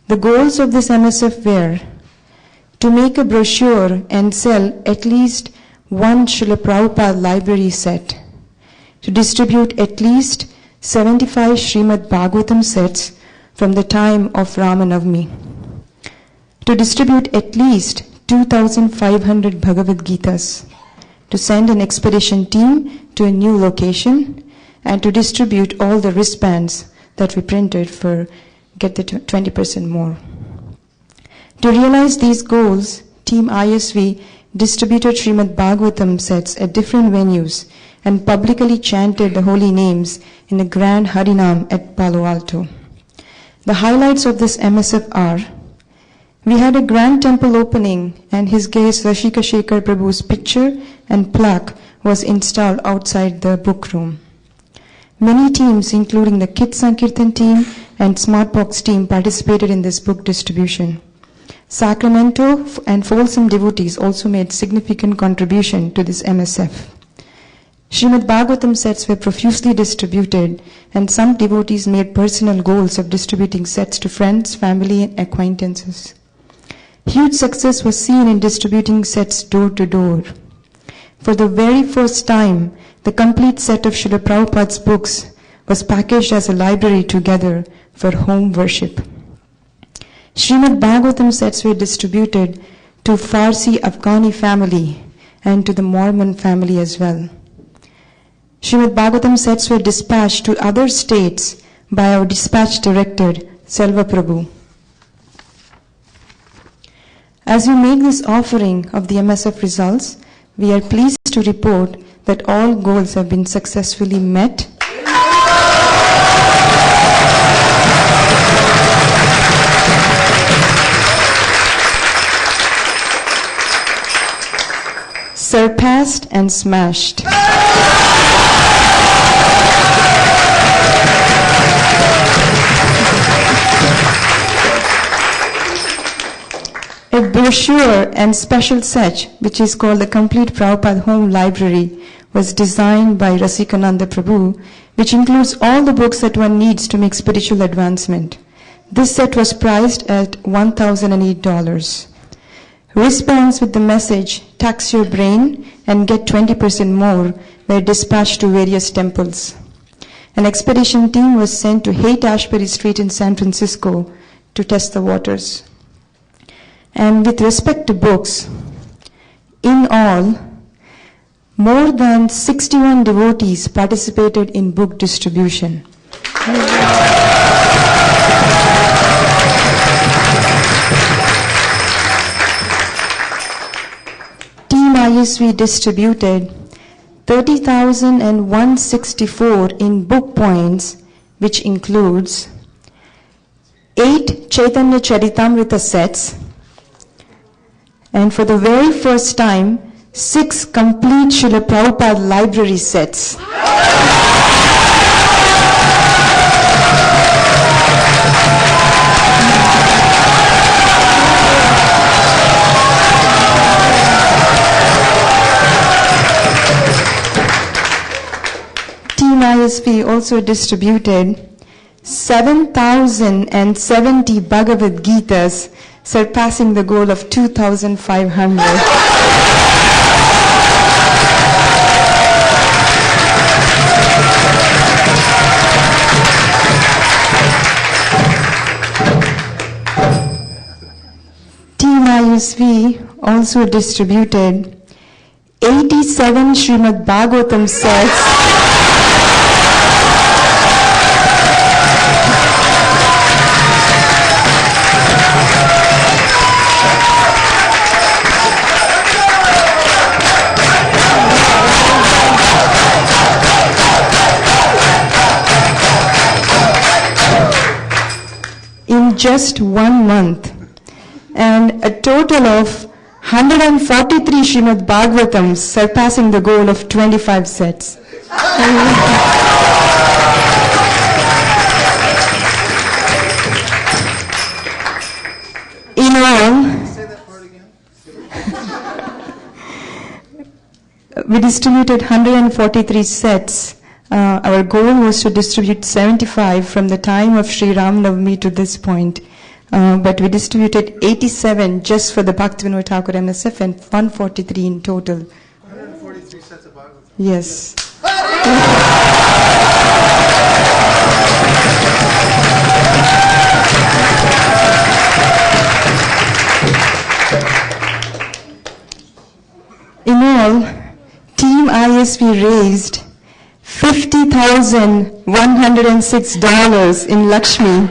The goals of this MSF were to make a brochure and sell at least one Srila Prabhupada library set, to distribute at least 75 Srimad Bhagavatam sets from the time of Ramanavami, to distribute at least 2,500 Bhagavad Gitas, to send an expedition team to a new location, and to distribute all the wristbands that we printed for get the 20% more. To realize these goals, Team ISV distributed Srimad Bhagavatam sets at different venues and publicly chanted the holy names in a grand Harinam at Palo Alto. The highlights of this MSF are: we had a grand temple opening, and His Grace Rashika Shekhar Prabhu's picture and plaque was installed outside the book room. Many teams, including the Kids Sankirtan team and Smartbox team, participated in this book distribution. Sacramento and Folsom devotees also made significant contribution to this MSF. Srimad Bhagavatam sets were profusely distributed, and some devotees made personal goals of distributing sets to friends, family, and acquaintances. Huge success was seen in distributing sets door to door. for the very first time, the complete set of Srila Prabhupada's books was packaged as a library together for home worship. Srimad Bhagavatam sets were distributed to Farsi Afghani family and to the Mormon family as well. Srimad Bhagavatam sets were dispatched to other states by our dispatch director, Selva Prabhu. As we make this offering of the MSF results, we are pleased to report that all goals have been successfully met. Surpassed and smashed. A brochure and special set, which is called the Complete Prabhupada Home Library, was designed by Rasikananda Prabhu, which includes all the books that one needs to make spiritual advancement. This set was priced at $1,008. Wristbands with the message, "Tax your brain and get 20% more," were dispatched to various temples. An expedition team was sent to Haight-Ashbury Street in San Francisco to test the waters. And with respect to books, in all, more than 61 devotees participated in book distribution. Team ISV distributed 30,164 in book points, which includes 8 Chaitanya Charitamrita sets, and for the very first time, 6 complete Srila Prabhupada library sets. Team ISV also distributed 7,070 Bhagavad Gitas, surpassing the goal of 2,500. Team ISV also distributed 87 Srimad Bhagavatam sets, in just 1 month, and a total of 143 Srimad Bhagavatams, surpassing the goal of 25 sets. In all, we distributed 143 sets. Our goal was to distribute 75 from the time of Sri Ram Navami to this point. But we distributed 87 just for the Bhaktivinoda Thakura MSF and 143 in total. 143 sets of Bhagavatam. Yes. In all, Team ISV raised $50,106 in Lakshmi.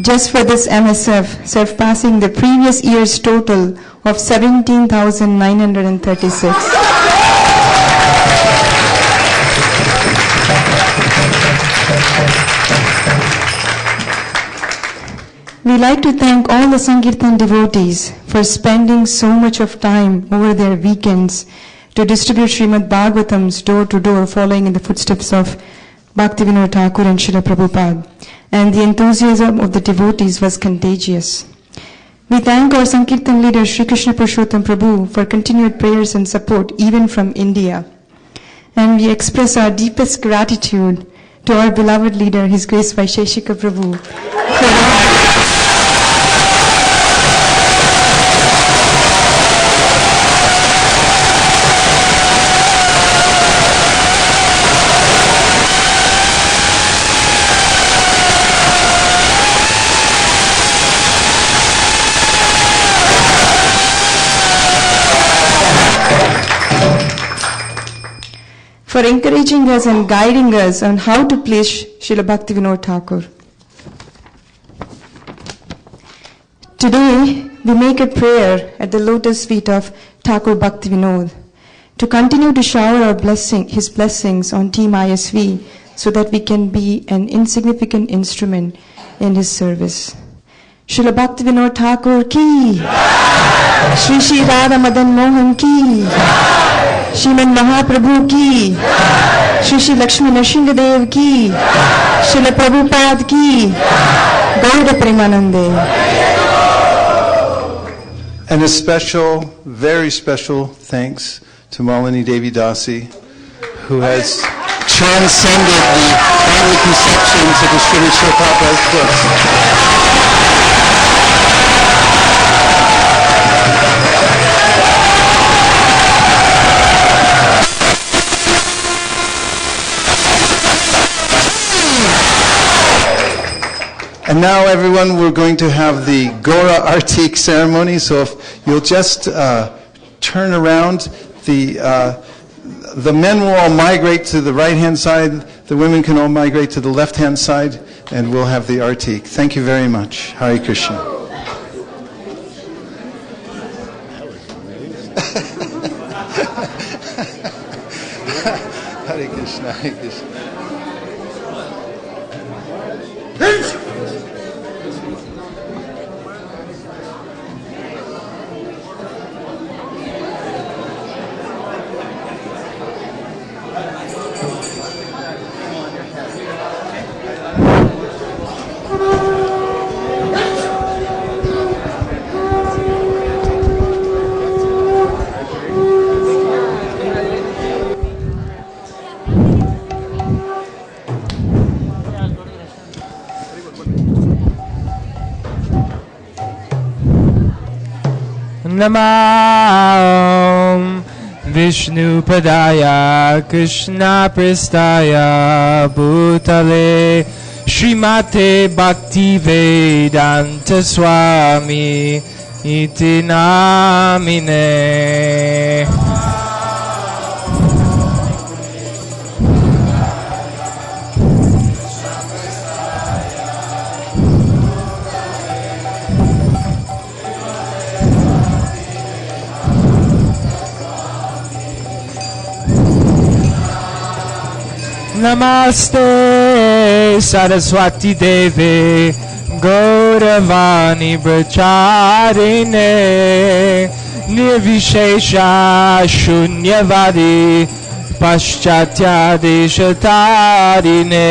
Just for this MSF, surpassing the previous year's total of 17,936. We like to thank all the Sankirtan devotees for spending so much of time over their weekends to distribute Srimad Bhagavatams door to door, following in the footsteps of Bhaktivinoda Thakur and Srila Prabhupada. And the enthusiasm of the devotees was contagious. We thank our Sankirtan leader Sri Krishna Purushottam Prabhu for continued prayers and support even from India. And we express our deepest gratitude to our beloved leader, His Grace Vaisheshika Prabhu. For encouraging us and guiding us on how to place Srila Bhaktivinoda Thakur. Today, we make a prayer at the lotus feet of Thakur Bhaktivinoda to continue to shower our his blessings on Team ISV so that we can be an insignificant instrument in his service. Srila Bhaktivinoda Thakur ki, Shri Shri Radha Madan Mohan ki, Shriman Mahaprabhu ki, Shri Shri Lakshmi Nrsimhadev ki, Srila Prabhupada ki, Gaura Premanande. And a special, very special thanks to Malini Devi Dasi, who has transcended the family conceptions of the Srila Prabhupada's books. And now, everyone, we're going to have the Gora Artik ceremony. So if you'll just turn around, the men will all migrate to the right-hand side. The women can all migrate to the left-hand side, and we'll have the Artik. Thank you very much. Hare Krishna. Hare Krishna, Hare Krishna. Namah Vishnu Padaya Krishna Pristaya Bhutale Srimate Bhaktivedanta Swami Iti Namine. Namaste Saraswati Devi Gauravani Bracharine Nirvishesha Shunyavadi Paschatya Deshatarine.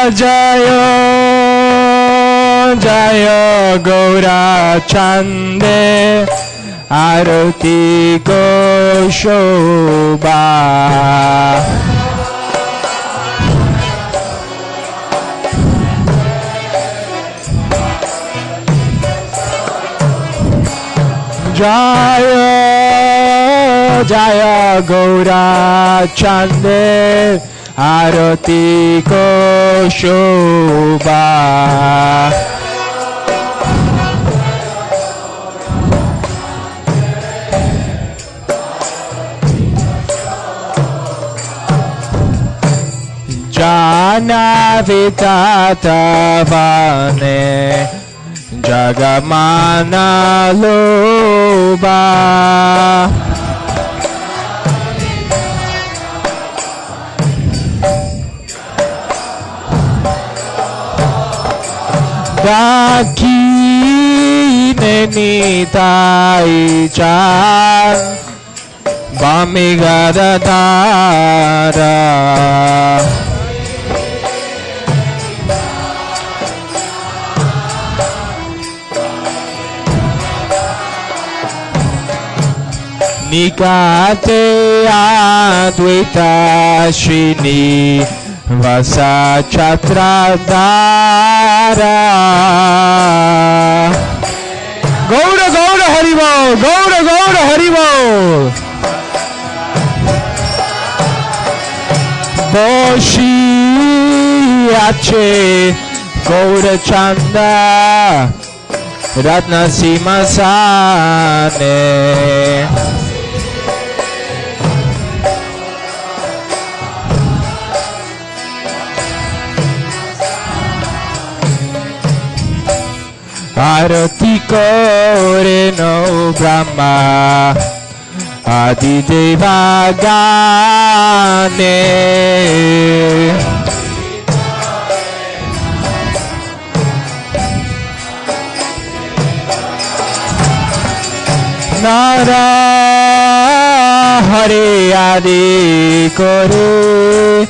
Jayo Jayo Gaura Chande Arati Ko Shobha. Jayo Jayo Gaura Chande Arati Ko Shobha. Jana Vitatavane Jagamana Loba. Daki nitai chan Bamigadadara Nikate Advaita Shrini Vasa Chatradara Gaura Gaura Haribol Gaura Gaura Haribol Boshi Ache Gaura Chanda Ratna Simasane Arati kore no Brahma Adi Deva Gane Nara Hare Adi kore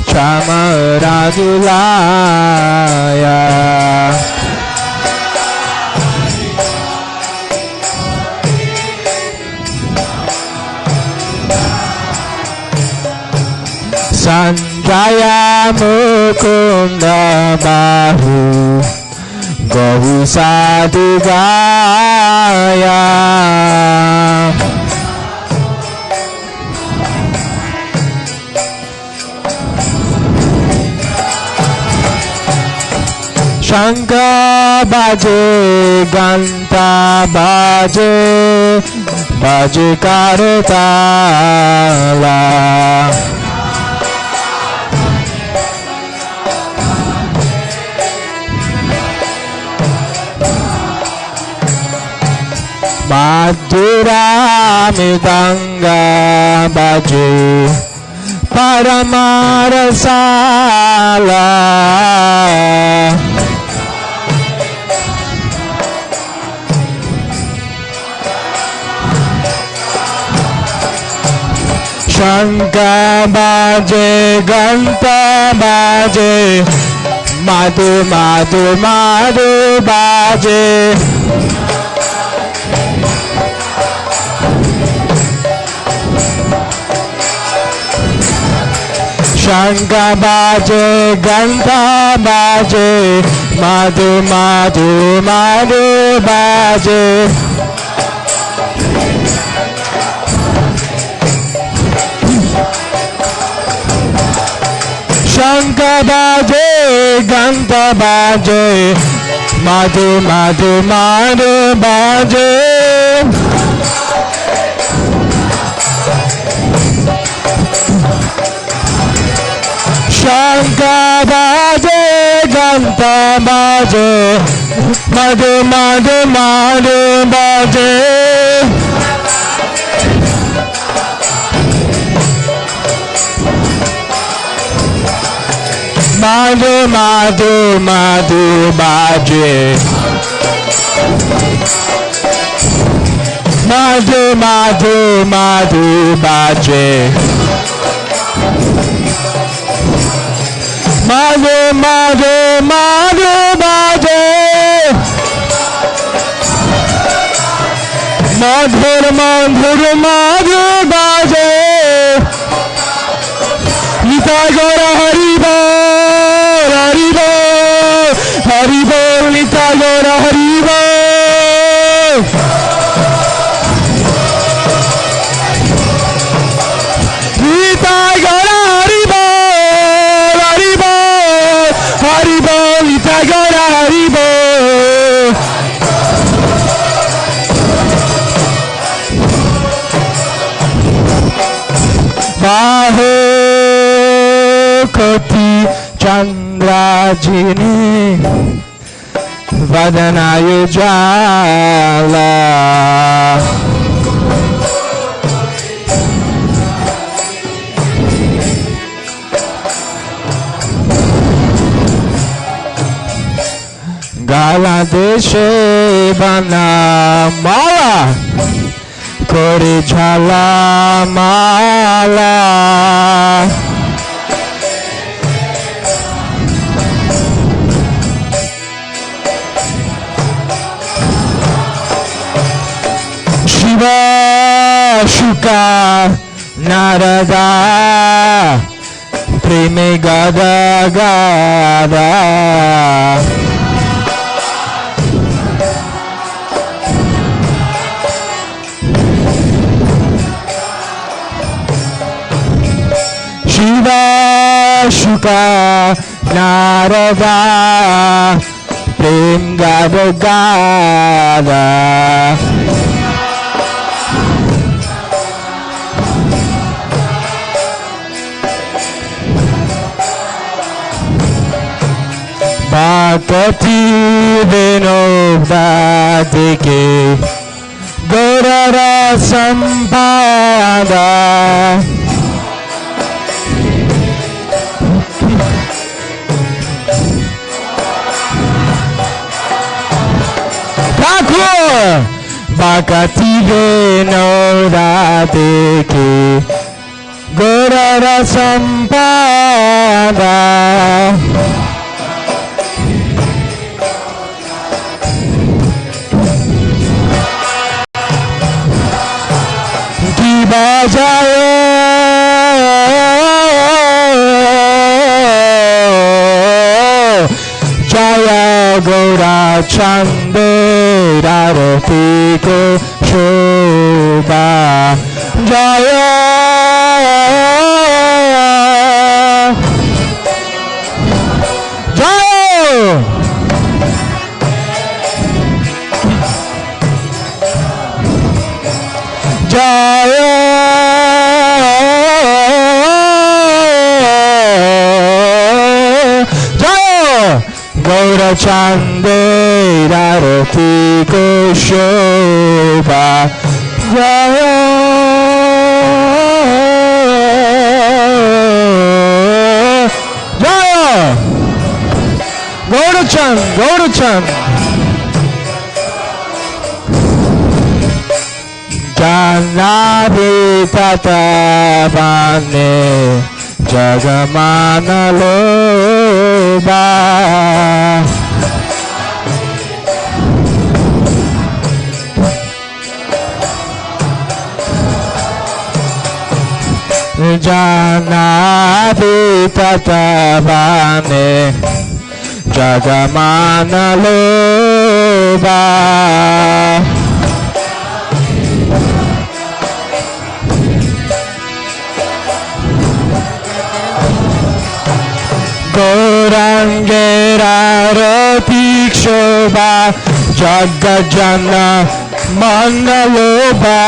Chamaradulaya Sanjaya Mukunda Bahu Gahu Sadhu Gaya Shankha Baje Ganta Baje Baje Kartala Madhura Midanga Baje Paramarasala Shankha Baje Ganta Baje Madhu Madhu Madhu Baje Shankha Baje Ganta Baje Madhu Madhu Madhu Baje Shankha Baje Ganta Baje Madhu Madhu Madhu Baje Shankha Baje Ganta Baje Madhu Madhu Madhu Baje Madhu Madhu Madhu Baje Madhu Madhu Madhu Baje Madhu Madhu Madhu Baje Madhur Madhur Madhu Baje Nitai Gaura Haribol Haribol Haribol Nitai Gaura Haribol Nitai Gaura Haribol Haribol Haribol Nitai Gaura Haribol Baho Koti Chandrajini Vadanayu Jala Gala Deshe বানা মালা করে ঝালা মালা শিবা শুকা নারদা প্রেমে গাদা গাদা শিবা শুকা নারদা প্রেম গাদা গাদা Bhaktivinoda deke Gaurara sampada Thakura Bhaktivinoda deke Gaurara sampada Bajayo Jaya Gaura Chande Rarati Ko Shobha Jaya Jaya Jaya Gaura Chande Rarati Ko Shobha Jaya Jaya Gaura Chand Janabi Tatabane Jagamana Loba Janabi Tatabane Jagamana Loba Gaurangera Ratik Shobha Jagajana Mandaloba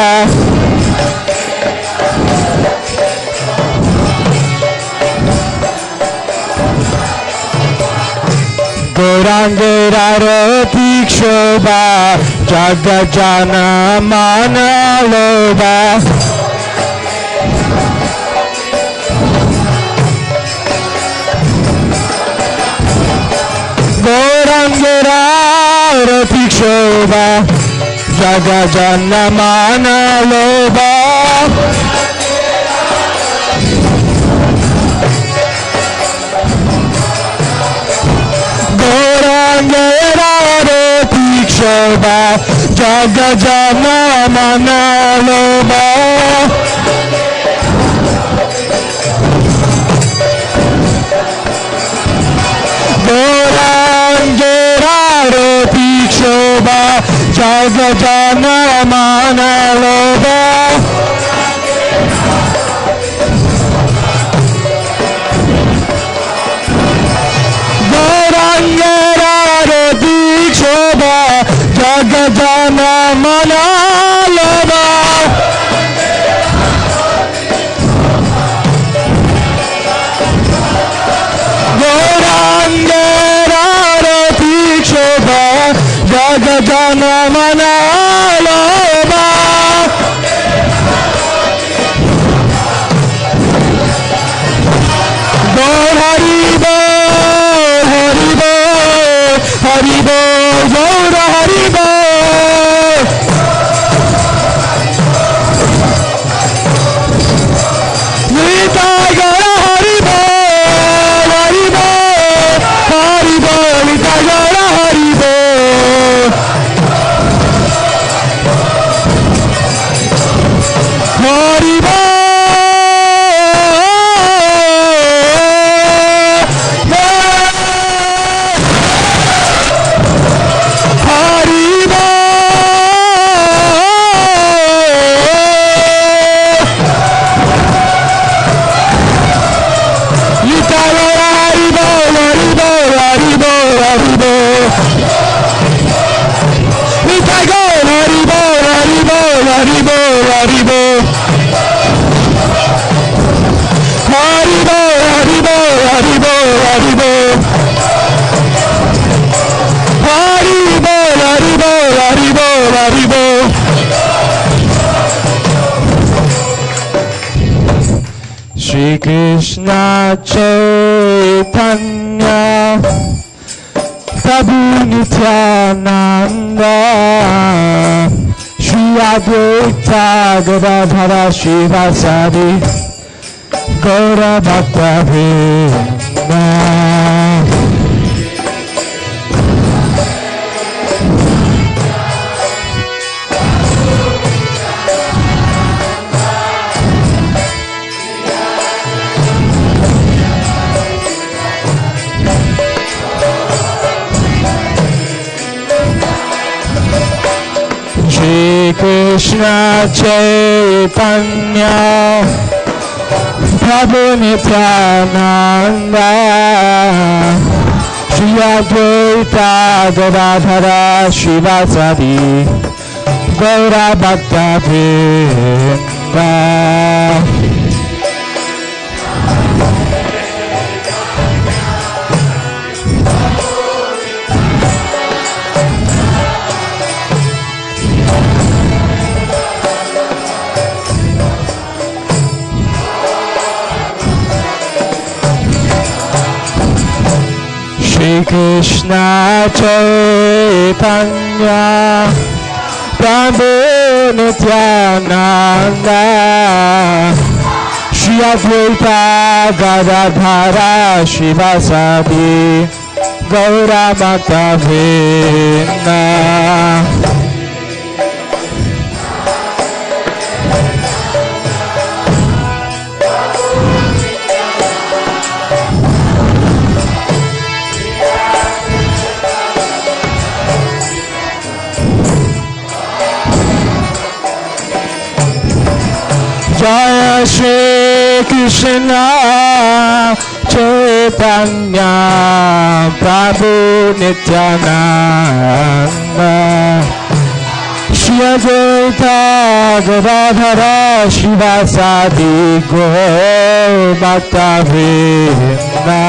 Gaurangera Ratik Shobha Jagajana Mandaloba Gaurangera Ratik Shobha Jagajana Mandaloba Gaurangera Ratik Shobha Jagajana Mandaloba Gaurangera Ratik Shobha Jagajana Mandaloba Gaurangera Ratik Shobha Jagajana Mandaloba Gaurangera Ratik Shobha Jagajana Mandaloba Gaur Hari Bol Hari Bol Hari Bol Gaur Hari Bol Chaitanya Prabhu Nityananda Shri Advaita Gadadhara Shivasadi Gaura Bhakta Vrinda Shri Krishna Chaitanya Prabhu Nityananda Shri Advaita Gadadhara Shivasadi Gaura Bhakta Vrinda Shri Krishna Chaitanya Prabhu Nityananda Shri Advaita Gadadhara Shivasadi Gaura Bhakta Vrinda Jaya Shri Krishna Chaitanya Prabhu Nityananda Shri Advaita Gadadhara Shivasadi Gaura Bhakta Vrinda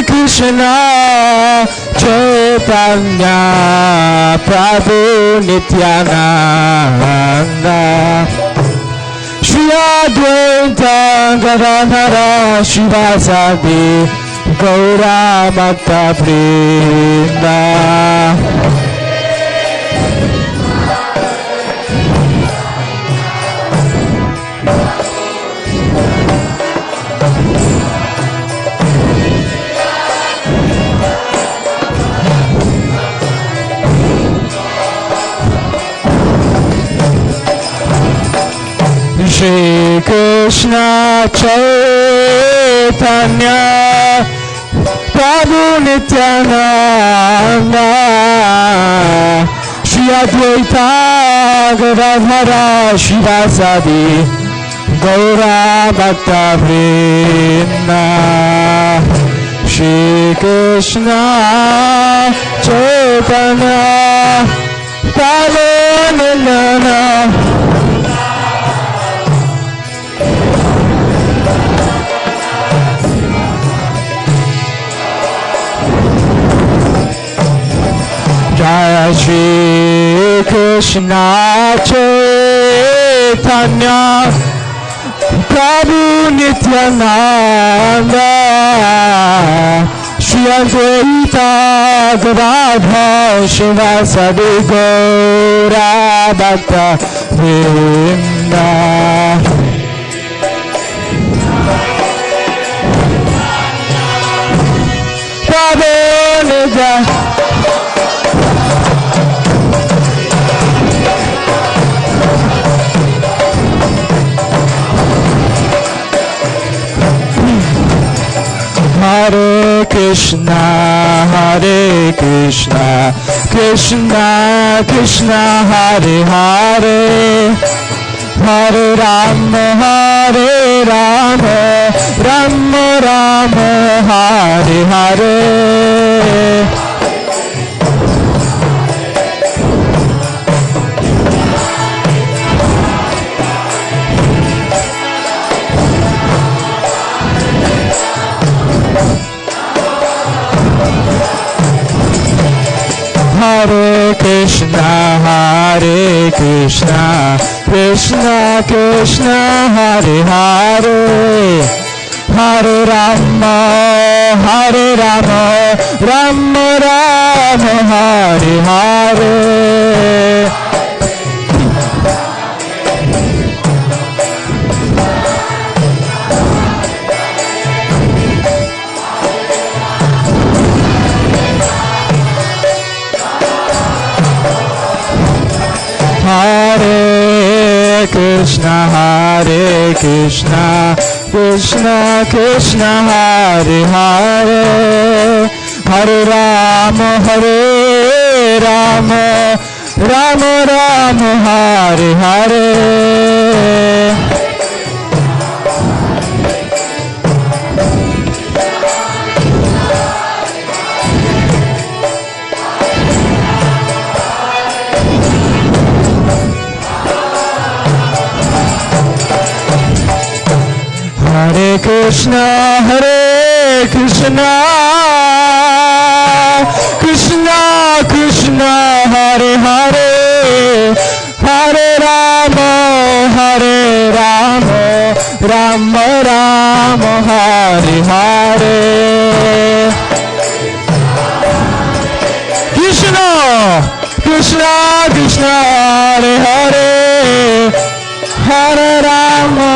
Krishna Chaitanya Prabhu Nityananda Shri Advaita Gadadhara Shivasadi Gaura Bhakta Vrinda Shri Krishna Chaitanya Prabhu Nityananda Shri Advaita Gadadhara Shivasadi Gaura Bhakta Vrinda Shri Krishna Chaitanya Prabhu Nityananda Jaya Shri Krishna Chaitanya Prabhu Nityananda Shri Advaita Gadadhara Shivasadi Gaura Bhakta Vrinda Prabhu Nityananda Hare Krishna, Krishna Krishna, Hare Hare, Hare Rama, Rama Rama, Hare Hare. Krishna, Hare Krishna, Krishna Krishna, Hare Hare, Hare Rama, Hare Rama, Rama Rama, Hare Hare. Hare Krishna, Hare Krishna, Krishna Krishna, Hare Hare, Hare Rama, Hare Rama, Rama Rama, Hare Hare. Hare Krishna, Hare Krishna, Krishna Krishna, Hare Hare, Hare Rama, Hare Rama, Rama Rama, Hare Hare. Krishna Krishna Krishna, Hare Hare, Hare Rama.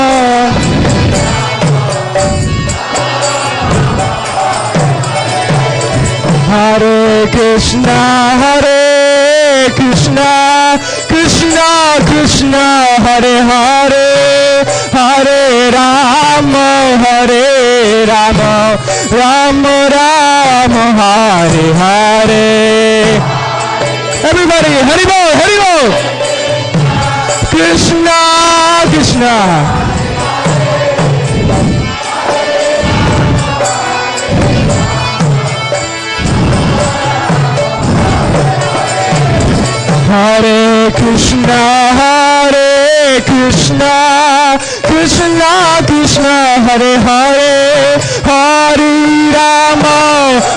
Hare Krishna, Hare Krishna, Krishna Krishna, Hare Hare, Hare Rama, Hare Rama, Rama Rama, Hare Hare. Everybody, Hari Bol, Hari Bol. Krishna Krishna. Hare Krishna, Hare Krishna, Krishna Krishna, Hare Hare, Hare Rama,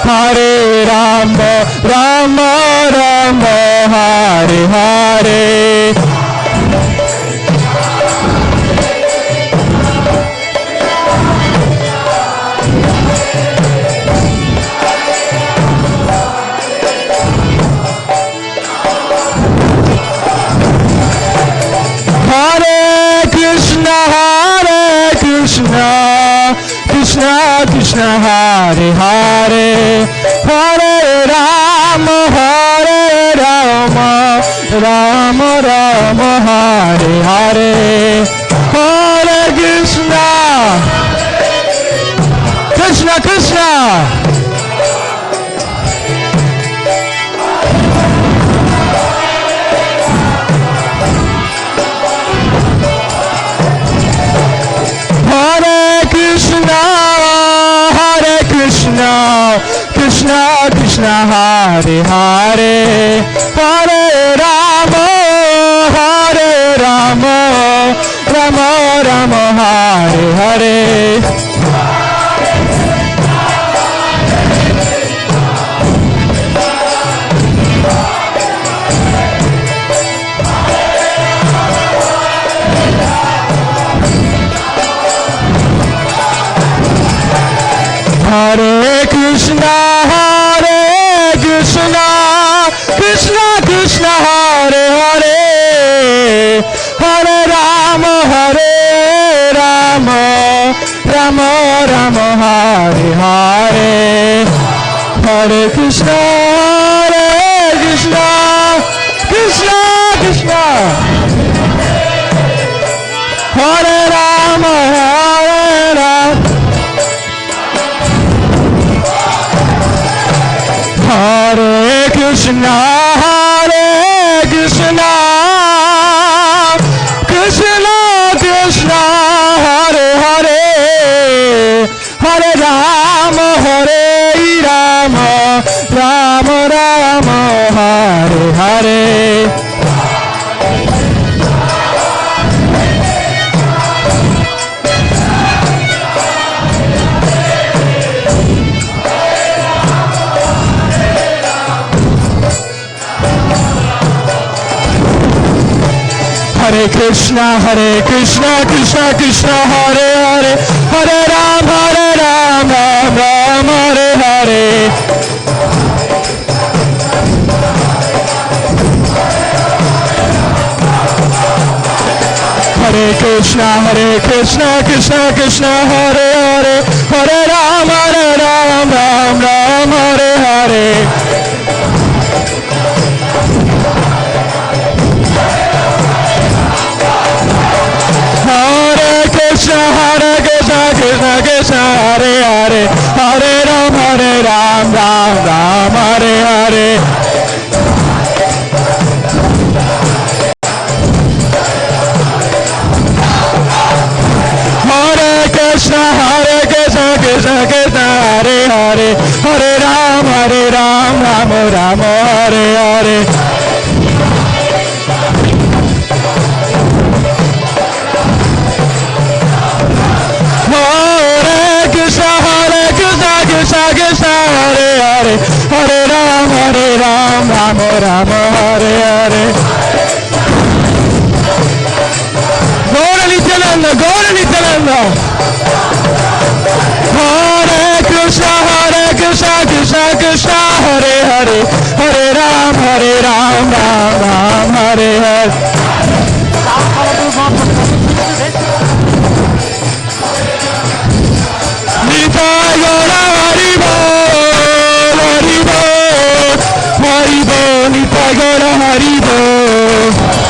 Hare Rama, Rama Rama, Hare Hare. Hare Krishna, Krishna Krishna, Hare Hare, Hare Rama, Hare Rama, Rama Rama, Hare Hare. Hare Krishna, Krishna Krishna. Hare Krishna, Krishna Krishna, Hare Hare, Hare Rama, Hare Rama, Rama Rama, Hare Hare. Hare Krishna, Krishna Krishna, Hare Hare, Hare Rama, Hare Rama, Rama Rama, Hare Hare. Hare Krishna, Krishna Krishna, Hare Rama, Hare Rama. Hare Krishna, Krishna Krishna, Hare Hare, Hare Rama, Hare Rama, Rama Rama, Hare Hare. Krishna Krishna Krishna Hare Hare Hare Ram Ram Ram Hare Hare Hare Krishna Krishna Krishna Hare Hare Hare Ram Ram Ram Hare Hare Hare Krishna Krishna Krishna Hare Hare Hare Ram Ram Hare Hare Krishna Krishna Krishna Hare Hare Hare Ram Ram Hare Hare Hare Krishna Krishna Krishna Hare Hare Hare Ram Ram Hare Hare Gaura Nityananda Hare Krishna Krishna Hare Hare Hare Ram Ram Hare Hare Nitai Gaura Hari Bol Hari Bol Nitai Gaura Hari Bol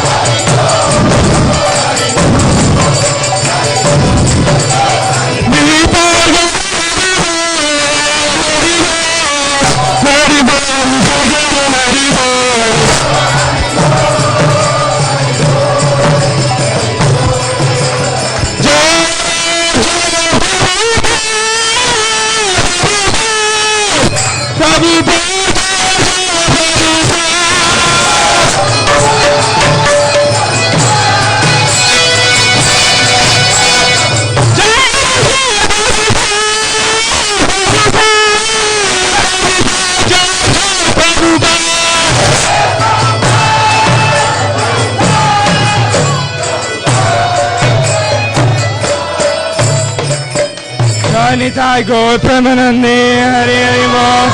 Nitai Gaur Premanande Hare Hare Bol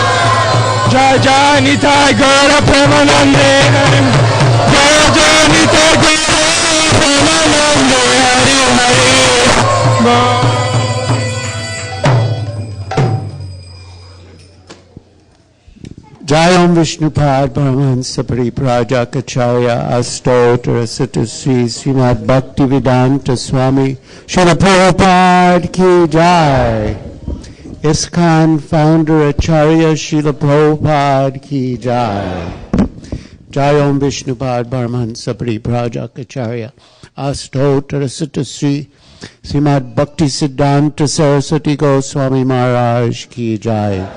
Jai Nitai Gaur Premanande Jai Nitai Gaur Premanande Hare Hare Bol Jai Om Vishnupad Paramahansa Pariprajakacharya Astotra Sita Sri Srimad Bhaktivedanta Swami Srila Prabhupada Ki Jai ISKCON Founder Acharya Srila Prabhupada Ki Jai Jai Om Vishnupad Paramahansa Pariprajakacharya Astotra Sita Sri Srimad Bhaktisiddhanta Saraswati Goswami Maharaj Ki Jai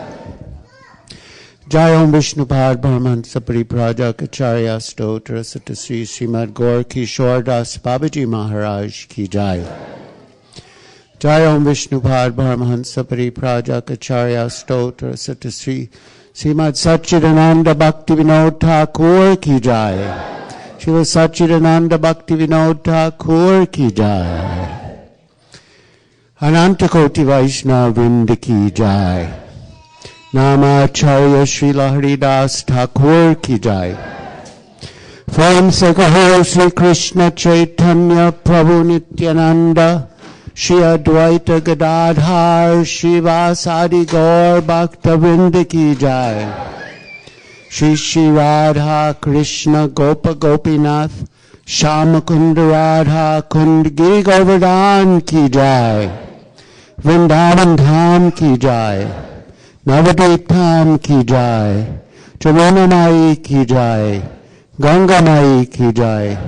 Jai Om Vishnupad Paramahansa Pariprajakacharya Stotra Sata Sri Srimad Gaur Kishore Das Babaji Maharaj Ki Jai Jai Om Vishnupad Paramahansa Pariprajakacharya Stotra Sata Sri Srimad Satchidananda Bhaktivinoda Thakur Ki Jai Srila Satchidananda Bhaktivinoda Thakur Ki Jai Anantakoti Vaishnava Vrinda Ki Jai Namacharya Srila Haridas Thakur Ki Jai From Sekahor Sri Krishna Chaitanya Prabhu Nityananda Shri Advaita Gadadhar Shivasadi Gaur Bhakta Vrinda Ki Jai Shri Shri Radha Krishna Gopa Gopinath Shamakunda Radha Kund Giri Govardhan Ki Jai Vrindavan Dham Ki Jai Navadvip Dham Ki Jai Jamuna Mai Ki Jai Ganga Mai Ki Jai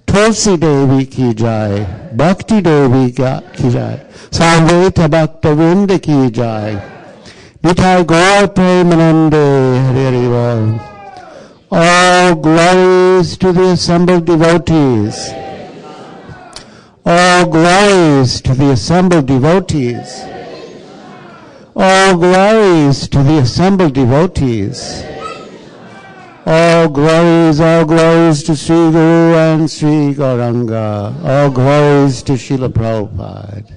Tulsi Devi Ki Jai Bhakti Devi Ki Jai Samveta Bhakta Vrinda Ki Jai Nitai Gaur Premanande Hare Hare Bol All glories to the assembled devotees. All glories to the assembled devotees. All glories to the assembled devotees. All glories to Sri Guru and Sri Gauranga. All glories to Srila Prabhupada.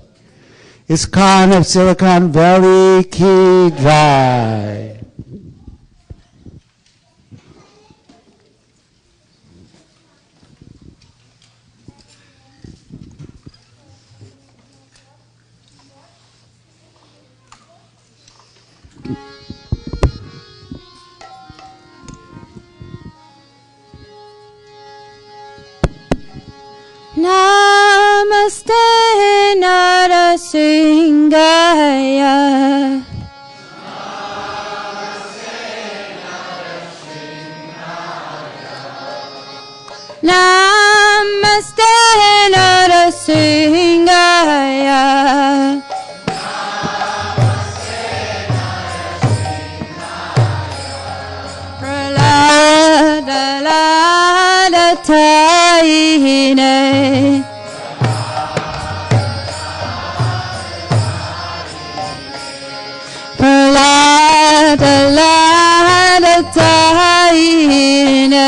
ISKCON of Silicon Valley ki jai. Namaste Narasimhaya. Namaste Narasimhaya. Pralada Taine. Pralada Taine.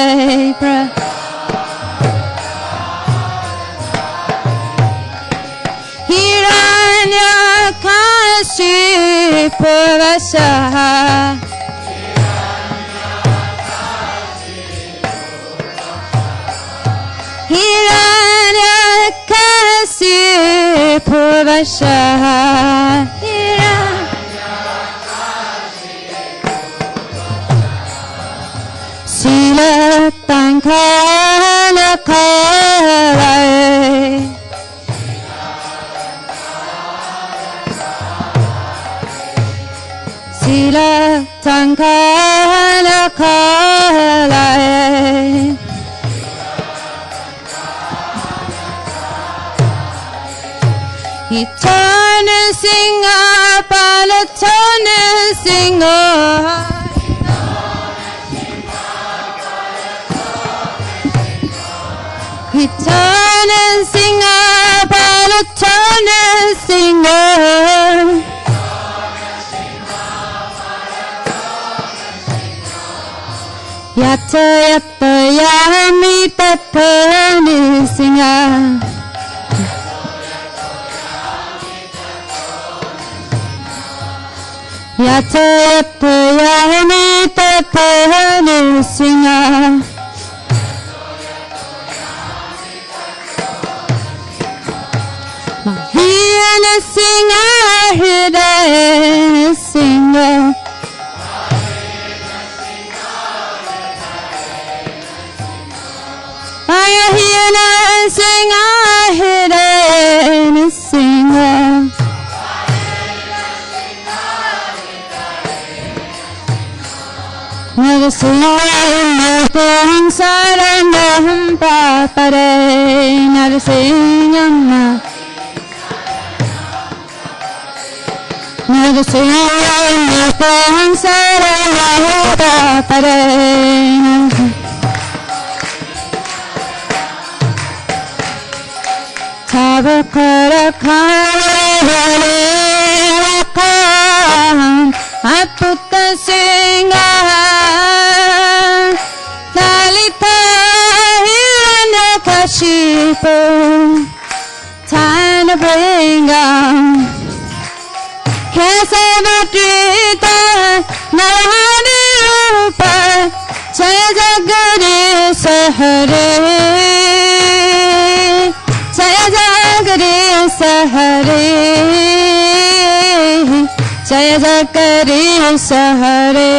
Hiranyakashipu Vasaha. Hiranyakashipu Vasaha. Sila Tankana Kalai. Sila Tankana Kalai. Eternal singer, palaternal singer. Eternal singer, palaternal singer. Yata yata yami tatani singer. Yata yata yami tatani singer. Mahina singer, hidayah singer. Mahina singer, hidayah singer. Narasingam saranam papare. Narasingam Narasingam saranam papare. Thakura Khan Aputta Singha Lalita Hiranyakashipu Tanabringa Kesavatrita Narahari Rupa Jaya Jagadish Hare Jaya Jagadish Hare Jaya Jagadish Hare.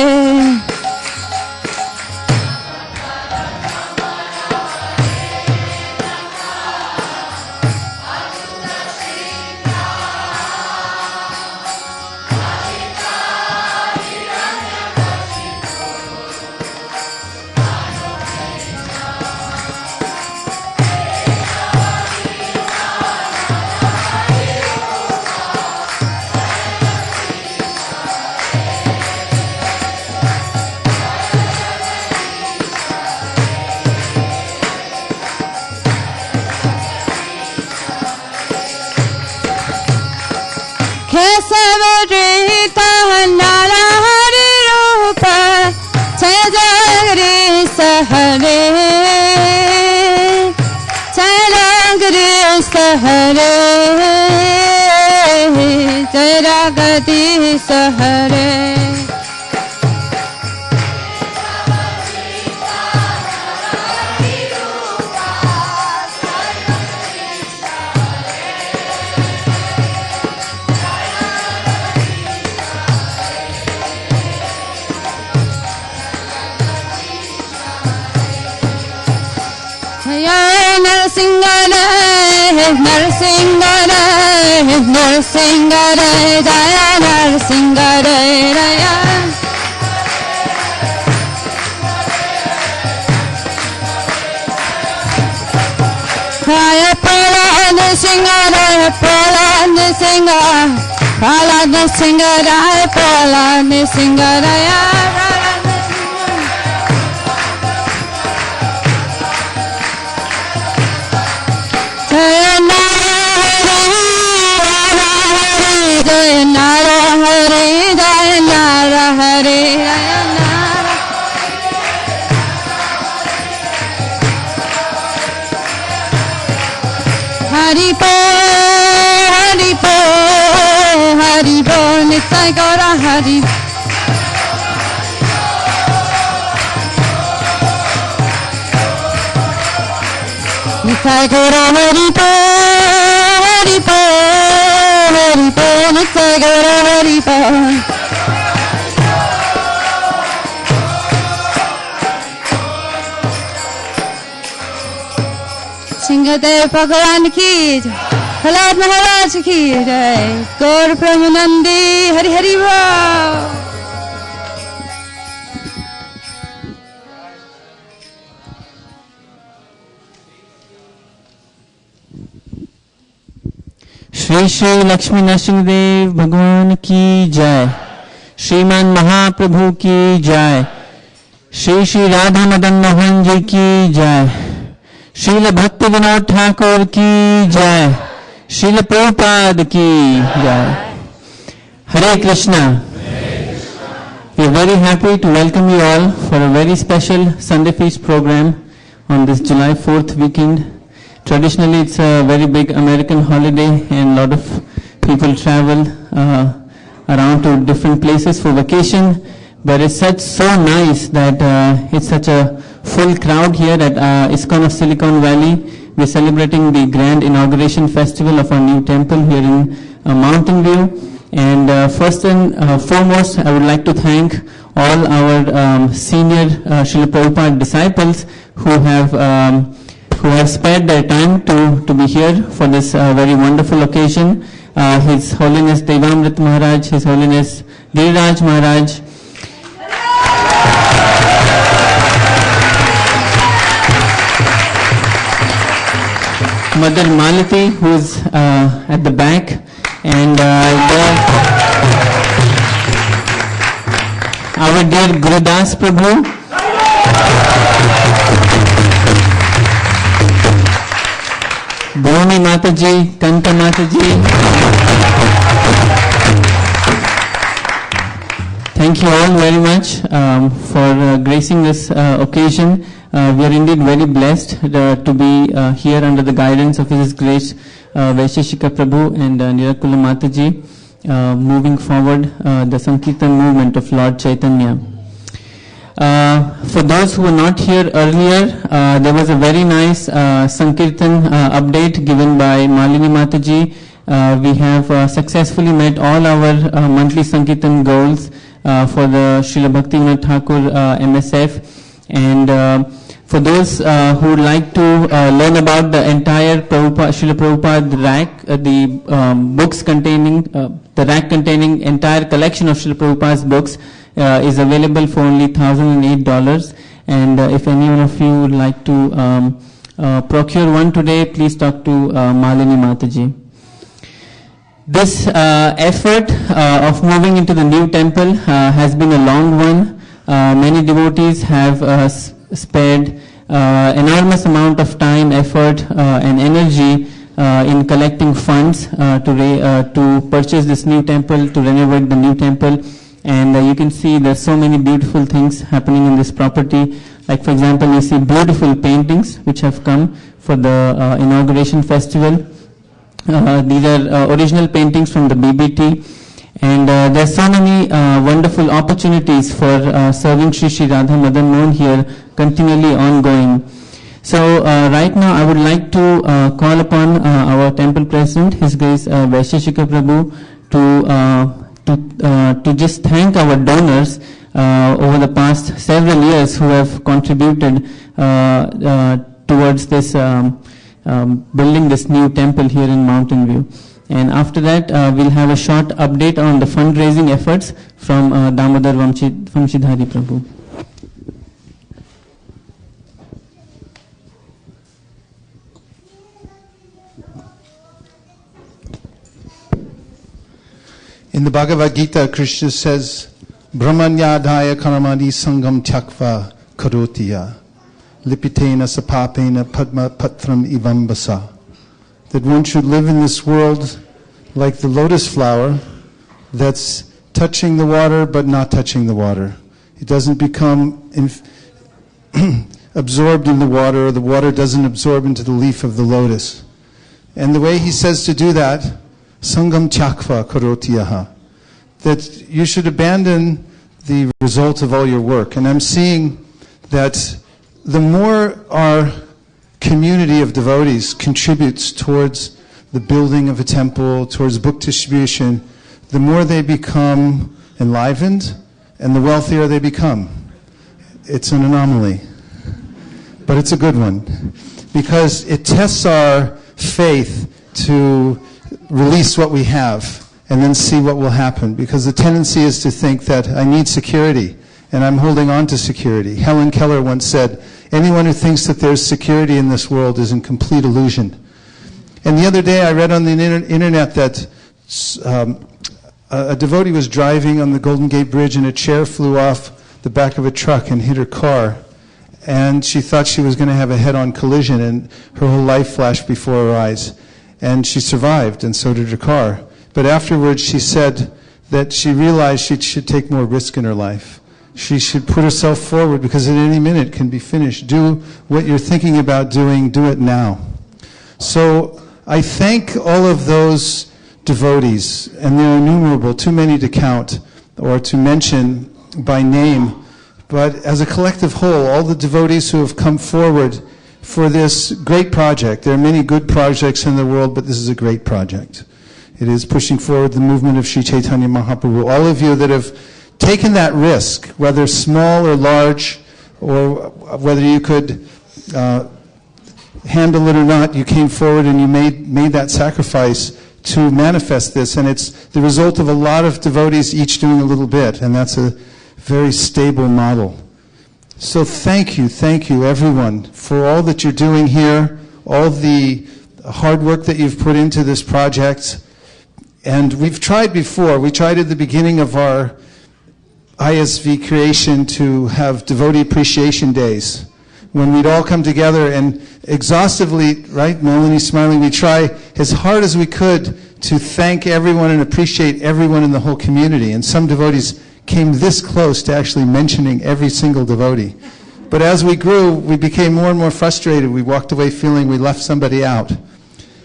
Kesavadrita Narahari Rupa Jaya Jagadish हरे जय जगदीश हरे नरसिंह नरसिंह नरसिंह जय नरसिंह जय प्रहलाद सिंह प्रहलाद सिंह प्रहलाद सिंह जय प्रहलाद सिंह जय जय नार हरे जय नार हरे हरि पो हरि पो हरि पो नित्य गौर हरि नित्य गौर हरि पो हरि पो हरि पो नित्य गौर हरि पो सिंहदेव भगवान की जय प्रहलाद महाराज की जय गौर ब्रह्मनंदी हरि हरि बोल श्री श्री लक्ष्मी नरसिंहदेव भगवान की जय श्रीमान महाप्रभु की जय श्री श्री राधा मदन मोहन जी की जय श्रील भक्तिविनोद ठाकुर की जय श्रील प्रभुपाद की जय Hare Krishna. We are very happy to welcome you all for a very special Sunday Feast program on this July 4th weekend. Traditionally, it's a very big American holiday and a lot of people travel around to different places for vacation. But it's so nice that it's such a full crowd here at ISKCON of Silicon Valley. We're celebrating the grand inauguration festival of our new temple here in Mountain View. And first and foremost, I would like to thank all our senior Srila Prabhupada disciples who have spared their time to be here for this very wonderful occasion. His Holiness Devamrit Maharaj, His Holiness Giriraj Maharaj, Mother Malati, who is at the back, and our dear Gurudas Prabhu, Bhumi Mataji, Kanta Mataji. Thank you all very much for gracing this occasion. We are indeed very blessed to be here under the guidance of His Grace Vaisheshika Prabhu and Nirakula Mataji, moving forward the Sankirtan movement of Lord Chaitanya. For those who were not here earlier, there was a very nice Sankirtan update given by Malini Mataji. We have successfully met all our monthly Sankirtan goals for the Srila Bhaktivinoda Thakur MSF. And for those who would like to learn about the entire Srila Prabhupada rack, the books containing, the rack containing entire collection of Srila Prabhupada's books is available for only $1,008. And if anyone of you would like to procure one today, please talk to Malini Mataji. This effort of moving into the new temple has been a long one. Many devotees have spared enormous amount of time, effort, and energy in collecting funds to purchase this new temple, to renovate the new temple. And you can see there's so many beautiful things happening in this property. Like, for example, you see beautiful paintings which have come for the inauguration festival. These are original paintings from the BBT, and there are so many wonderful opportunities for serving Shri Radha Madan Mohan here, continually ongoing. So right now I would like to call upon our temple president, His Grace Vaisheshika Prabhu, to just thank our donors over the past several years who have contributed towards this building this new temple here in Mountain View. And after that, we'll have a short update on the fundraising efforts from Damodar Vamshidhari Prabhu. In the Bhagavad Gita, Krishna says, Brahmanyadhaya karamani sangam tyakva karotiya, lipitena sapapena padma patram ivambasa. That one should live in this world like the lotus flower that's touching the water but not touching the water. It doesn't become absorbed in the water doesn't absorb into the leaf of the lotus. And the way he says to do that, Sangam Tyakva Karotiyaha, that you should abandon the result of all your work. And I'm seeing that the more our community of devotees contributes towards the building of a temple, towards book distribution, the more they become enlivened and the wealthier they become. It's an anomaly, but it's a good one, because it tests our faith to release what we have and then see what will happen, because the tendency is to think that I need security and I'm holding on to security. Helen Keller once said, anyone who thinks that there's security in this world is in complete illusion. And the other day I read on the internet that a devotee was driving on the Golden Gate Bridge and a chair flew off the back of a truck and hit her car. And she thought she was going to have a head-on collision, and her whole life flashed before her eyes. And she survived, and so did her car. But afterwards she said that she realized she should take more risk in her life. She should put herself forward, because at any minute it can be finished. Do what you're thinking about doing, do it now. So I thank all of those devotees, and they're innumerable, too many to count or to mention by name. But as a collective whole, all the devotees who have come forward for this great project. There are many good projects in the world, but this is a great project. It is pushing forward the movement of Sri Chaitanya Mahaprabhu. All of you that have taken that risk, whether small or large, or whether you could handle it or not, you came forward and you made that sacrifice to manifest this. And it's the result of a lot of devotees each doing a little bit, and that's a very stable model. So thank you everyone for all that you're doing here, all the hard work that you've put into this project. And we've tried before. We tried at the beginning of our ISV creation to have devotee appreciation days, when we'd all come together and exhaustively, right, Melanie smiling, we try as hard as we could to thank everyone and appreciate everyone in the whole community. And some devotees came this close to actually mentioning every single devotee. But as we grew, we became more and more frustrated. We walked away feeling we left somebody out.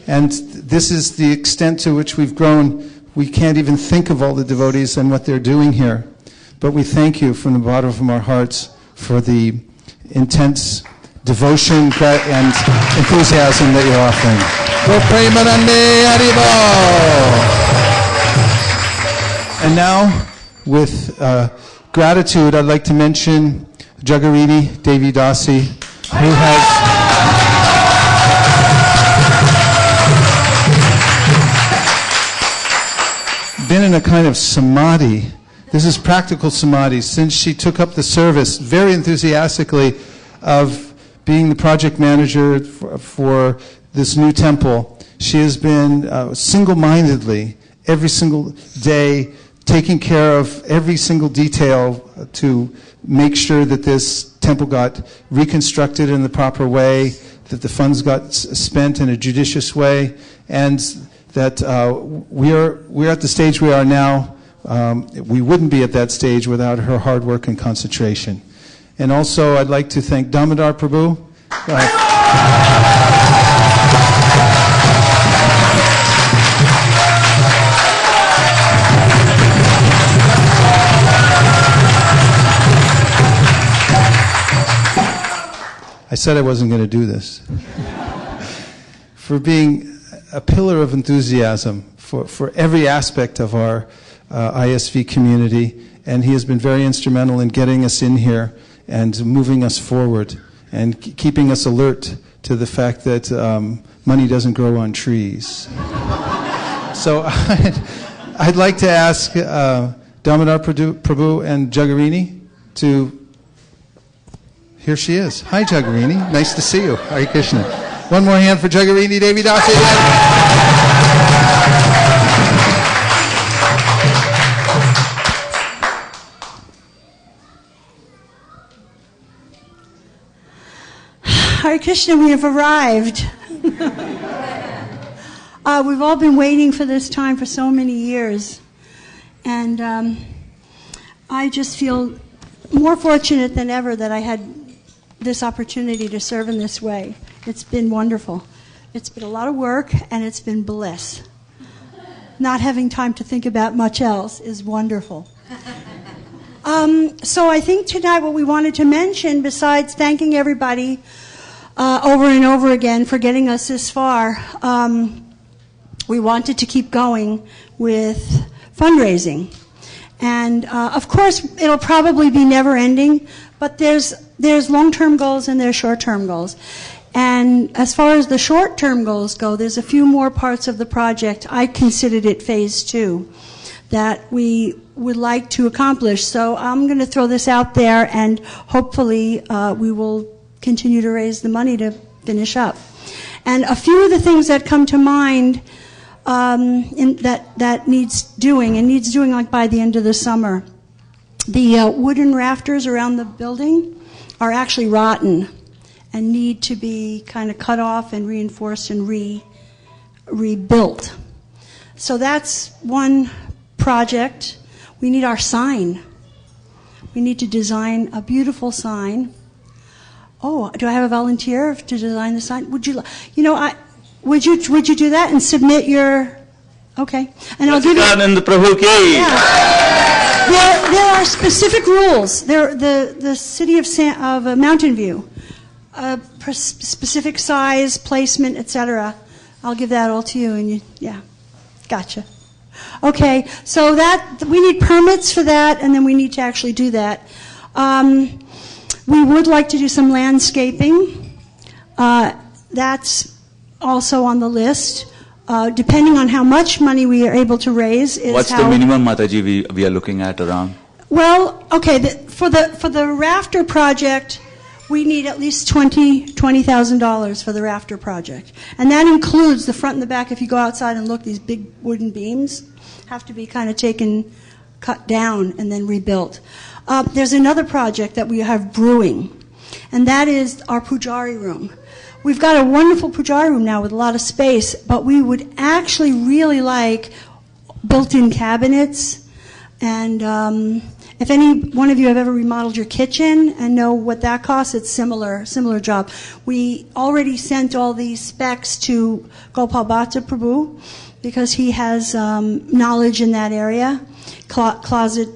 And this is the extent to which we've grown. We can't even think of all the devotees and what they're doing here. But we thank you from the bottom of our hearts for the intense devotion and enthusiasm that you're offering. And now, with gratitude, I'd like to mention Jagariti Devi Dasi, who has been in a kind of samadhi. This is practical samadhi, since she took up the service very enthusiastically of being the project manager for this new temple. She has been single-mindedly, every single day, taking care of every single detail to make sure that this temple got reconstructed in the proper way, that the funds got spent in a judicious way, and that we're at the stage we are now. We wouldn't be at that stage without her hard work and concentration. And also, I'd like to thank Damodar Prabhu. said I wasn't going to do this. For being a pillar of enthusiasm for every aspect of our ISV community, and he has been very instrumental in getting us in here and moving us forward and keeping us alert to the fact that money doesn't grow on trees. So I'd like to ask Damodar Prabhu and Jagarini to... Here she is. Hi, Jagarini. Nice to see you. Hare Krishna. One more hand for Jagarini Devi Dasi. Hare Krishna, we have arrived. We've all been waiting for this time for so many years. And I just feel more fortunate than ever that I had this opportunity to serve in this way. It's been wonderful. It's been a lot of work, and it's been bliss. Not having time to think about much else is wonderful. So I think tonight what we wanted to mention, besides thanking everybody over and over again for getting us this far, we wanted to keep going with fundraising. And of course, it'll probably be never ending, but there's long-term goals and there's short-term goals. And as far as the short-term goals go, there's a few more parts of the project. I considered it phase 2 that we would like to accomplish. So I'm going to throw this out there, and hopefully we will continue to raise the money to finish up. And a few of the things that come to mind that needs doing like by the end of the summer. The wooden rafters around the building are actually rotten and need to be kind of cut off and reinforced and rebuilt. So that's one project. We need our sign. We need to design a beautiful sign. Oh, do I have a volunteer to design the sign? Would you do that and submit your? Okay, and I'll give you. Yeah. There are specific rules. The city of Mountain View, specific size, placement, etc. I'll give that all to you, and gotcha. Okay, so that we need permits for that, and then we need to actually do that. We would like to do some landscaping. That's also on the list. Depending on how much money we are able to raise. What's the minimum, Mataji, we are looking at around? Well, okay, for the rafter project, we need at least $20,000 for the rafter project. And that includes the front and the back. If you go outside and look, these big wooden beams have to be kind of cut down and then rebuilt. There's another project that we have brewing, and that is our pujari room. We've got a wonderful pujari room now with a lot of space, but we would actually really like built-in cabinets. And if any one of you have ever remodeled your kitchen and know what that costs, it's similar job. We already sent all these specs to Gopal Bhatta Prabhu because he has knowledge in that area, closet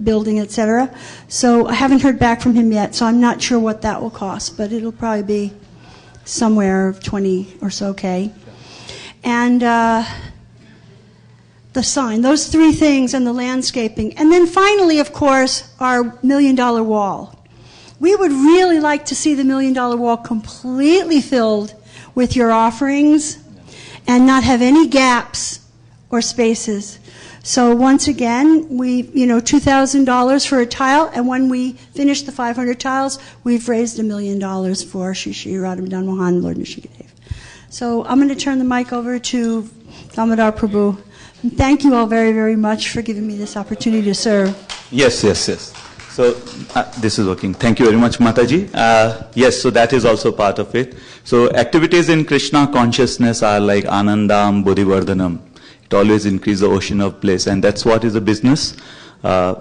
building, etc. So I haven't heard back from him yet, so I'm not sure what that will cost, but it'll probably be somewhere 20 or so K. And the sign, those three things, and the landscaping. And then finally, of course, our $1 million wall. We would really like to see the $1 million wall completely filled with your offerings and not have any gaps or spaces. So once again, $2,000 for a tile, and when we finish the 500 tiles, we've raised $1 million for Shri Shri Radha Mohan, Lord Nishikadev. So I'm going to turn the mic over to Damodar Prabhu. And thank you all very, very much for giving me this opportunity to serve. Yes. So this is working. Thank you very much, Mataji. Yes, so that is also part of it. So activities in Krishna consciousness are like Anandam, Bodhivardhanam. It always increase the ocean of bliss, and that's what is the business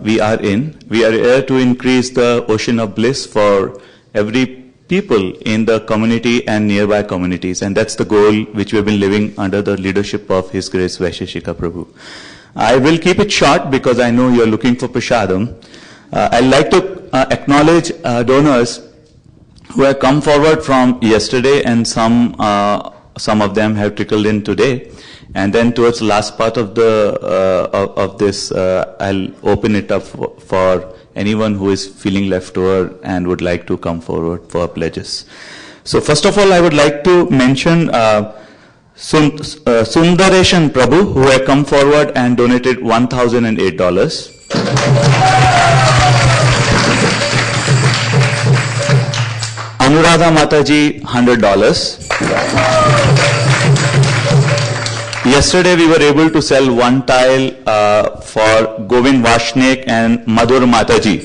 we are in. We are here to increase the ocean of bliss for every people in the community and nearby communities, and that's the goal which we have been living under the leadership of His Grace Vaisheshika Prabhu. I will keep it short because I know you are looking for prasadam. I'd like to acknowledge donors who have come forward from yesterday, and some of them have trickled in today. And then towards the last part of this, I'll open it up for anyone who is feeling left over and would like to come forward for pledges. So first of all, I would like to mention Sundareshan Prabhu, who have come forward and donated $1,008. Anuradha Mataji, $100. Yesterday we were able to sell one tile for Govind Vashnek and Madhur Mataji.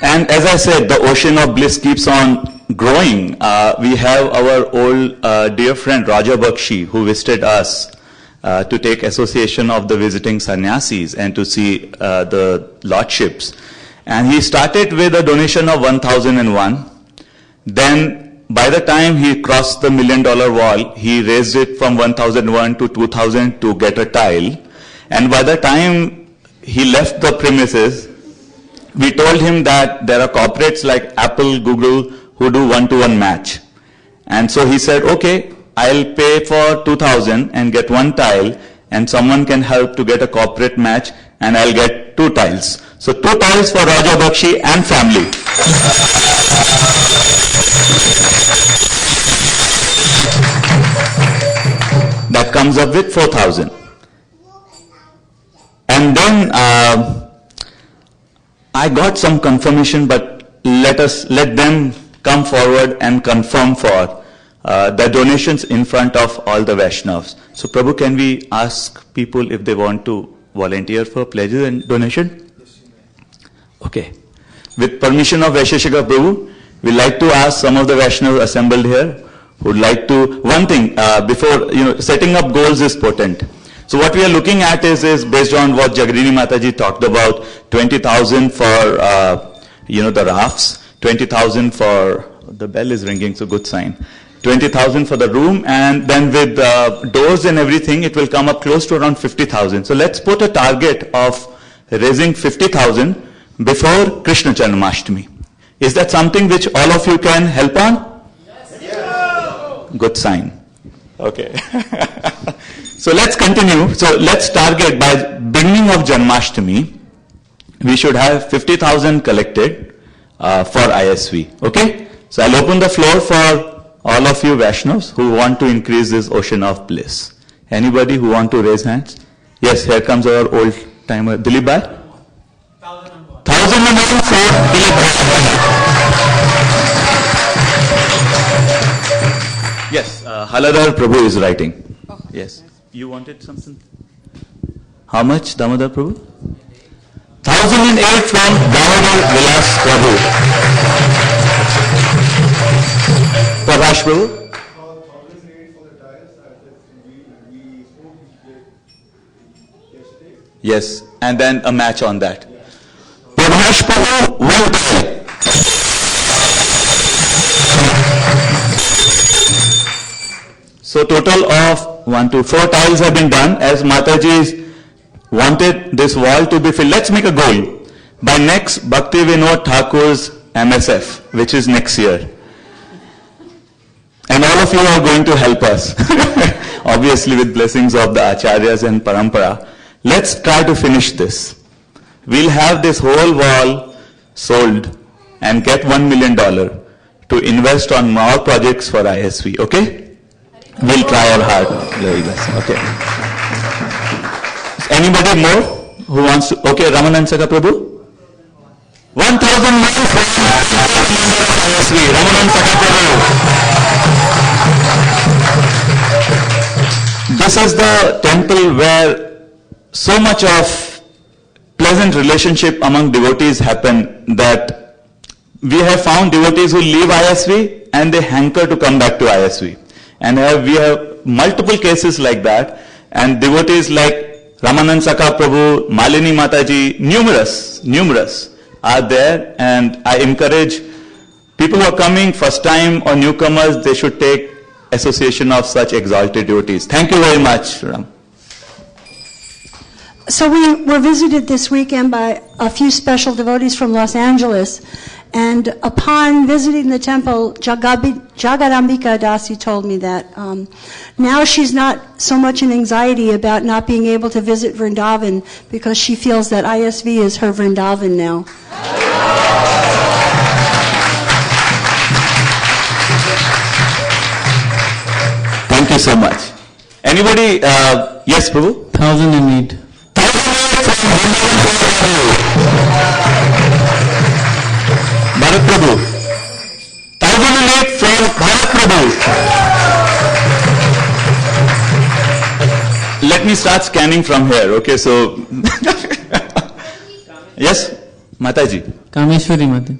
And as I said, the ocean of bliss keeps on growing. We have our old dear friend Raja Bakshi, who visited us to take association of the visiting sannyasis and to see the lordships. And he started with a donation of 1,001. Then by the time he crossed the $1 million wall, he raised it from 1,001 to 2,000 to get a tile. And by the time he left the premises, we told him that there are corporates like Apple, Google, who do one-to-one match. And so he said, okay, I'll pay for 2,000 and get one tile, and someone can help to get a corporate match, and I'll get 2 tiles. So 2 tiles for Raja Bakshi and family. That comes up with 4,000. And then I got some confirmation, but let them come forward and confirm for the donations in front of all the Vaishnavas. So Prabhu, can we ask people if they want to volunteer for pledges and donation? Yes, you may. Okay. With permission of Vaisheshika Prabhu, we'd like to ask some of the Vaishnavas assembled here who would like to, one thing, before, setting up goals is potent. So what we are looking at is based on what Jagrini Mataji talked about, 20,000 for, the rafts, 20,000 for, the bell is ringing, so good sign. 20,000 for the room, and then with doors and everything, it will come up close to around 50,000. So let's put a target of raising 50,000 before Krishna Janmashtami. Is that something which all of you can help on? Yes. Good sign. Okay. So let's continue. So let's target by beginning of Janmashtami, we should have 50,000 collected for ISV. Okay? So I'll open the floor for all of you Vaishnavas who want to increase this ocean of bliss. Anybody who want to raise hands? Yes, here comes our old timer. Dilip Bhai? 1,001 for Dilip Bhai. Yes, Haladar Prabhu is writing. Oh. Yes. You wanted something? How much, Damodar Prabhu? 1,008 from Damodar Vilas Prabhu. Prakash Prabhu? 1,008 for the tiles that we spoke yesterday. Yes, and then a match on that. Prakash Prabhu, one tile. So total of 1, 2, 4 tiles have been done as Mataji wanted this wall to be filled. Let's make a goal. By next Bhaktivinoda Thakur's MSF, which is next year. And all of you are going to help us. Obviously with blessings of the Acharyas and Parampara. Let's try to finish this. We'll have this whole wall sold and get $1 million to invest on more projects for ISV. Okay? We'll try our hard. Okay. Anybody more who wants to? Okay, Ramanand Saka Prabhu. 1,000 more for ISV. Ramanand Saka Prabhu. This is the temple where so much of pleasant relationship among devotees happen that we have found devotees who leave ISV and they hanker to come back to ISV. And we have multiple cases like that, and devotees like Ramanand Saka Prabhu, Malini Mataji, numerous are there, and I encourage people who are coming first time or newcomers, they should take association of such exalted devotees. Thank you very much, Ram. So we were visited this weekend by a few special devotees from Los Angeles, and upon visiting the temple, Jagadambika Dasi told me that now she's not so much in anxiety about not being able to visit Vrindavan because she feels that ISV is her Vrindavan now. Thank you so much. Anybody? Yes, Prabhu? 1008. Bharat Prabhu. 1008 from Bharat Prabhu. Let me start scanning from here. Okay, so. Yes, Mataji. Kameshwari Mataji.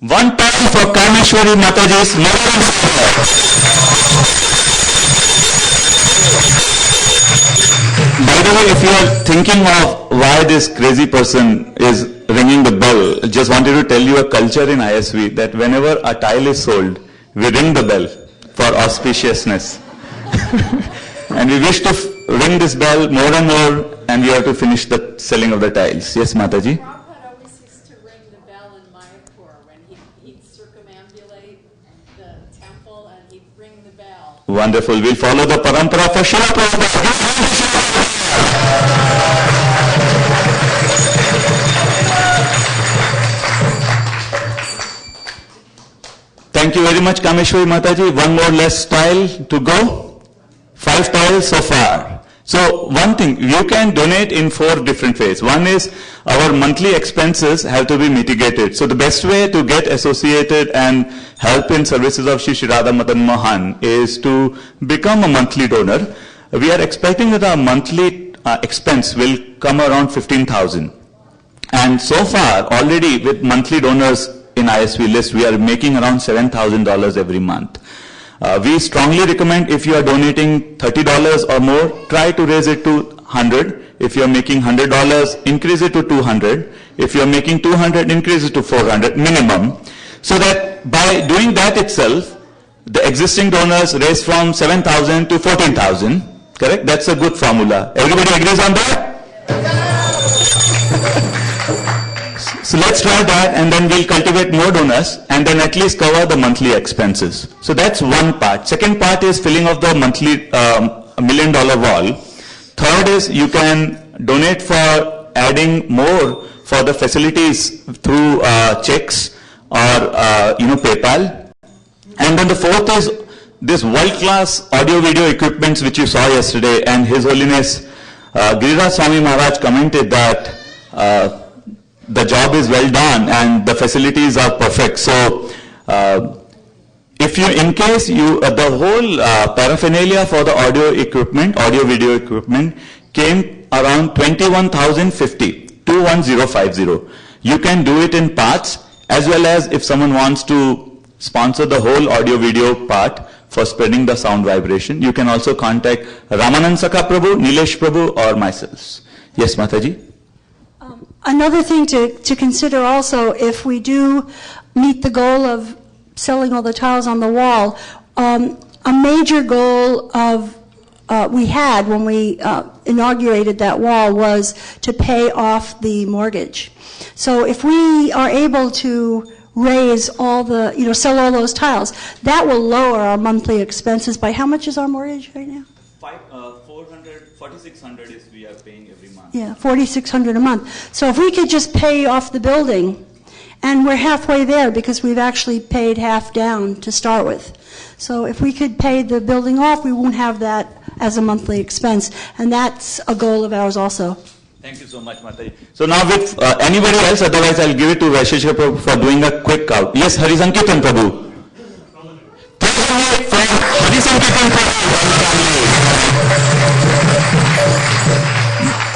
One time for Kameshwari Mataji's mother. By the way, if you are thinking of why this crazy person is ringing the bell, just wanted to tell you a culture in ISV that whenever a tile is sold, we ring the bell for auspiciousness. And we wish to ring this bell more and more, and we have to finish the selling of the tiles. Yes, Mataji? Prabhupada always used to ring the bell in Mayapur when he'd circumambulate the temple and he'd ring the bell. Wonderful. We'll follow the parampara for Srila Prabhupada. Thank you very much, Kameshwari Mataji. One more less tile to go. 5 tiles so far. So one thing, you can donate in 4 different ways. One is our monthly expenses have to be mitigated. So the best way to get associated and help in services of Shri Radha Madan Mohan is to become a monthly donor. We are expecting that our monthly expense will come around 15,000. And so far, already with monthly donors in ISV list, we are making around $7,000 every month. We strongly recommend if you are donating $30 or more, try to raise it to $100. If you are making $100, increase it to $200. If you are making $200, increase it to $400 minimum. So that by doing that itself, the existing donors raise from 7,000 to 14,000. Correct? That's a good formula. Everybody agrees on that? So let's try that, and then we'll cultivate more donors and then at least cover the monthly expenses. So that's one part. Second part is filling of the monthly $1 million wall. Third is you can donate for adding more for the facilities through checks or PayPal. And then the fourth is this world-class audio-video equipments which you saw yesterday, and His Holiness Giriraj Swami Maharaj commented that the job is well done and the facilities are perfect. So if you, in case you, the whole paraphernalia for the audio video equipment came around 21,050, 21050. You can do it in parts, as well as if someone wants to sponsor the whole audio video part for spreading the sound vibration, you can also contact Ramanand Sakha Prabhu, Nilesh Prabhu, or myself. Yes, Mataji? Another thing to consider also, if we do meet the goal of selling all the tiles on the wall, a major goal of we had when we inaugurated that wall was to pay off the mortgage. So if we are able to raise all the, sell all those tiles, that will lower our monthly expenses by how much is our mortgage right now? 4,600 is we are paying every month. Yeah, $4,600 a month. So if we could just pay off the building, and we're halfway there because we've actually paid half down to start with. So if we could pay the building off, we won't have that as a monthly expense, and that's a goal of ours also. Thank you so much, Mataji. So now with anybody else, otherwise I'll give it to Vaisheshika Prabhu for doing a quick count. Yes, Hari Sankirtan Prabhu.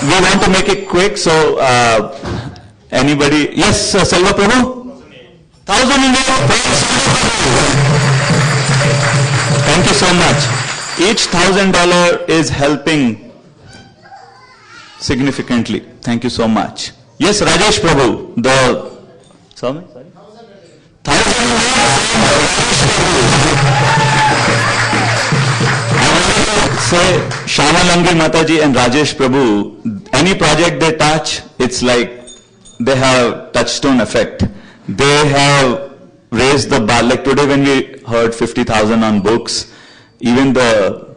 We want to make it quick, so anybody? Yes, Selva Prabhu? 1,008. Thank you so much. Each $1,000 is helping significantly. Thank you so much. Yes, Rajesh Prabhu. Sorry? 1,000. Say Shamalangi Mataji and Rajesh Prabhu, any project they touch, it's like they have touchstone effect. They have raised the bar. Like today when we heard 50,000 on books, even the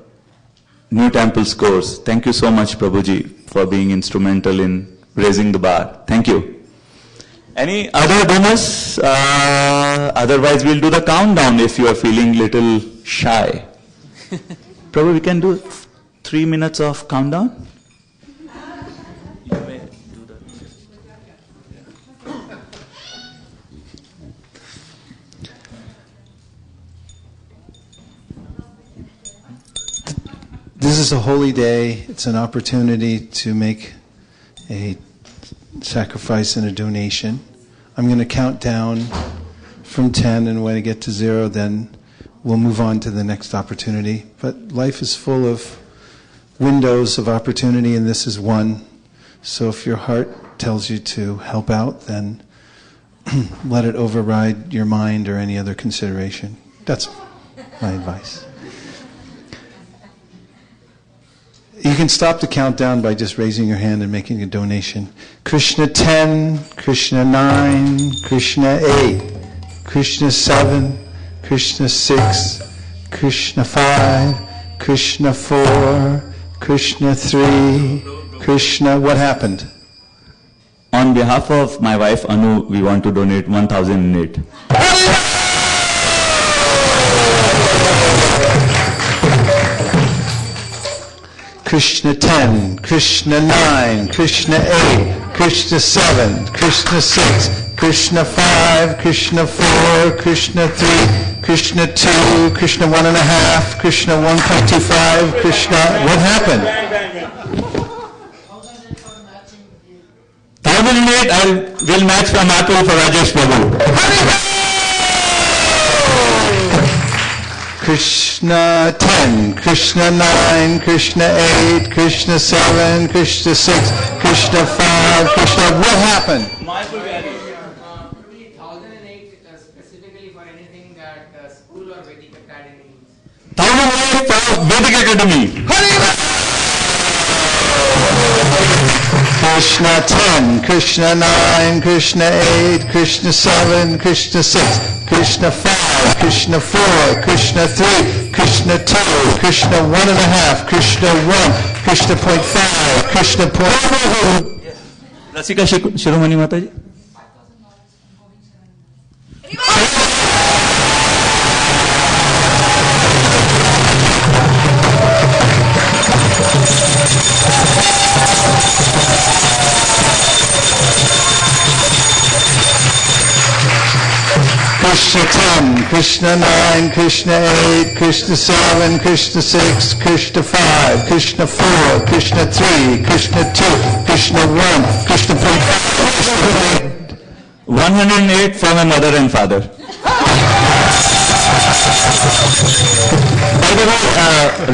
new temple scores. Thank you so much, Prabhuji, for being instrumental in raising the bar. Thank you. Any other donors? Otherwise, we'll do the countdown if you are feeling little shy. Prabhu, we can do 3 minutes of countdown? You may do that. This is a holy day. It's an opportunity to make a sacrifice and a donation. I'm going to count down from 10, and when I get to 0, then we'll move on to the next opportunity. But life is full of windows of opportunity, and this is one. So if your heart tells you to help out, then let it override your mind or any other consideration. That's my advice. You can stop the countdown by just raising your hand and making a donation. Krishna 10, Krishna 9, Krishna 8, Krishna 7, Krishna 6, Krishna 5, Krishna 4, Krishna 3, Krishna, what happened? On behalf of my wife Anu, we want to donate 1,008. Krishna 10, Krishna 9, Krishna 8, Krishna 7, Krishna 6, Krishna 5, Krishna 4, Krishna 3, Krishna 2, Krishna 1.5, Krishna 1.25, Krishna, what happened? 1,008 I will match from Apple for Rajesh Prabhu. Krishna 10, Krishna 9, Krishna 8, Krishna 7, Krishna 6, Krishna 5, Krishna, what happened? 1,008 specifically for anything that school or Vedic Academy needs. 1,008 for Vedic Academy. Krishna 10, Krishna 9, Krishna 8, Krishna 7, Krishna 6, Krishna 5, Krishna 4, Krishna 3, Krishna 2, Krishna 1.5, Krishna 1, Krishna 0.5, Krishna 0.5. Rasika Shiromani Mataji. Krishna 10, Krishna 9, Krishna 8, Krishna 7, Krishna 6, Krishna 5, Krishna 4, Krishna 3, Krishna 2, Krishna 1, Krishna 0.5. 108 for my mother and father. By the way,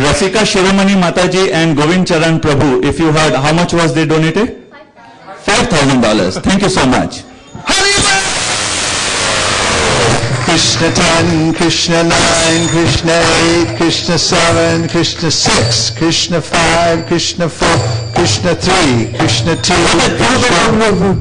Rasika Shiromani Mataji and Govind Charan Prabhu, if you heard, how much was they donated? $5,000. Thank you so much. Krishna 10, Krishna 9, Krishna 8, Krishna 7, Krishna 6, Krishna 5, Krishna 4, Krishna 3, Krishna 2, Krishna...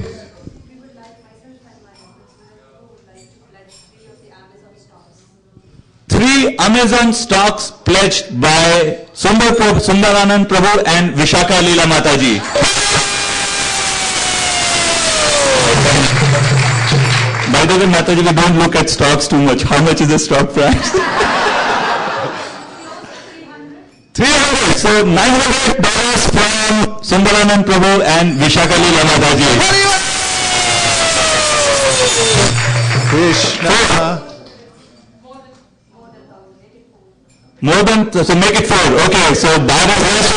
3 Amazon stocks pledged by Sundaranand Prabhu and Vishaka Leela Mataji. By the way, Mataji, we don't look at stocks too much. How much is the stock price? 300. So $900 from Sundaranand Prabhu and Vishaka Leela Mataji. Krishna. More than, so make it 4. Okay, so that is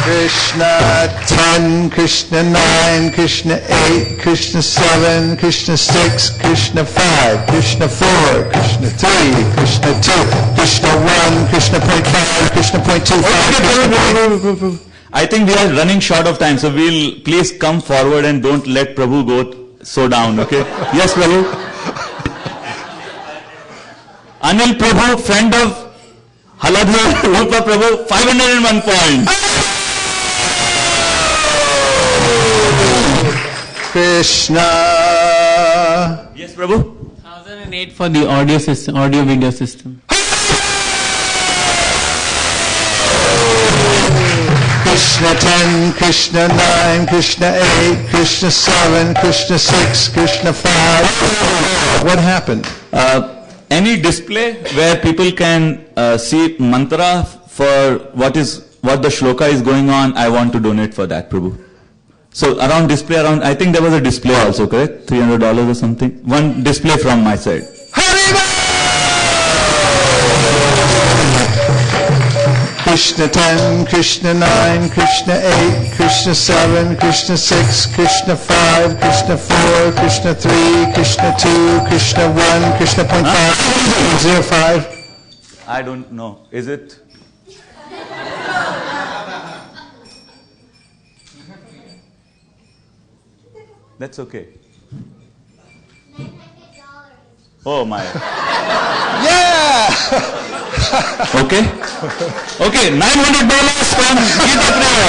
Krishna 10, Krishna 9, Krishna 8, Krishna 7, Krishna 6, Krishna 5, Krishna 4, Krishna 3, Krishna 2, Krishna 1, Krishna 0.5, Krishna 0.25. I think we are running short of time, so we'll please come forward and don't let Prabhu go so down, okay? Yes, Prabhu? Anil Prabhu, friend of Haladhar Rupa Prabhu, 501 points. Krishna. Yes, Prabhu. 1008 for the audio system, audio video system. Krishna 10, Krishna 9, Krishna 8, Krishna 7, Krishna 6, Krishna 5. What happened? Any display where people can see mantra for what the shloka is going on, I want to donate for that, Prabhu. So around display, I think there was a display also, correct? $300 or something. One display from my side. Krishna 10, Krishna 9, Krishna 8, Krishna 7, Krishna 6, Krishna 5, Krishna 4, Krishna 3, Krishna 2, Krishna 1, Krishna .5, 05. I don't know. Is it? That's okay. Oh my. Yeah! Okay. Okay, $900 from Gita Priya.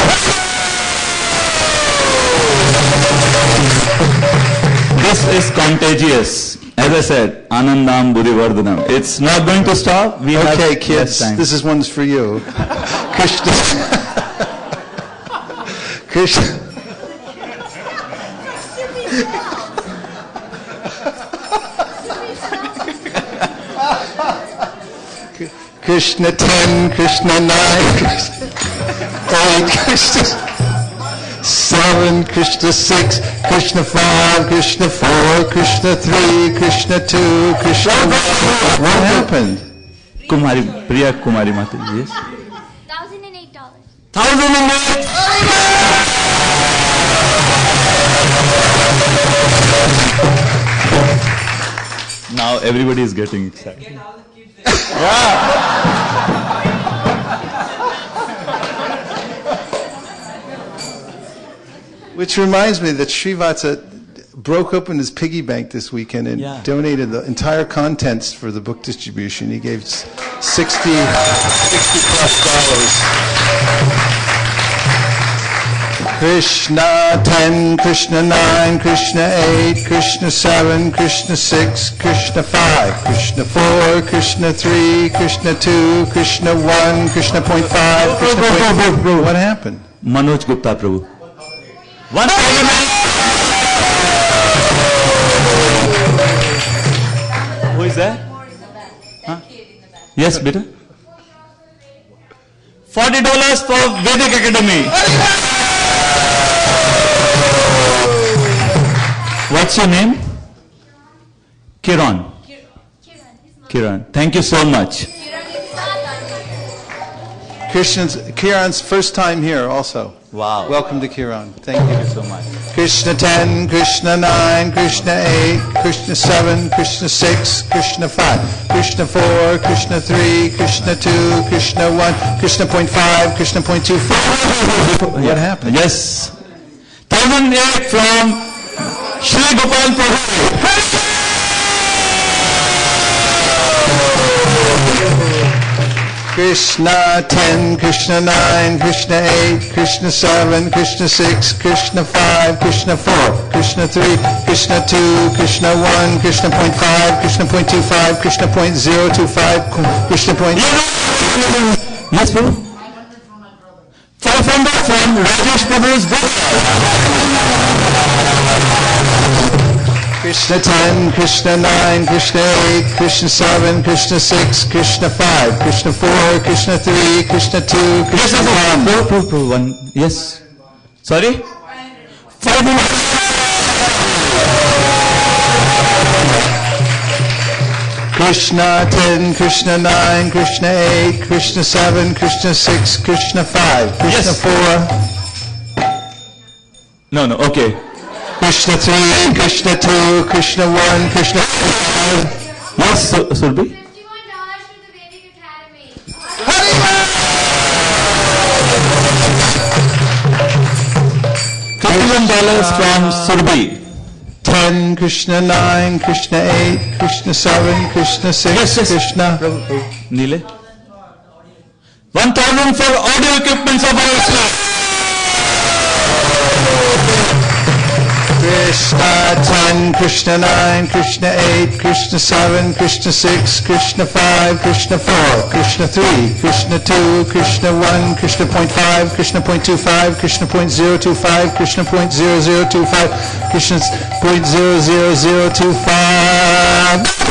This is contagious. As I said, Anandam Buddhivardhanam. It's not going to stop. We okay, have kids, this is one's for you. Krishna. Krishna. Krishna 10, Krishna 9, Krishna 8, Krishna 7, Krishna 6, Krishna 5, Krishna 4, Krishna 3, Krishna 2, Krishna 1. What happened? Priya Kumari Mata, yes? $1,008. Now everybody is getting excited. Which reminds me that Srivatsa broke open his piggy bank this weekend and donated the entire contents for the book distribution. He gave $60+ dollars. Krishna 10, Krishna 9, Krishna 8, Krishna 7, Krishna 6, Krishna 5, Krishna 4, Krishna 3, Krishna 2, Krishna 1, Krishna .5, Krishna .4. What happened? Manoj Gupta Prabhu. Who is that? Huh? Yes, beta. $40 for Vedic Academy. What's your name? Kiran. Kiran. Thank you so much. Kiran's first time here also. Wow. Welcome to Kiran. Thank you so much. Krishna 10, Krishna 9, Krishna 8, Krishna 7, Krishna 6, Krishna 5, Krishna 4, Krishna 3, Krishna 2, Krishna 1, Krishna .5, Krishna .25. What happened? Yes. 1008 from Shri Gopal Prabhu. Krishna 10, Krishna 9, Krishna 8, Krishna 7, Krishna 6, Krishna 5, Krishna 4, Krishna 3, Krishna 2, Krishna 1, Krishna .5, Krishna .25, Krishna .025, Krishna Yes, Prabhu. 500 from Rajesh Prabhu's book. Krishna 10, Krishna 9, Krishna 8, Krishna 7, Krishna 6, Krishna 5, Krishna 4, Krishna 3, Krishna 2, Krishna 1. Yes. Sorry? 500. Krishna 10, Krishna 9, Krishna 8, Krishna 7, Krishna 6, Krishna 5, Krishna 4. No, okay. Krishna 3, Krishna 2, Krishna 1, Krishna 5. Yes, Surbi? $51 for the Vedic Academy. $51 from Surbi. 10, Krishna 9, Krishna 8, Krishna 7, Krishna 6, Krishna. Nile? 1,000 for audio equipments of our staff. Krishna 10, Krishna 9, Krishna 8, Krishna 7, Krishna 6, Krishna 5, Krishna 4, Krishna 3, Krishna 2, Krishna 1, Krishna .5, Krishna .25, Krishna .025, Krishna .0025, Krishna .00025.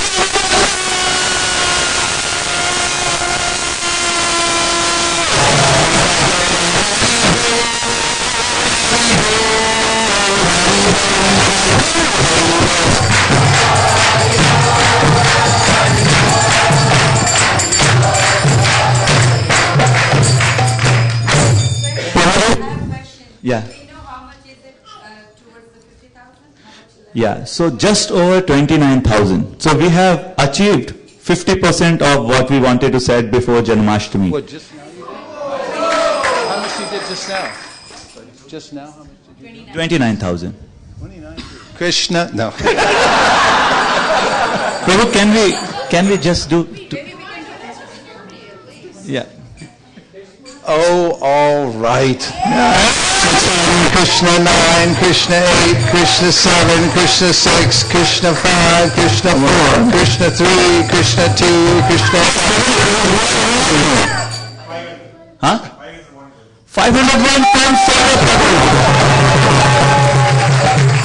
Yeah. Yeah, so just over 29,000. So we have achieved 50% of what we wanted to set before Janmashtami. What, just now? How much you did just now? Just now, how much did you do? 29,000. 29. Krishna, no. Prabhu, can we just do? Yeah. Oh, all right. Krishna 9, Krishna 8, Krishna 7, Krishna 6, Krishna 5, Krishna 4, Krishna 3, Krishna 2, Krishna... Huh? 501 times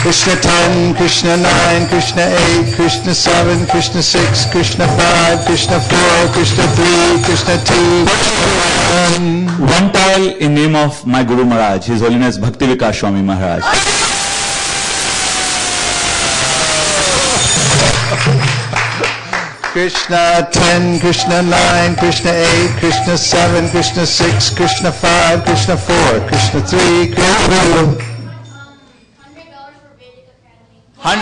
Krishna 10, Krishna 9, Krishna 8, Krishna 7, Krishna 6, Krishna 5, Krishna 4, Krishna 3, Krishna 2, One tile in name of my Guru Maharaj, His Holiness Bhaktivinoda Swami Maharaj. Krishna 10, Krishna 9, Krishna 8, Krishna 7, Krishna 6, Krishna 5, Krishna 4, Krishna 3, Krishna... $100.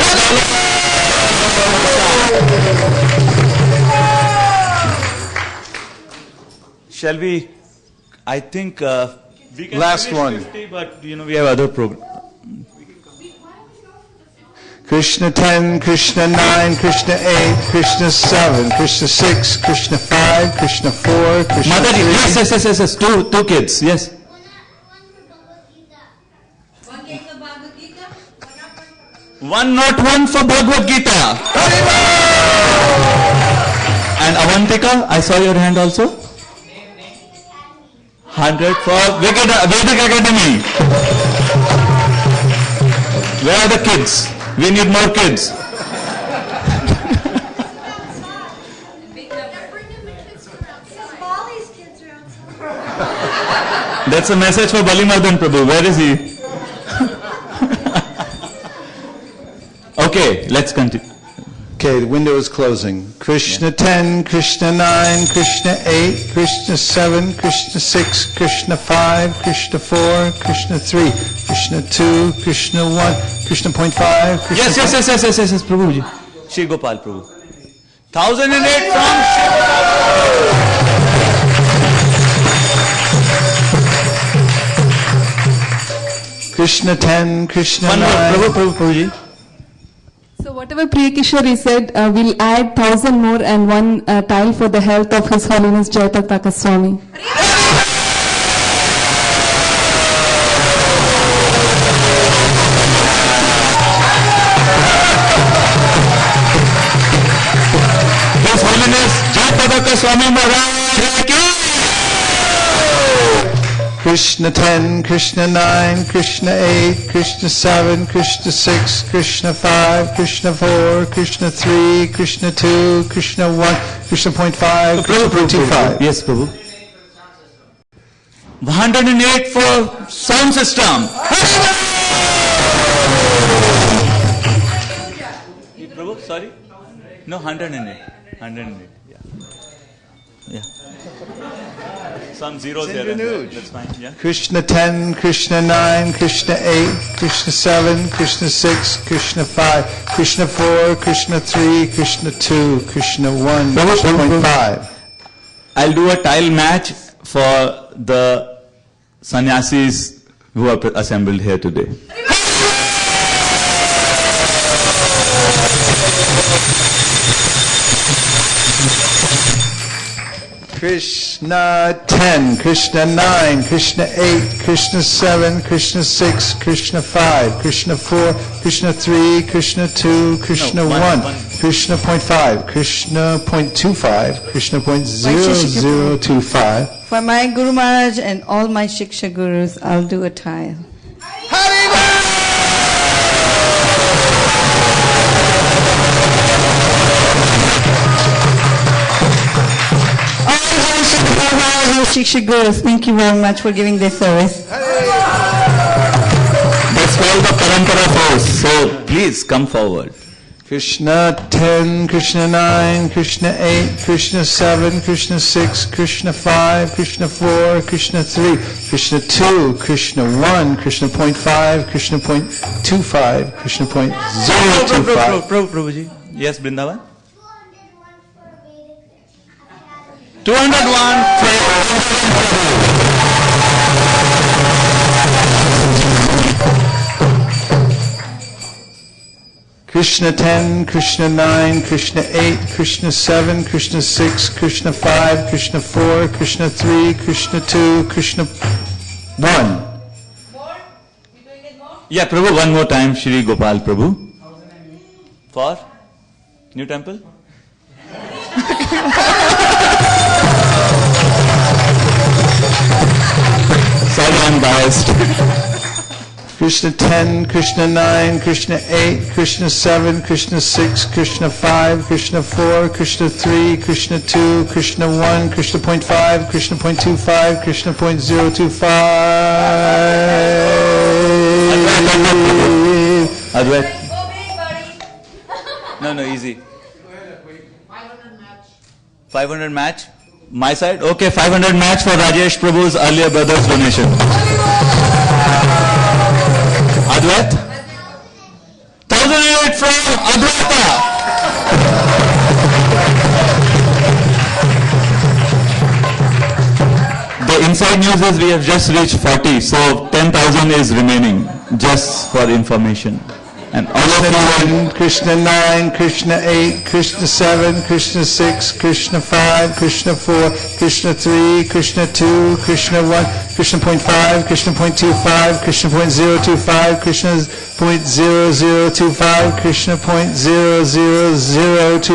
Shall we? I think we can Last finish one. 50, but we have other programs. Krishna 10, Krishna 9, Krishna 8, Krishna 7, Krishna 6, Krishna 5, Krishna 4, Krishna Mataji, 3. yes. Two kids, yes. One not one for Bhagavad Gita. And Avantika, I saw your hand also. 100 for Vedic Academy. Where are the kids? We need more kids. That's a message for Balimardan Prabhu. Where is he? Okay, let's continue. Okay, the window is closing. Krishna 10, Krishna 9, Krishna 8, Krishna 7, Krishna 6, Krishna 5, Krishna 4, Krishna 3, Krishna 2, Krishna 1, Krishna .5, Krishna... Yes, Prabhuji. Shri Gopal Prabhu. 1008 from Krishna 10, Krishna 9... Prabhuji. So whatever Priya Kishore said, we'll add 1,000 more and one tile for the health of His Holiness Jayapataka Swami. His Holiness Jayapataka Swami Maharaj ki. Krishna 10, Krishna 9, Krishna 8, Krishna 7, Krishna 6, Krishna 5, Krishna 4, Krishna 3, Krishna 2, Krishna 1, Krishna .5, Krishna .25. Yes, Prabhu. 108 for sound system. Prabhu, sorry? No, 108. 108, yeah. Some zeros here and there. That's fine, yeah. Krishna 10, Krishna 9, Krishna 8, Krishna 7, Krishna 6, Krishna 5, Krishna 4, Krishna 3, Krishna 2, Krishna 1, Krishna .5. I'll do a tile match for the sannyasis who are assembled here today. Krishna 10, Krishna 9, Krishna 8, Krishna 7, Krishna 6, Krishna 5, Krishna 4, Krishna 3, Krishna 2, Krishna 1, Krishna .5, Krishna .25, Krishna .0025. For my Guru Maharaj and all my Shiksha Gurus, I'll do a tile. Shiksha Gurus, thank you very much for giving this service. That's called the parampara force. So please come forward. Krishna 10, Krishna 9, Krishna 8, Krishna 7, Krishna 6, Krishna 5, Krishna 4, Krishna 3, Krishna 2, Krishna 1, Krishna .5, Krishna .25, Krishna .025. Prabhuji. Yes, Brindavan? 201 Krishna 10, Krishna 9, Krishna 8, Krishna 7, Krishna 6, Krishna 5, Krishna 4, Krishna 3, Krishna 2, Krishna 1. Yeah, Prabhu, one more time, Shri Gopal Prabhu. For? New temple? Sorry, I'm biased. Krishna 10, Krishna 9, Krishna 8, Krishna 7, Krishna 6, Krishna 5, Krishna 4, Krishna 3, Krishna 2, Krishna 1, Krishna .5, Krishna .25, Krishna .025. Advait. No, easy. 500 match? My side? Okay, 500 match for Rajesh Prabhu's earlier brother's donation. Advait? 1008 from Advaita. The inside news is we have just reached 40, so 10,000 is remaining, just for information. And all of you, Krishna 9, Krishna 8, Krishna 7, Krishna 6, Krishna 5, Krishna 4, Krishna 3, Krishna 2, Krishna 1, Krishna .5, Krishna .25, Krishna .025, Krishna .0025, Krishna .00025.